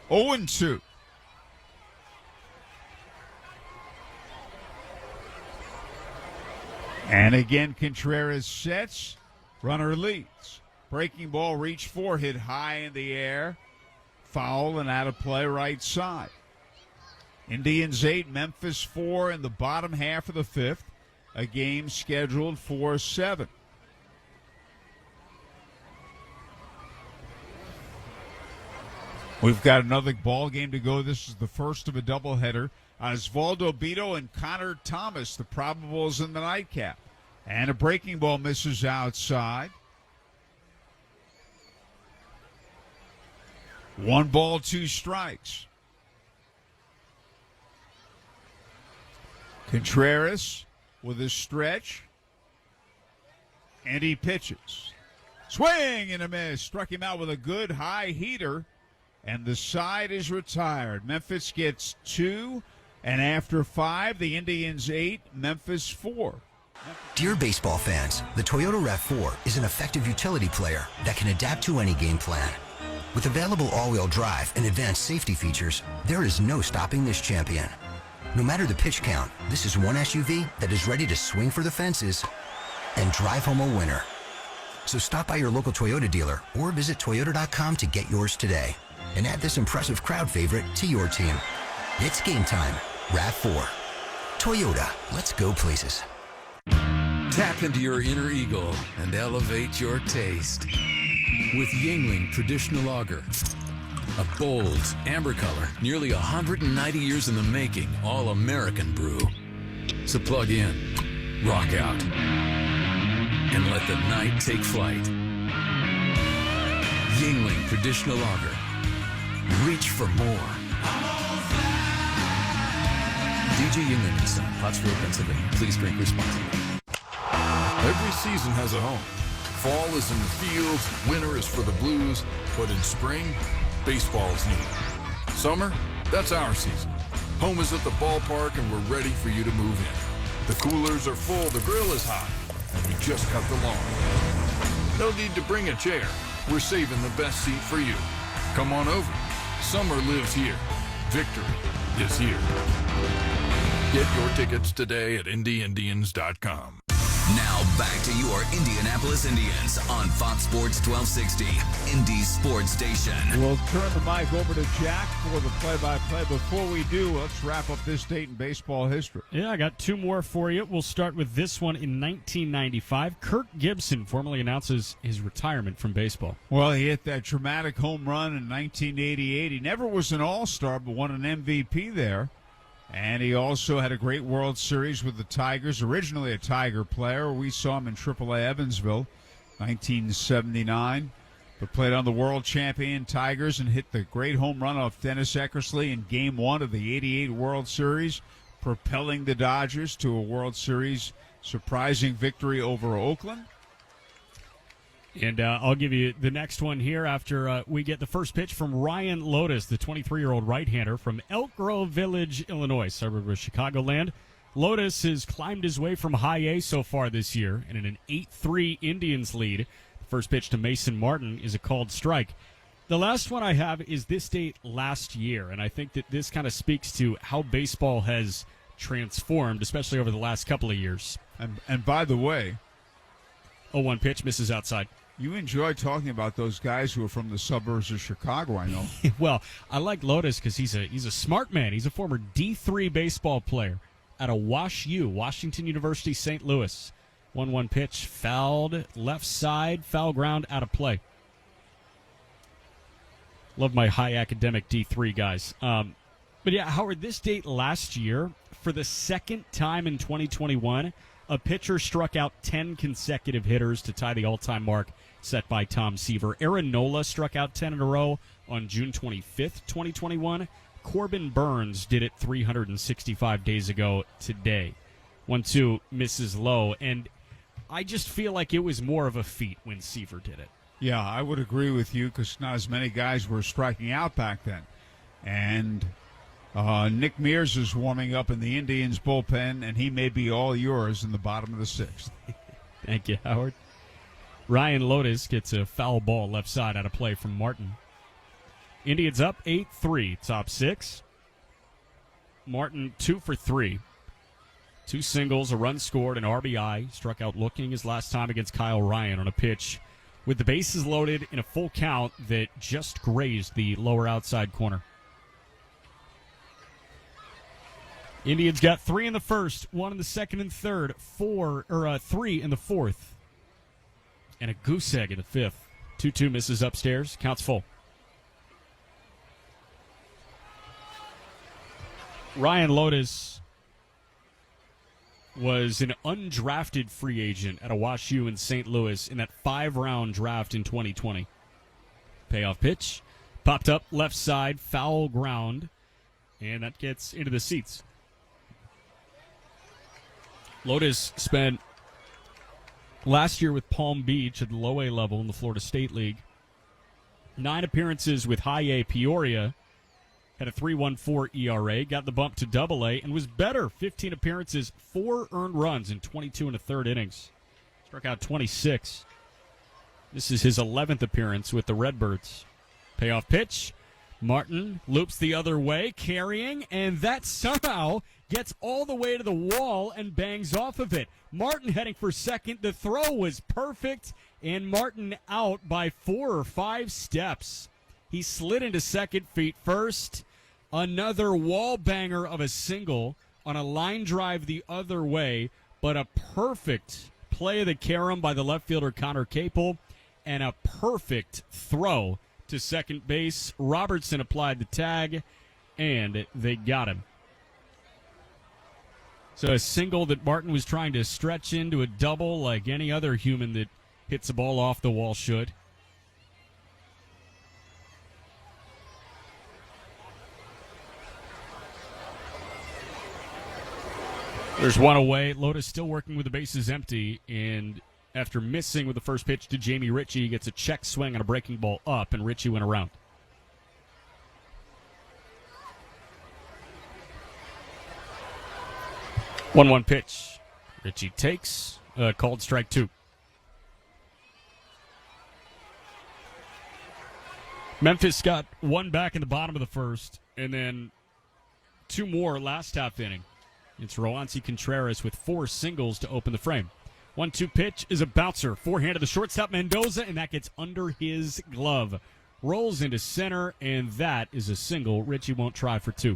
0-2. And again, Contreras sets. Runner leads. Breaking ball, reach for, hit high in the air. Foul and out of play, right side. Indians 8, Memphis 4 in the bottom half of the fifth. A game scheduled for 7. We've got another ball game to go. This is the first of a doubleheader. Osvaldo Beto and Connor Thomas, the probables in the nightcap. And a breaking ball misses outside. 1 ball, 2 strikes. Contreras with a stretch. And he pitches. Swing and a miss. Struck him out with a good high heater. And the side is retired. Memphis gets 2. And after 5, the Indians 8, Memphis 4. Dear baseball fans, the Toyota RAV4 is an effective utility player that can adapt to any game plan. With available all-wheel drive and advanced safety features, there is no stopping this champion. No matter the pitch count, this is one SUV that is ready to swing for the fences and drive home a winner. So stop by your local Toyota dealer or visit Toyota.com to get yours today. And add this impressive crowd favorite to your team. It's game time. RAV4. Toyota, let's go places. Tap into your inner eagle and elevate your taste with Yingling Traditional Lager. A bold, amber color, nearly 190 years in the making, all-American brew. So plug in, rock out, and let the night take flight. Yingling Traditional Lager. Reach for more. DJ Yingling and Son, Pottsville, Pennsylvania. Please drink responsibly. Every season has a home. Fall is in the fields, winter is for the Blues, but in spring, baseball is needed. Summer, that's our season. Home is at the ballpark and we're ready for you to move in. The coolers are full, the grill is hot, and we just cut the lawn. No need to bring a chair. We're saving the best seat for you. Come on over. Summer lives here. Victory is here. Get your tickets today at IndyIndians.com. Now back to your Indianapolis Indians on Fox Sports 1260, Indy Sports Station. We'll turn the mic over to Jack for the play-by-play. Before we do, let's wrap up this date in baseball history. Yeah, I got 2 more for you. We'll start with this one in 1995. Kirk Gibson formally announces his retirement from baseball. Well, he hit that dramatic home run in 1988. He never was an all-star, but won an MVP there. And he also had a great World Series with the Tigers, originally a Tiger player. We saw him in AAA Evansville, 1979, but played on the world champion Tigers and hit the great home run off Dennis Eckersley in Game 1 of the 88 World Series, propelling the Dodgers to a World Series surprising victory over Oakland. And I'll give you the next one here after we get the first pitch from Ryan Lotus, the 23-year-old right-hander from Elk Grove Village, Illinois, suburb of Chicagoland. Lotus has climbed his way from high A so far this year, and in an 8-3 Indians lead. The first pitch to Mason Martin is a called strike. The last one I have is this date last year, and I think that this kind of speaks to how baseball has transformed, especially over the last couple of years. And by the way, 0-1 pitch, misses outside. You enjoy talking about those guys who are from the suburbs of Chicago, I know. Well, I like Lotus because he's a smart man. He's a former D3 baseball player at a WashU, Washington University, St. Louis. 1-1 pitch, fouled, left side, foul ground, out of play. Love my high academic D3 guys. But yeah, Howard, this date last year, for the second time in 2021, a pitcher struck out 10 consecutive hitters to tie the all-time mark set by Tom Seaver. Aaron Nola struck out 10 in a row on June 25th, 2021. Corbin Burns did it 365 days ago today. 1-2 misses low, and I just feel like it was more of a feat when Seaver did it. Yeah, I would agree with you because not as many guys were striking out back then. And Nick Mears is warming up in the Indians bullpen, and he may be all yours in the bottom of the sixth. Thank you, Howard. Ryan Lotus gets a foul ball left side out of play from Martin. Indians up 8-3, top six. Martin 2 for 3. 2 singles, a run scored, an RBI. Struck out looking his last time against Kyle Ryan on a pitch with the bases loaded in a full count that just grazed the lower outside corner. Indians got 3 in the first, 1 in the second and third, 3 in the fourth, and a goose egg in the fifth. 2-2 misses upstairs, counts full. Ryan Lotus was an undrafted free agent at a WashU in St. Louis in that 5-round draft in 2020. Payoff pitch, popped up left side, foul ground, and that gets into the seats. Lotus spent last year with Palm Beach at the low A level in the Florida State League. 9 appearances with high A Peoria. Had a 3.14 ERA, got the bump to double A, and was better. 15 appearances, 4 earned runs in 22 and a third innings. Struck out 26. This is his 11th appearance with the Redbirds. Payoff pitch. Martin loops the other way, carrying, and that somehow gets all the way to the wall and bangs off of it. Martin heading for second. The throw was perfect, and Martin out by 4 or 5 steps. He slid into second, feet first. Another wall banger of a single on a line drive the other way, but a perfect play of the carom by the left fielder Connor Capel, and a perfect throw to second base. Robertson applied the tag, and they got him. So a single that Martin was trying to stretch into a double like any other human that hits a ball off the wall should. There's one away. Lotus still working with the bases empty, and after missing with the first pitch to Jamie Ritchie, he gets a check swing on a breaking ball up, and Ritchie went around. One pitch. Ritchie takes, called strike 2. Memphis got 1 back in the bottom of the first, and then 2 more last half inning. It's Roansy Contreras with 4 singles to open the frame. 1-2 pitch is a bouncer. Forehand to the shortstop Mendoza, and that gets under his glove. Rolls into center, and that is a single. Ritchie won't try for 2.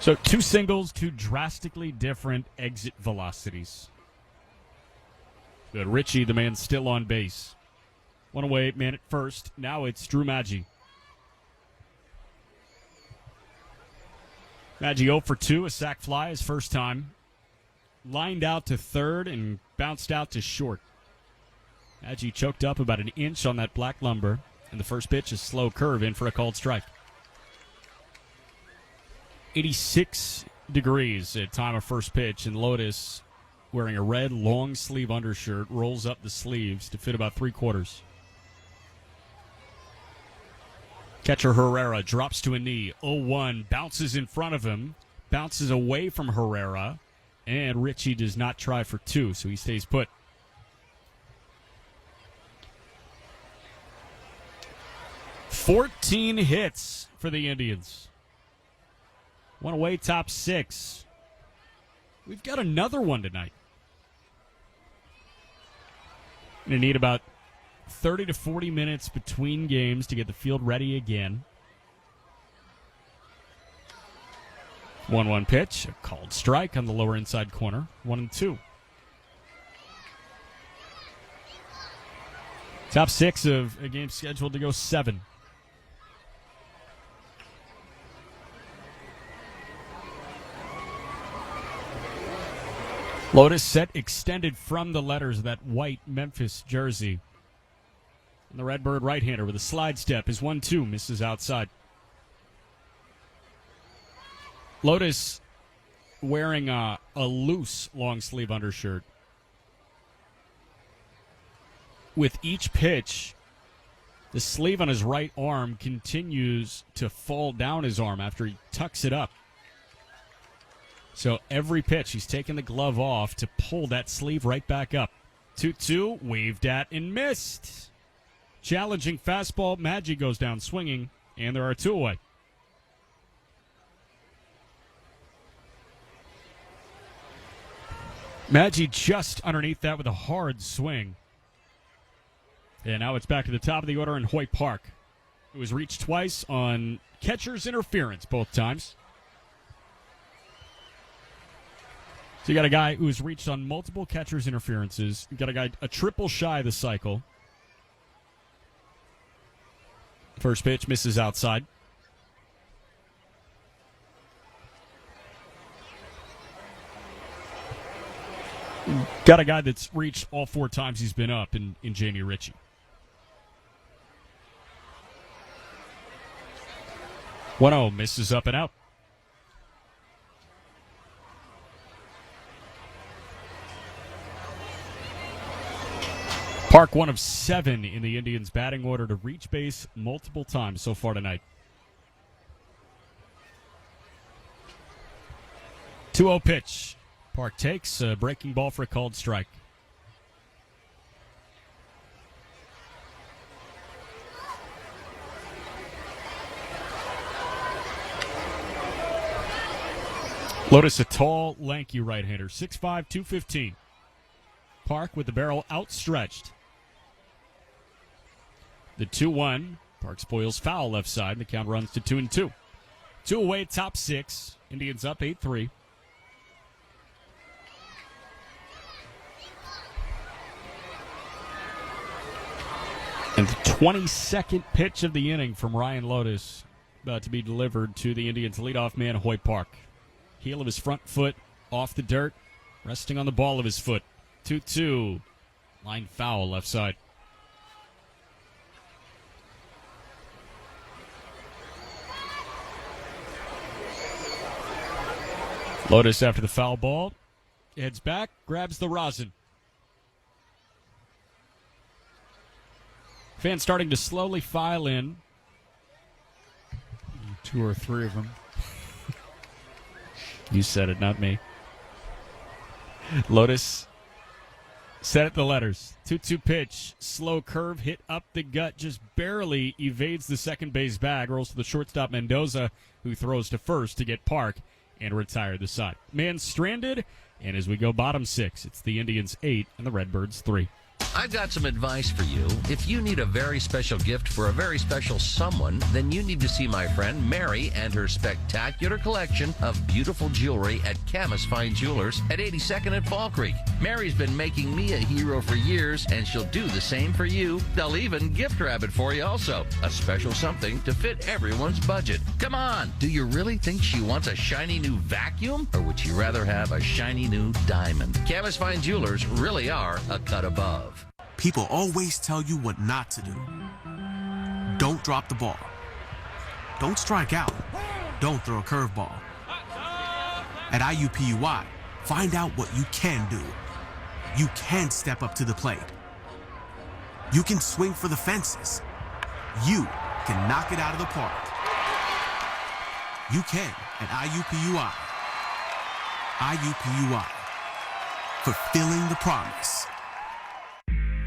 So 2 singles, 2 drastically different exit velocities. But Ritchie, the man still on base. 1 away, man at first. Now it's Drew Maggi. Maggi 0 for 2, a sac fly his first time. Lined out to third and bounced out to short. Maggi choked up about an inch on that black lumber, and the first pitch is slow curve in for a called strike. 86 degrees at time of first pitch, and Lotus, wearing a red long sleeve undershirt, rolls up the sleeves to fit about 3/4. Catcher Herrera drops to a knee. 0-1, bounces in front of him, bounces away from Herrera, and Ritchie does not try for 2, so he stays put. $14 hits for the Indians. 1 away, top 6. We've got another one tonight. Going to need about 30 to 40 minutes between games to get the field ready again. 1-1 pitch, a called strike on the lower inside corner. 1-2. Top 6 of a game scheduled to go 7. Lotus set extended from the letters of that white Memphis jersey. And the Redbird right-hander with a slide step is 1-2, misses outside. Lotus wearing a loose long-sleeve undershirt. With each pitch, the sleeve on his right arm continues to fall down his arm after he tucks it up. So every pitch, he's taking the glove off to pull that sleeve right back up. 2-2, waved at and missed. Challenging fastball, Maggi goes down swinging, and there are 2 away. Maggi just underneath that with a hard swing. And now it's back to the top of the order in Hoyt Park. It was reached twice on catcher's interference both times. So you got a guy who's reached on multiple catcher's interferences. You got a guy a triple shy of the cycle. First pitch misses outside. Got a guy that's reached all 4 times he's been up in Jamie Ritchie. One-0 misses up and out. Park, one of 7 in the Indians' batting order to reach base multiple times so far tonight. 2-0 pitch. Park takes a breaking ball for a called strike. Lotus, a tall, lanky right-hander, 6'5", 215. Park with the barrel outstretched. The 2-1. Park spoils foul left side, and the count runs to 2-2. 2 away, top 6. Indians up 8-3. And the 22nd pitch of the inning from Ryan Lotus about to be delivered to the Indians' leadoff man, Hoyt Park. Heel of his front foot off the dirt, resting on the ball of his foot. 2-2. Line foul left side. Lotus after the foul ball. Heads back, grabs the rosin. Fans starting to slowly file in. 2 or 3 of them. You said it, not me. Lotus set at the letters. 2-2 pitch. Slow curve hit up the gut. Just barely evades the second base bag. Rolls to the shortstop Mendoza, who throws to first to get Park and retire the side. Man stranded. And as we go bottom 6, it's the Indians 8 and the Redbirds 3. I've got some advice for you. If you need a very special gift for a very special someone, then you need to see my friend Mary and her spectacular collection of beautiful jewelry at Camus Fine Jewelers at 82nd and Fall Creek. Mary's been making me a hero for years, and she'll do the same for you. They'll even gift wrap it for you also. A special something to fit everyone's budget. Come on, do you really think she wants a shiny new vacuum? Or would she rather have a shiny new diamond? Camus Fine Jewelers really are a cut above. People always tell you what not to do. Don't drop the ball. Don't strike out. Don't throw a curveball. At IUPUI, find out what you can do. You can step up to the plate. You can swing for the fences. You can knock it out of the park. You can at IUPUI. IUPUI. Fulfilling the promise.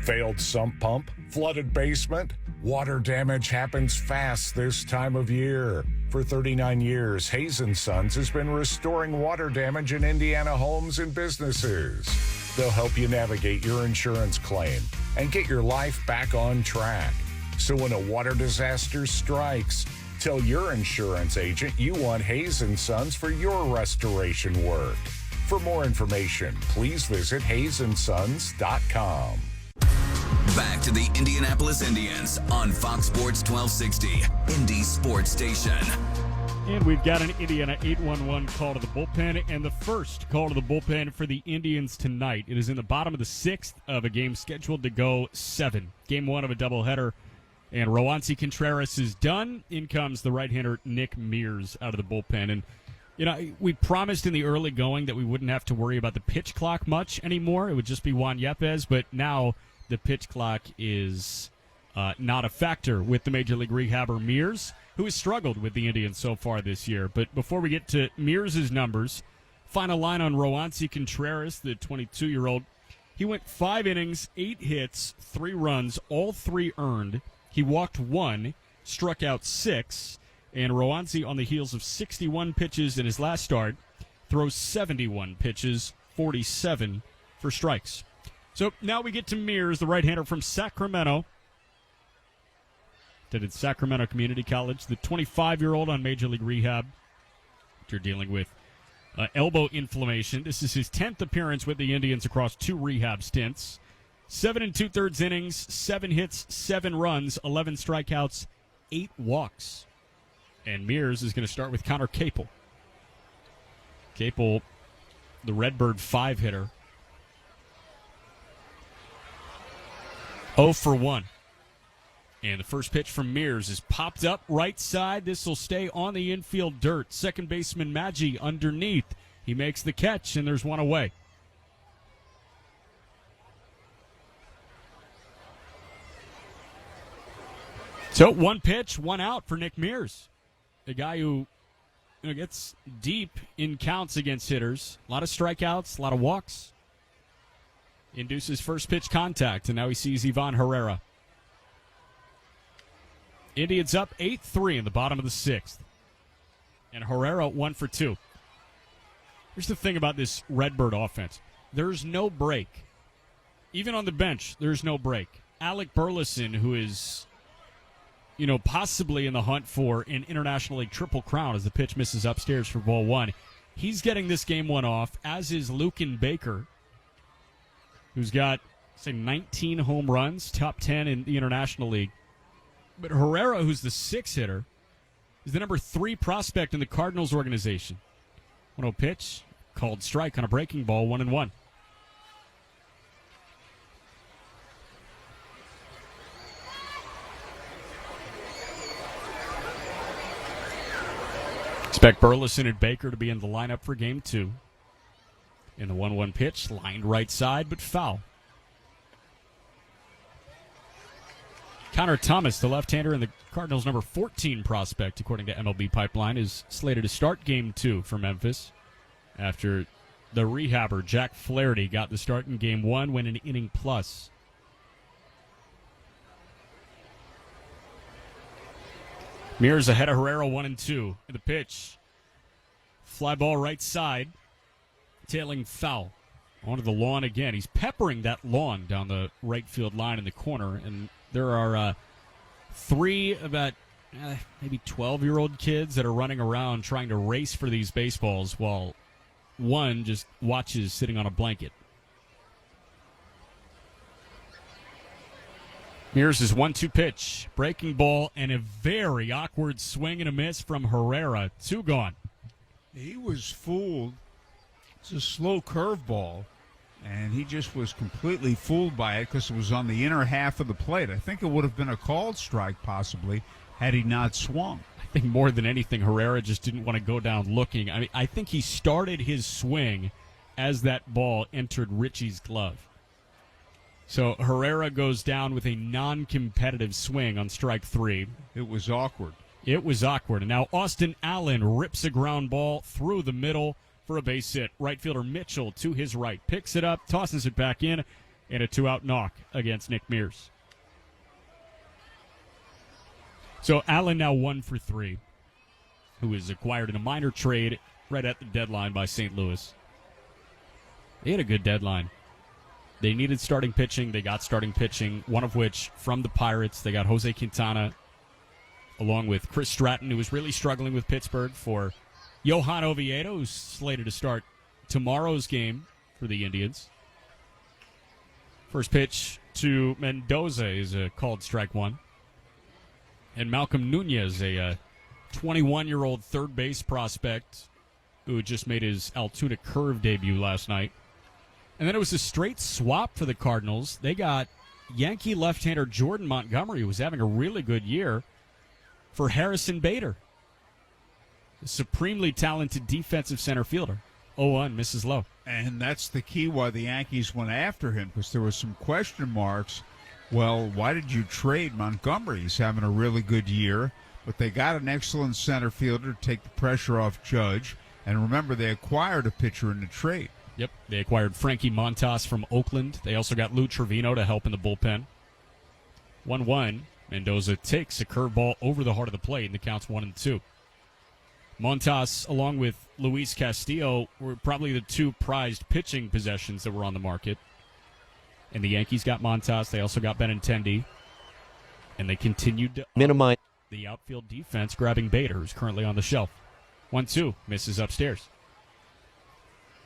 Failed sump pump? Flooded basement? Water damage happens fast this time of year. For 39 years, Hayes & Sons has been restoring water damage in Indiana homes and businesses. They'll help you navigate your insurance claim and get your life back on track. So when a water disaster strikes, tell your insurance agent you want Hayes & Sons for your restoration work. For more information, please visit hayesondsons.com. Back to the Indianapolis Indians on Fox Sports 1260, Indy Sports Station. And we've got an Indiana 811 call to the bullpen, and the first call to the bullpen for the Indians tonight. It is in the bottom of the sixth of a game scheduled to go 7. Game 1 of a doubleheader, and Roansy Contreras is done. In comes the right-hander Nick Mears out of the bullpen. And, you know, we promised in the early going that we wouldn't have to worry about the pitch clock much anymore. It would just be Juan Yepes, but now the pitch clock is not a factor with the Major League rehabber Mears, who has struggled with the Indians so far this year. But before we get to Mears' numbers, final line on Roansy Contreras, the 22-year-old. He went 5 innings, 8 hits, 3 runs, all 3 earned. He walked 1, struck out 6, and Roansy, on the heels of 61 pitches in his last start, throws 71 pitches, 47 for strikes. So now we get to Mears, the right-hander from Sacramento. Attended Sacramento Community College, the 25-year-old on Major League rehab. You're dealing with elbow inflammation. This is his 10th appearance with the Indians across 2 rehab stints. 7 2/3 innings, 7 hits, 7 runs, 11 strikeouts, 8 walks. And Mears is going to start with Connor Capel. Capel, the Redbird 5-hitter. 0 for 1. And the first pitch from Mears is popped up right side. This will stay on the infield dirt. Second baseman Maggi underneath. He makes the catch, and there's one away. So 1 pitch, 1 out for Nick Mears. The guy who gets deep in counts against hitters. A lot of strikeouts, a lot of walks. Induces first pitch contact, and now he sees Ivan Herrera. Indians up 8-3 in the bottom of the 6th. And Herrera 1 for 2. Here's the thing about this Redbird offense. There's no break. Even on the bench, there's no break. Alec Burleson, who is, possibly in the hunt for an International League Triple Crown as the pitch misses upstairs for ball 1. He's getting this game 1 off, as is Lucan Baker, who's got, 19 home runs, top 10 in the International League. But Herrera, who's the 6-hitter, is the number 3 prospect in the Cardinals organization. 1-0 pitch, called strike on a breaking ball, 1-1. Expect Burleson and Baker to be in the lineup for game 2. In the 1-1 pitch, lined right side, but foul. Connor Thomas, the left-hander and the Cardinals' number 14 prospect, according to MLB Pipeline, is slated to start game 2 for Memphis after the rehabber Jack Flaherty got the start in game 1, went an inning plus. Mears ahead of Herrera 1-2. The pitch. Fly ball right side. Tailing foul. Onto the lawn again. He's peppering that lawn down the right field line in the corner. And there are 3 about maybe 12-year-old kids that are running around trying to race for these baseballs while one just watches sitting on a blanket. Mears' 1-2 pitch, breaking ball, and a very awkward swing and a miss from Herrera. 2 gone. He was fooled. It's a slow curveball, and he just was completely fooled by it because it was on the inner half of the plate. I think it would have been a called strike possibly had he not swung. I think more than anything, Herrera just didn't want to go down looking. I mean, I think he started his swing as that ball entered Richie's glove. So Herrera goes down with a non-competitive swing on strike 3. It was awkward. It was awkward. And now Austin Allen rips a ground ball through the middle for a base hit. Right fielder Mitchell to his right picks it up, tosses it back in, and a 2-out knock against Nick Mears. So Allen now 1 for 3, who was acquired in a minor trade right at the deadline by St. Louis. They had a good deadline. They needed starting pitching. They got starting pitching, one of which from the Pirates. They got Jose Quintana, along with Chris Stratton, who was really struggling with Pittsburgh, for Johan Oviedo, who's slated to start tomorrow's game for the Indians. First pitch to Mendoza is a called strike one. And Malcolm Nunez, a 21-year-old third base prospect who just made his Altoona Curve debut last night. And then it was a straight swap for the Cardinals. They got Yankee left-hander Jordan Montgomery, who was having a really good year, for Harrison Bader, a supremely talented defensive center fielder. 0-1, misses low. And that's the key why the Yankees went after him, because there were some question marks. Well, why did you trade Montgomery? He's having a really good year, but they got an excellent center fielder to take the pressure off Judge. And remember, they acquired a pitcher in the trade. Yep, they acquired Frankie Montas from Oakland. They also got Lou Trevino to help in the bullpen. 1-1. Mendoza takes a curveball over the heart of the plate, and the count's 1-2. Montas, along with Luis Castillo, were probably the two prized pitching possessions that were on the market. And the Yankees got Montas. They also got Benintendi. And they continued to minimize the outfield defense, grabbing Bader, who's currently on the shelf. 1-2, misses upstairs.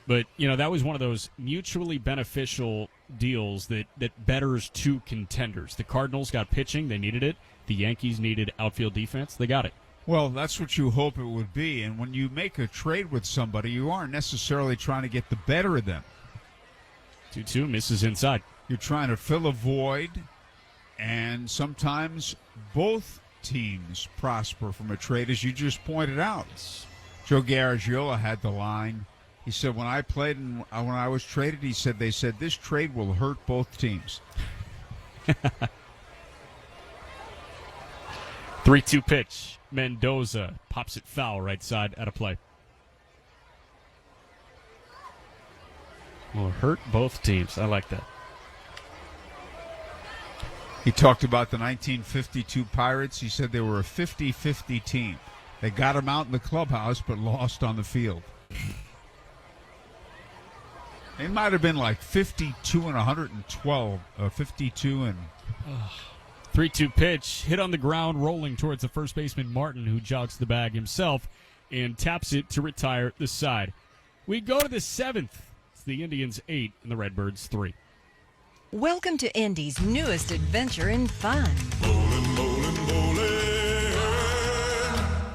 But, that was one of those mutually beneficial deals that betters two contenders. The Cardinals got pitching. They needed it. The Yankees needed outfield defense. They got it. Well, that's what you hope it would be. And when you make a trade with somebody, you aren't necessarily trying to get the better of them. 2-2, misses inside. You're trying to fill a void, and sometimes both teams prosper from a trade, as you just pointed out. Joe Garagiola had the line. He said, when I played and when I was traded, they said, this trade will hurt both teams. 3-2 pitch. Mendoza pops it foul right side out of play. Will hurt both teams. I like that. He talked about the 1952 Pirates. He said they were a 50-50 team. They got them out in the clubhouse, but lost on the field. They might have been like 52 and 112. 52 and... 3-2 pitch, hit on the ground, rolling towards the first baseman Martin, who jogs the bag himself and taps it to retire the side. We go to the 7th. It's the Indians 8 and the Redbirds 3. Welcome to Indy's newest adventure in fun.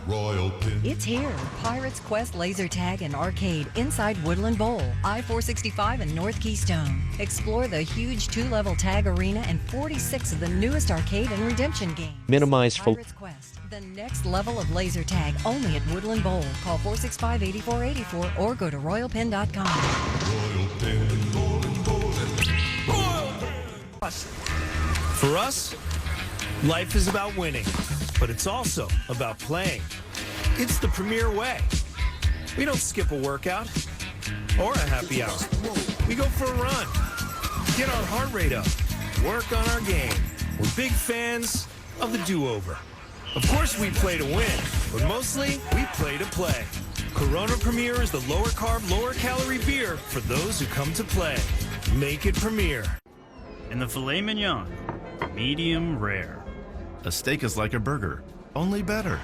Royal Pin. It's here. Pirates Quest Laser Tag and Arcade inside Woodland Bowl, I-465 and North Keystone. Explore the huge 2-level tag arena and 46 of the newest arcade and redemption games. Minimize Pirates Quest, the next level of laser tag, only at Woodland Bowl. Call 465-8484 or go to royalpin.com. Royal Pin, bowling, bowling. Royal Pin. For us, life is about winning, but it's also about playing. It's the premier way. We don't skip a workout or a happy hour. We go for a run, get our heart rate up, work on our game. We're big fans of the do-over. Of course we play to win, but mostly we play to play. Corona Premier is the lower carb, lower calorie beer for those who come to play. Make it Premier. And the filet mignon, medium rare. A steak is like a burger, only better.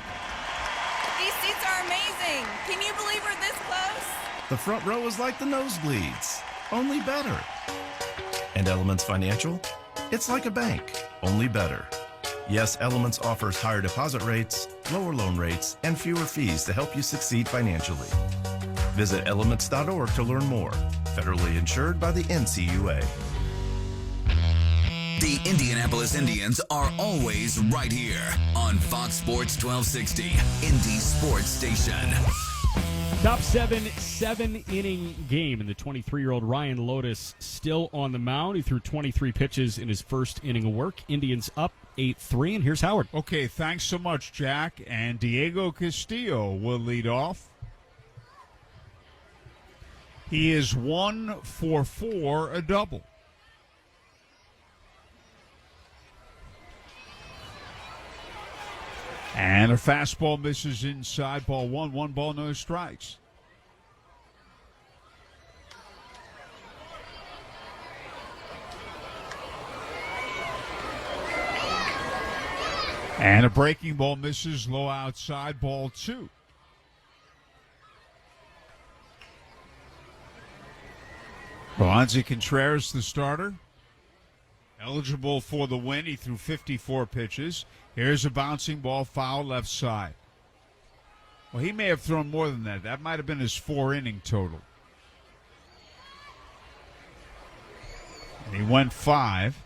These seats are amazing. Can you believe we're this close? The front row is like the nosebleeds, only better. And Elements Financial? It's like a bank, only better. Yes, Elements offers higher deposit rates, lower loan rates, and fewer fees to help you succeed financially. Visit elements.org to learn more. Federally insured by the NCUA. The Indianapolis Indians are always right here on Fox Sports 1260, Indy Sports Station. Top 7-inning game, and the 23-year-old Ryan Lotus still on the mound. He threw 23 pitches in his first inning of work. Indians up 8-3, and here's Howard. Okay, thanks so much, Jack. And Diego Castillo will lead off. He is 1 for 4, a double. And a fastball misses inside, ball one. 1 ball, no strikes. And a breaking ball misses, low outside, ball 2. Roansy Contreras, the starter, eligible for the win. He threw 54 pitches. Here's a bouncing ball, foul left side. Well, he may have thrown more than that. That might have been his 4-inning total. And he went 5.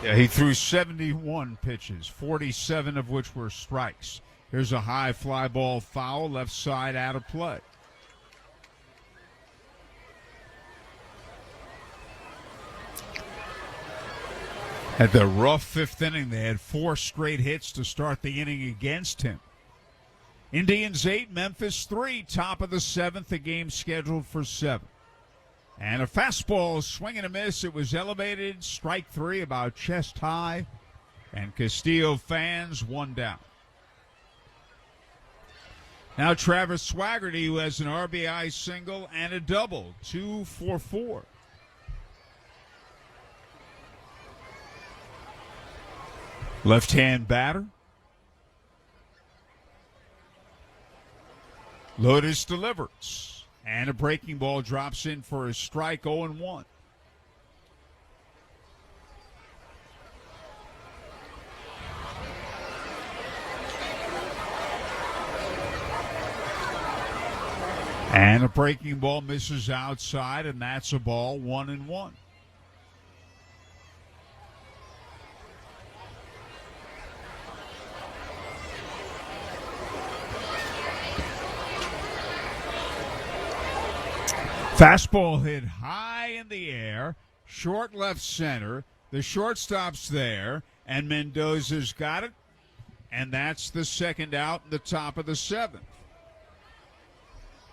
Yeah, he threw 71 pitches, 47 of which were strikes. Here's a high fly ball, foul, left side, out of play. At the rough 5th inning, they had 4 straight hits to start the inning against him. Indians 8, Memphis 3, top of the 7th, a game scheduled for 7. And a fastball, swing and a miss. It was elevated, strike 3, about chest high. And Castillo fans 1 down. Now Travis Swaggerty, who has an RBI single and a double, 2 for 4. Left-hand batter. Lotus delivers. And a breaking ball drops in for a strike, 0-1. And a breaking ball misses outside, and that's a ball, 1-1. Fastball hit high in the air, short left center. The shortstop's there, and Mendoza's got it, and that's the second out in the top of the 7th.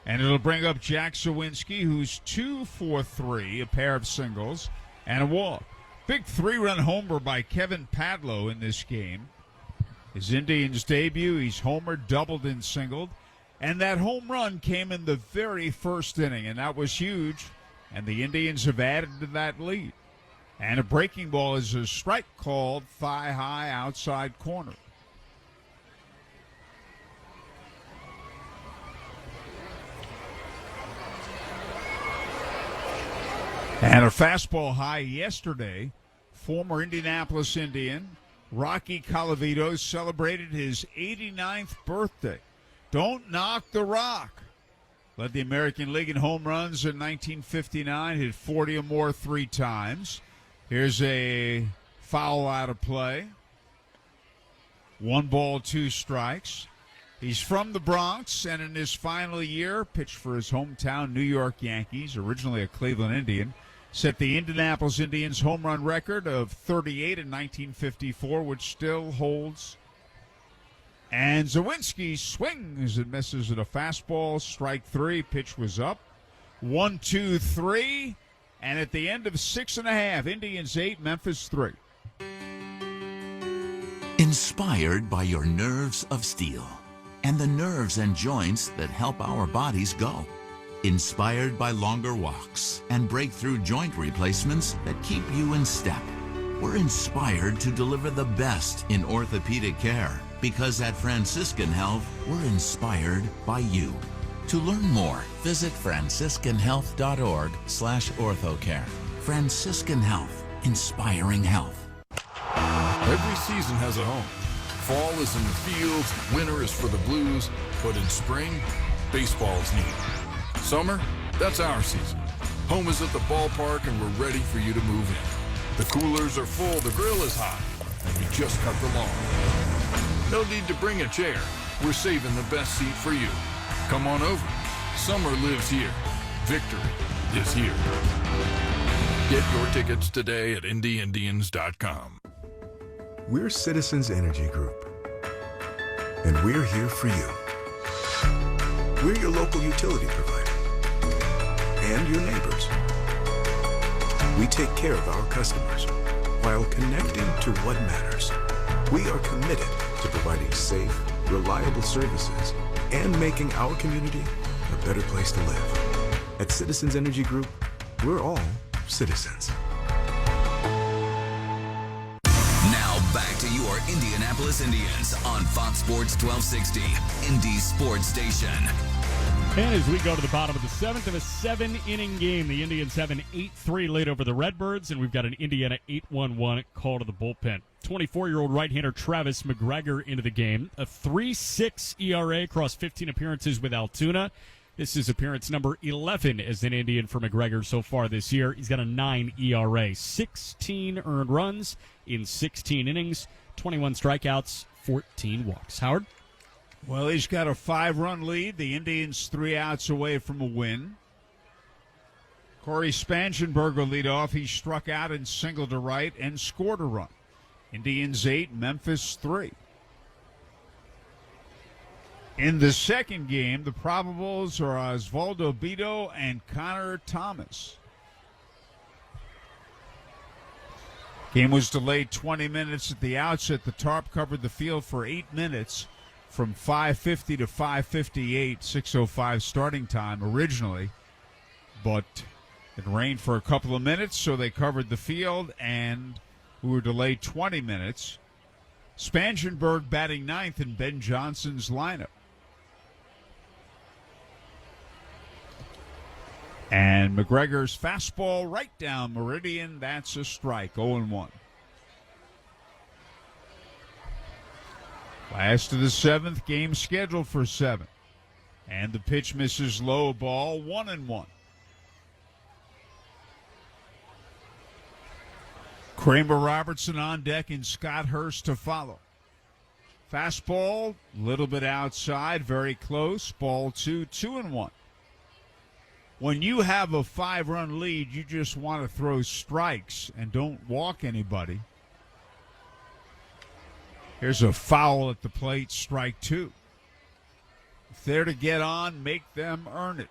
And it'll bring up Jack Sawinski, who's 2 for 3, a pair of singles and a walk. Big 3-run homer by Kevin Padlo in this game. His Indians debut, he's homered, doubled, and singled. And that home run came in the very first inning, and that was huge. And the Indians have added to that lead. And a breaking ball is a strike called thigh high outside corner. And a fastball high yesterday. Former Indianapolis Indian Rocky Colavito celebrated his 89th birthday. Don't knock the rock. Led the American League in home runs in 1959, hit 40 or more 3 times. Here's a foul out of play. 1 ball, 2 strikes. He's from the Bronx, and in his final year, pitched for his hometown New York Yankees, originally a Cleveland Indian. Set the Indianapolis Indians home run record of 38 in 1954, which still holds. And Zawinski swings and misses at a fastball, strike 3. Pitch was up. 1, 2, 3. And at the end of 6.5, Indians 8, Memphis 3. Inspired by your nerves of steel and the nerves and joints that help our bodies go. Inspired by longer walks and breakthrough joint replacements that keep you in step. We're inspired to deliver the best in orthopedic care because at Franciscan Health, we're inspired by you. To learn more, visit franciscanhealth.org/orthocare. Franciscan Health, inspiring health. Every season has a home. Fall is in the fields, winter is for the Blues, but in spring, baseball's needed. Summer, that's our season. Home is at the ballpark and we're ready for you to move in. The coolers are full, the grill is hot, and we just cut the lawn. No need to bring a chair. We're saving the best seat for you. Come on over. Summer lives here. Victory is here. Get your tickets today at IndyIndians.com. We're Citizens Energy Group, and we're here for you. We're your local utility provider and your neighbors. We take care of our customers while connecting to what matters. We are committed to providing safe, reliable services and making our community a better place to live. At Citizens Energy Group, we're all citizens. Now back to your Indianapolis Indians on Fox Sports 1260, Indy's sports station. And as we go to the bottom of the seventh of a 7-inning game, the Indians have an 8-3 lead over the Redbirds, and we've got an Indiana 8-1-1 call to the bullpen. 24-year-old right-hander Travis McGregor into the game. A 3.6 ERA across 15 appearances with Altoona. This is appearance number 11 as an Indian for McGregor so far this year. He's got a 9 ERA, 16 earned runs in 16 innings, 21 strikeouts, 14 walks. Howard? Well, he's got a 5-run lead. The Indians 3 outs away from a win. Corey Spangenberg will lead off. He struck out and singled to right and scored a run. Indians 8, Memphis 3. In the second game, the probables are Osvaldo Bido and Connor Thomas. Game was delayed 20 minutes at the outset. The tarp covered the field for 8 minutes from 5:50 to 5:58, 6:05 starting time originally. But it rained for a couple of minutes, so they covered the field, and we were delayed 20 minutes. Spangenberg batting ninth in Ben Johnson's lineup. And McGregor's fastball right down Meridian. That's a strike, 0-1. Last of the seventh, game scheduled for 7. And the pitch misses low, ball 1-1. Kramer Robertson on deck and Scott Hurst to follow. Fastball, little bit outside, very close. Ball 2, 2-1. When you have a 5-run lead, you just want to throw strikes and don't walk anybody. Here's a foul at the plate, strike 2. If they're to get on, make them earn it.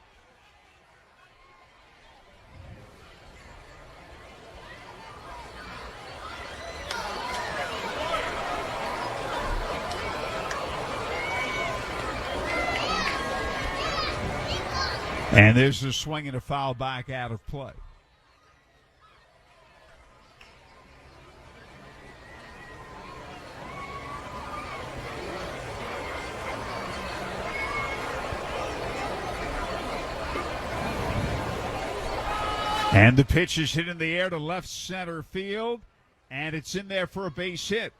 And there's a swing and a foul back out of play. And the pitch is hit in the air to left center field, and it's in there for a base hit.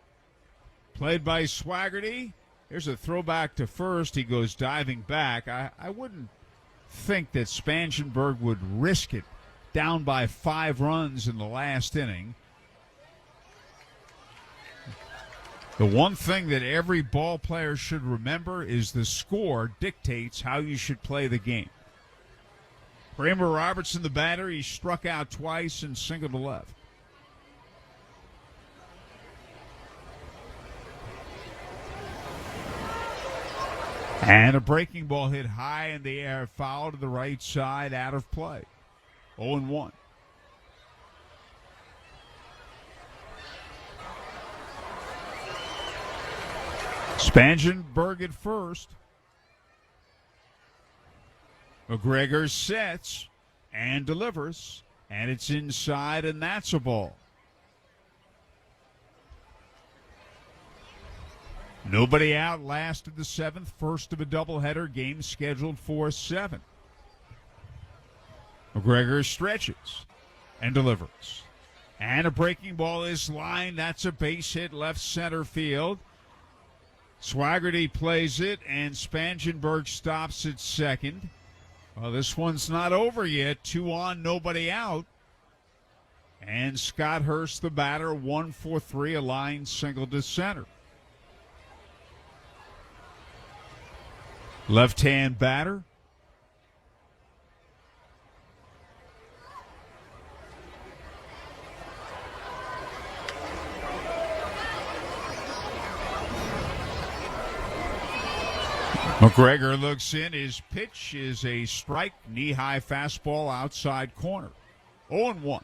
Played by Swaggerty. Here's a throwback to first. He goes diving back. I wouldn't think that Spangenberg would risk it down by 5 runs in the last inning. The one thing that every ball player should remember is the score dictates how you should play the game. Kramer Robertson, the batter, he struck out twice and singled to left. And a breaking ball hit high in the air, foul to the right side, out of play. 0-1. Spangenberg at first. McGregor sets and delivers, and it's inside, and that's a ball. Nobody out, last of the seventh, first of a doubleheader, game scheduled for 7. McGregor stretches and delivers. And a breaking ball is lined. That's a base hit left center field. Swaggerty plays it, and Spangenberg stops at second. Well, this one's not over yet. 2 on, nobody out. And Scott Hurst, the batter, 1-for-3, a line single to center. Left-hand batter. McGregor looks in. His pitch is a strike, knee-high fastball outside corner. 0-1.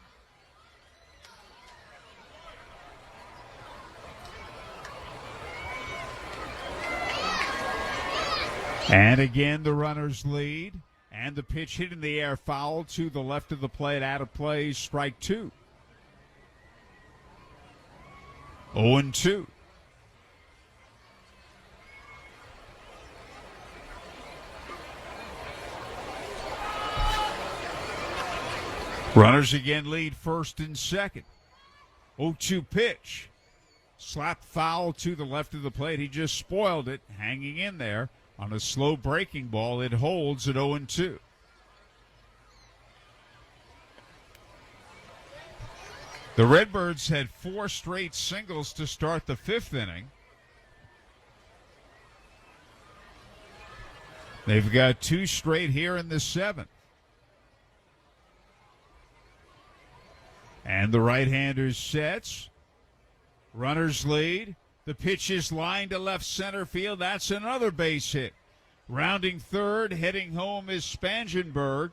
And again, the runners lead. And the pitch hit in the air, foul to the left of the plate, out of play, strike two. 0-2. Runners again lead first and second. 0-2 pitch. Slap foul to the left of the plate. He just spoiled it, hanging in there on a slow breaking ball. It holds at 0-2. The Redbirds had 4 straight singles to start the 5th inning. They've got 2 straight here in the 7th. And the right-hander sets. Runners lead. The pitch is lined to left center field. That's another base hit. Rounding third, heading home is Spangenberg.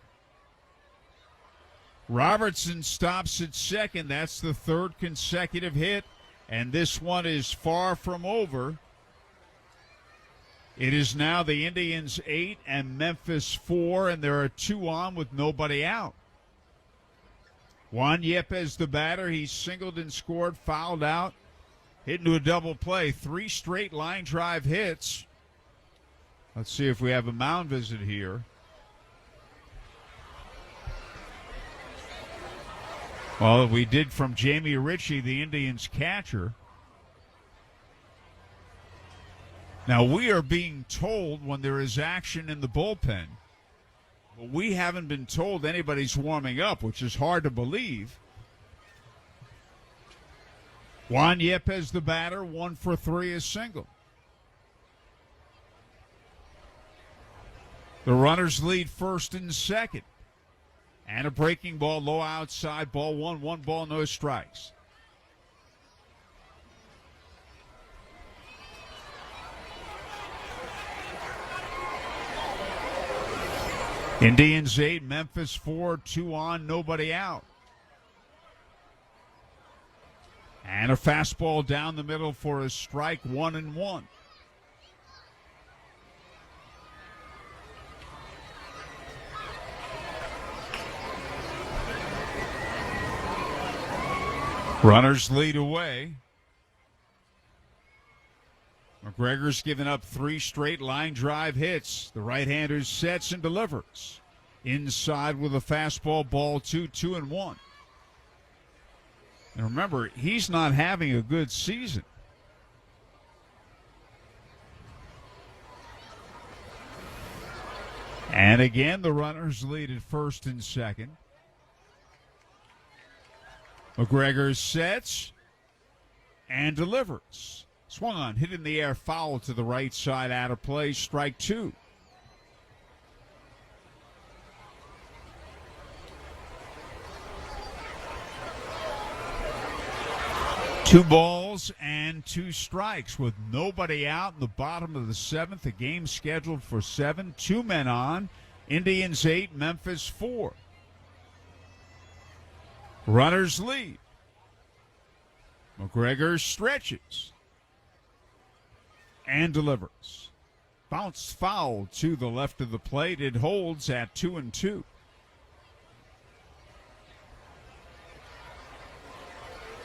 Robertson stops at second. That's the 3rd consecutive hit, and this one is far from over. It is now the Indians 8 and Memphis 4, and there are 2 on with nobody out. Juan Yepes, the batter, he singled and scored, fouled out, hit into a double play. 3 straight line drive hits. Let's see if we have a mound visit here. Well, we did from Jamie Ritchie, the Indians catcher. Now, we are being told when there is action in the bullpen, but we haven't been told anybody's warming up, which is hard to believe. Juan Yepes, the batter, 1 for 3, is single. The runners lead first and second. And a breaking ball low outside, ball 1, 1 ball, no strikes. Indians 8, Memphis 4, 2 on, nobody out. And a fastball down the middle for a strike, 1-1. Runners lead away. McGregor's given up 3 straight line drive hits. The right-hander sets and delivers. Inside with a fastball, ball 2, 2-1. And remember, he's not having a good season. And again, the runners lead at first and second. McGregor sets and delivers. Swung on, hit in the air, foul to the right side, out of play, strike 2. Two balls and 2 strikes with nobody out in the bottom of the 7th. A game scheduled for 7. 2 men on. Indians 8, Memphis 4. Runners lead. McGregor stretches and delivers. Bounce foul to the left of the plate. It holds at 2-2.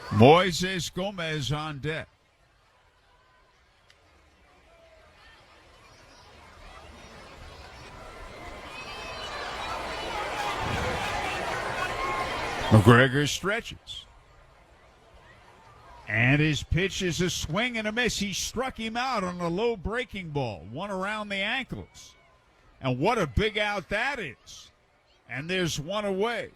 Moises Gomez on deck. McGregor stretches. And his pitch is a swing and a miss. He struck him out on a low breaking ball, one around the ankles. And what a big out that is. And there's one away.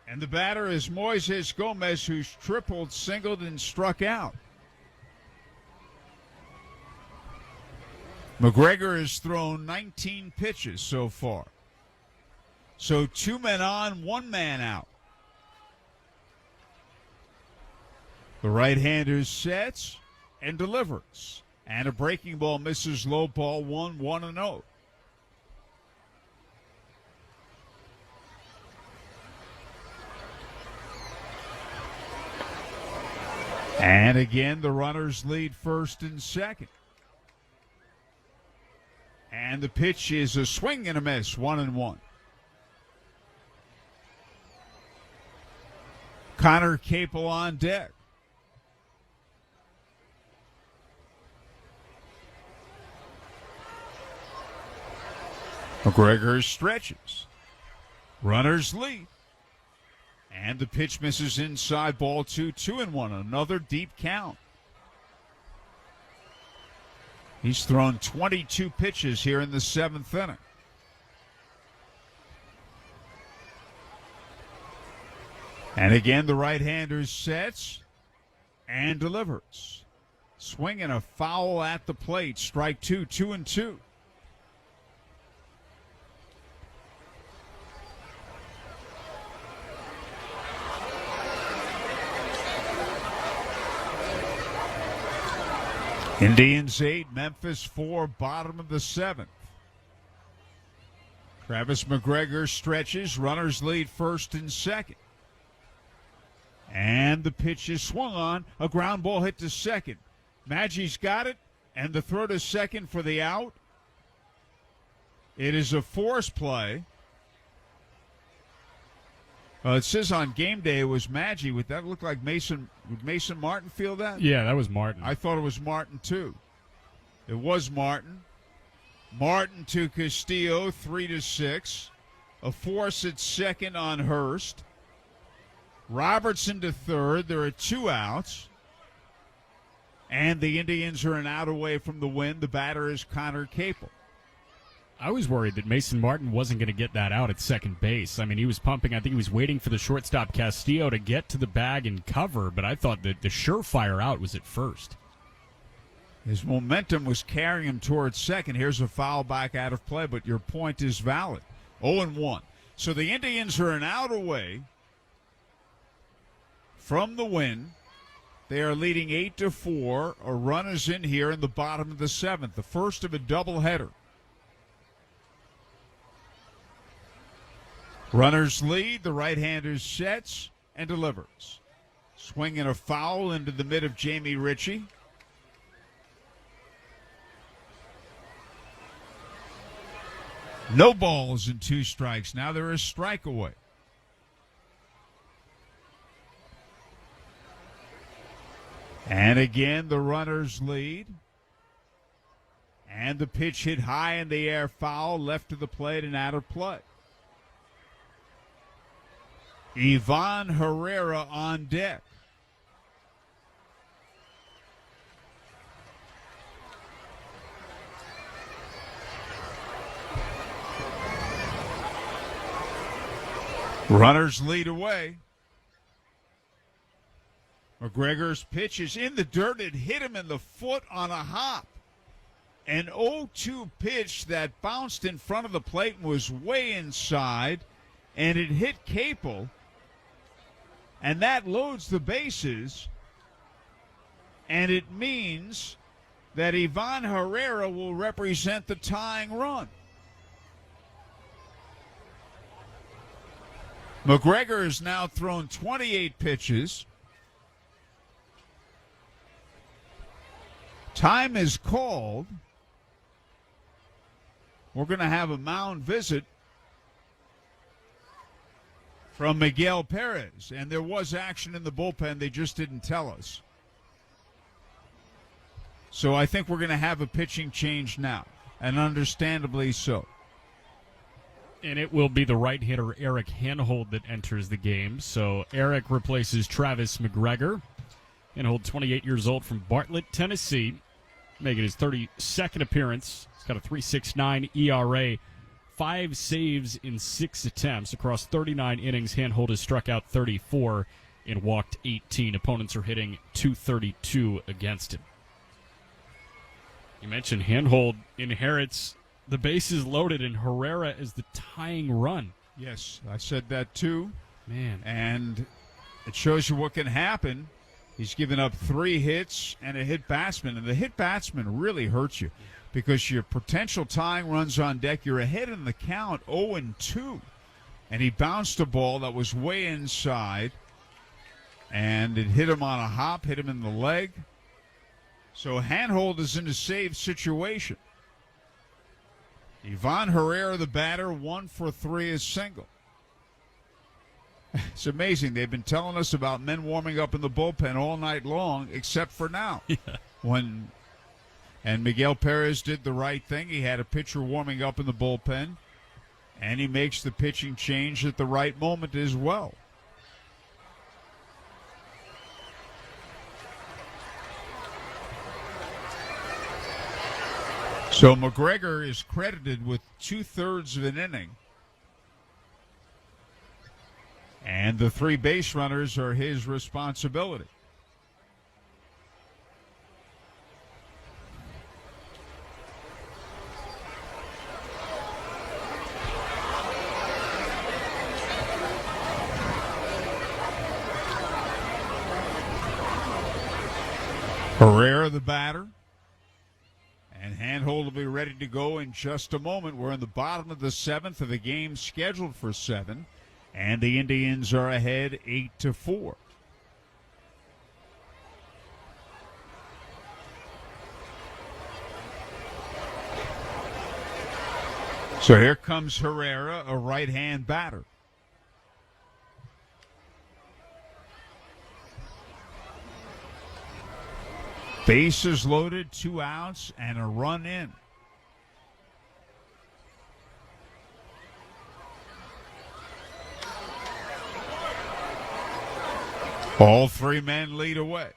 And the batter is Moises Gomez, who's tripled, singled, and struck out. McGregor has thrown 19 pitches so far. So 2 men on, 1 man out. The right-hander sets and delivers. And a breaking ball misses low, ball 1, 1-0. And again, the runners lead first and second. And the pitch is a swing and a miss, 1-1. Connor Capel on deck. McGregor stretches. Runners lead. And the pitch misses inside, ball 2-1. Another deep count. He's thrown 22 pitches here in the 7th inning. And again, the right-hander sets and delivers. Swing and a foul at the plate. Strike 2, 2-2. Indians 8, Memphis 4, bottom of the 7th. Travis McGregor stretches, runners lead first and second. And the pitch is swung on, a ground ball hit to second. Maggie's got it, and the throw to second for the out. It is a force play. It says on game day it was Maggie. Would that look like Mason? Would Mason Martin feel that? Yeah, that was Martin. I thought it was Martin, too. It was Martin. Martin to Castillo, 3-6. A force at second on Hurst. Robertson to third. There are 2 outs. And the Indians are an out away from the win. The batter is Connor Capel. I was worried that Mason Martin wasn't going to get that out at second base. I mean, he was pumping. I think he was waiting for the shortstop Castillo to get to the bag and cover, but I thought that the surefire out was at first. His momentum was carrying him towards second. Here's a foul back out of play, but your point is valid. 0-1. So the Indians are an out away from the win. They are leading 8-4. A run is in here in the bottom of the 7th, the first of a doubleheader. Runners lead. The right-hander sets and delivers. Swing and a foul into the mid of Jamie Ritchie. No balls and 2 strikes. Now there is strike away. And again, the runners lead. And the pitch hit high in the air, foul, left to the plate and out of play. Ivan Herrera on deck. Runners lead away. McGregor's pitch is in the dirt. It hit him in the foot on a hop. An 0-2 pitch that bounced in front of the plate and was way inside, and it hit Capel, and that loads the bases, and it means that Ivan Herrera will represent the tying run. McGregor has now thrown 28 pitches. Time is called. We're going to have a mound visit from Miguel Perez, and there was action in the bullpen. They just didn't tell us. So I think we're going to have a pitching change now, and understandably so. And it will be the right hitter Eric Hanhold that enters the game. So Eric replaces Travis McGregor. Hanhold, 28 years old, from Bartlett, Tennessee, making his 32nd appearance. He's got a 3.69 ERA, 5 saves in 6 attempts. Across 39 innings, Hanhold has struck out 34 and walked 18. Opponents are hitting .232 against him. You mentioned Hanhold inherits the bases loaded, and Herrera is the tying run. Yes, I said that too. Man. And it shows you what can happen. He's given up 3 hits and a hit batsman, and the hit batsman really hurts you because your potential tying runs on deck, you're ahead in the count 0-2, and he bounced a ball that was way inside, and it hit him on a hop, hit him in the leg. So Hanhold is in a save situation. Ivan Herrera, the batter, 1 for 3 is single. It's amazing. They've been telling us about men warming up in the bullpen all night long, except for now. Yeah. And Miguel Perez did the right thing. He had a pitcher warming up in the bullpen, and he makes the pitching change at the right moment as well. So McGregor is credited with 2/3 of an inning. And the 3 base runners are his responsibility. Herrera, the batter. And Handhold will be ready to go in just a moment. We're in the bottom of the 7th of the game scheduled for 7. And the Indians are ahead 8-4. So here comes Herrera, a right-hand batter. Bases loaded, 2 outs, and a run in. All 3 men lead away.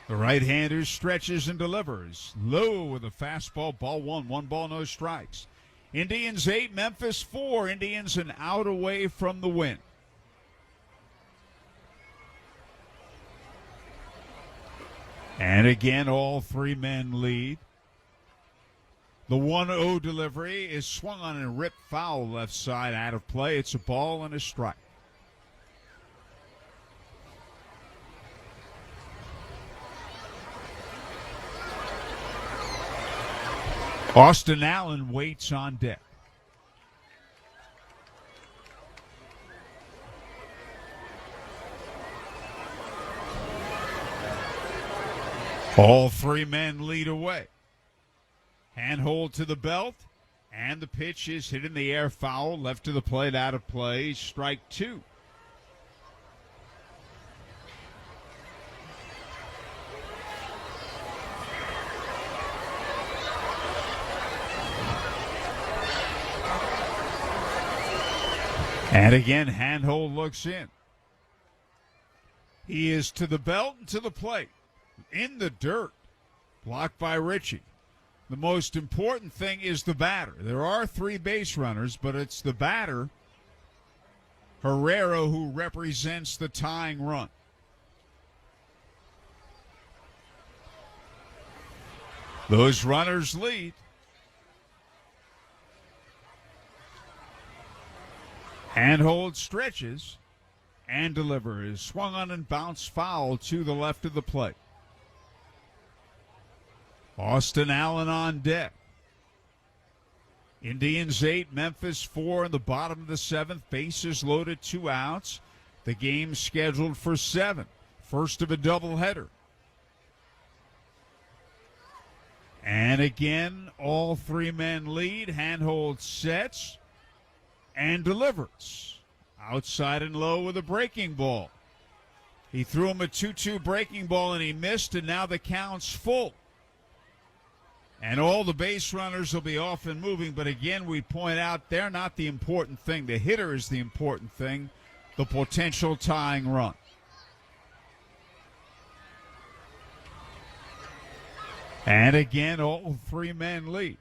The right-hander stretches and delivers. Low with a fastball, ball 1, 1 ball, no strikes. Indians 8, Memphis 4. Indians an out away from the win. And again, all 3 men lead. The 1-0 delivery is swung on and ripped foul left side out of play. It's a ball and a strike. Austin Allen waits on deck. All 3 men lead away. Handhold to the belt, and the pitch is hit in the air, foul, left to the plate, out of play, strike 2. And again, Handhold looks in. He is to the belt and to the plate, in the dirt, blocked by Ritchie. The most important thing is the batter. There are 3 base runners, but it's the batter, Herrera, who represents the tying run. Those runners lead. Handhold stretches and delivers. Swung on and bounced foul to the left of the plate. Austin Allen on deck. Indians 8, Memphis 4 in the bottom of the 7th. Bases loaded, 2 outs. The game scheduled for 7. First of a doubleheader. And again, all 3 men lead. Handhold sets and delivers. Outside and low with a breaking ball. He threw him a 2-2 breaking ball and he missed, and now the count's full. And all the base runners will be off and moving, but again, we point out they're not the important thing. The hitter is the important thing, the potential tying run. And again, all 3 men lead.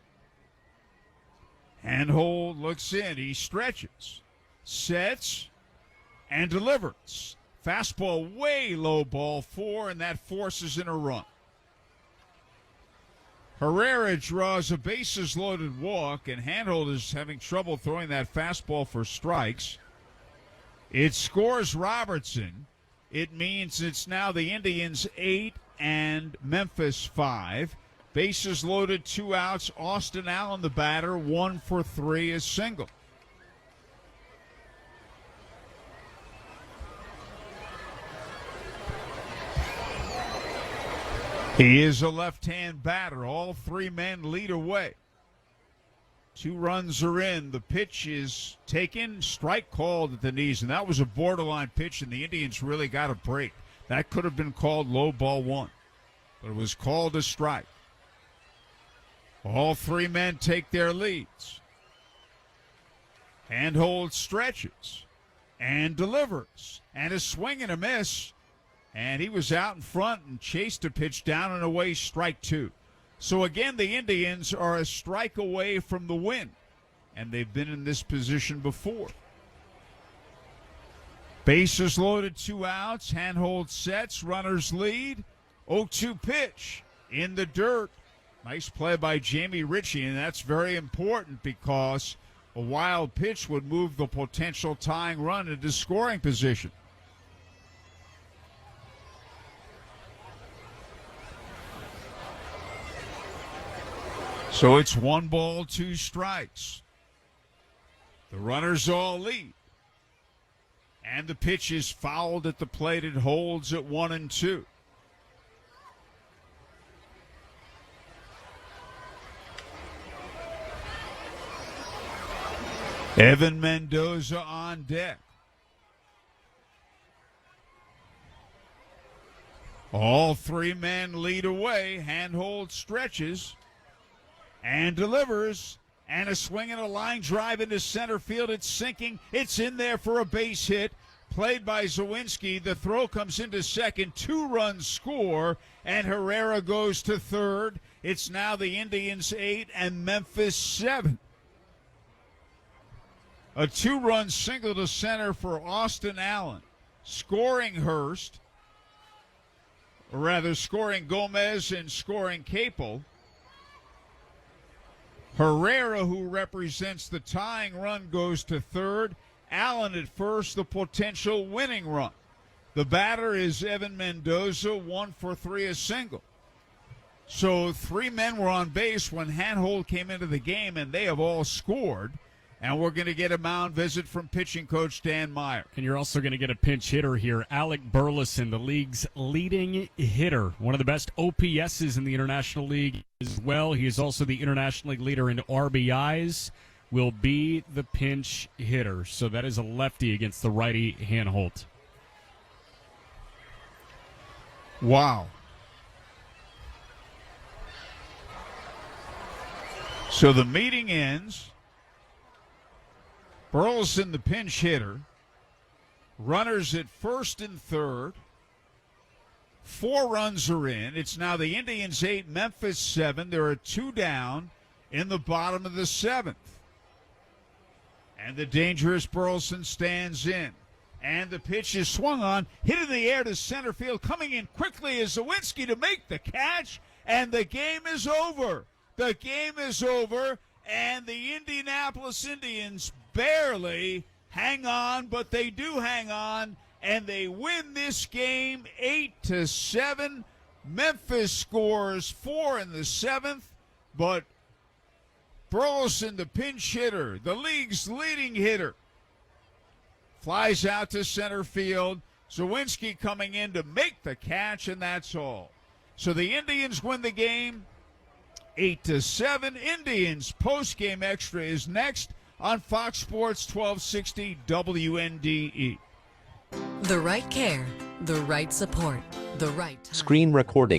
Handhold looks in. He stretches, sets, and delivers. Fastball way low, ball 4, and that forces in a run. Herrera draws a bases-loaded walk, and Handhold is having trouble throwing that fastball for strikes. It scores Robertson. It means it's now the Indians 8 and Memphis 5. Bases loaded, 2 outs. Austin Allen, the batter, 1 for 3 is single. He is a left-hand batter. All three men lead away. 2 runs are in. The pitch is taken. Strike called at the knees, and that was a borderline pitch, and the Indians really got a break. That could have been called low, ball 1, but it was called a strike. All three men take their leads. Handhold stretches and delivers, and a swing and a miss, and he was out in front and chased a pitch down and away, strike 2. So again, the Indians are a strike away from the win, and they've been in this position before. Bases loaded, 2 outs, handhold sets, runners lead, 0-2 pitch in the dirt. Nice play by Jamie Ritchie, and that's very important because a wild pitch would move the potential tying run into scoring position. So it's 1 ball, 2 strikes. The runners all lead. And the pitch is fouled at the plate. It holds at 1-2. Evan Mendoza on deck. All three men lead away. Handhold stretches and delivers. And a swing and a line drive into center field. It's sinking. It's in there for a base hit. Played by Zawinski. The throw comes into second. 2 runs score. And Herrera goes to third. It's now the Indians 8 and Memphis 7. A 2-run single to center for Austin Allen. Scoring Hurst. Or rather, scoring Gomez and scoring Capel. Herrera, who represents the tying run, goes to third. Allen at first, the potential winning run. The batter is Evan Mendoza, 1 for 3, a single. So 3 men were on base when Handhold came into the game, and they have all scored. And we're going to get a mound visit from pitching coach Dan Meyer. And you're also going to get a pinch hitter here. Alec Burleson, the league's leading hitter. One of the best OPSs in the International League as well. He is also the International League leader in RBIs. Will be the pinch hitter. So that is a lefty against the righty Handhold. Wow. So the meeting ends. Burleson, the pinch hitter. Runners at first and third. 4 runs are in. It's now the Indians 8, Memphis 7. There are 2 down in the bottom of the 7th. And the dangerous Burleson stands in. And the pitch is swung on, hit in the air to center field. Coming in quickly is Zawinski to make the catch. And the game is over. The game is over. And the Indianapolis Indians barely hang on, but they do hang on, and they win this game 8-7. Memphis scores 4 in the 7th, but Burleson, the pinch hitter, the league's leading hitter, flies out to center field. Zawinski coming in to make the catch, and that's all. So the Indians win the game 8-7. Indians post-game extra is next on Fox Sports 1260 WNDE. The right care, the right support, the right time. Screen recording.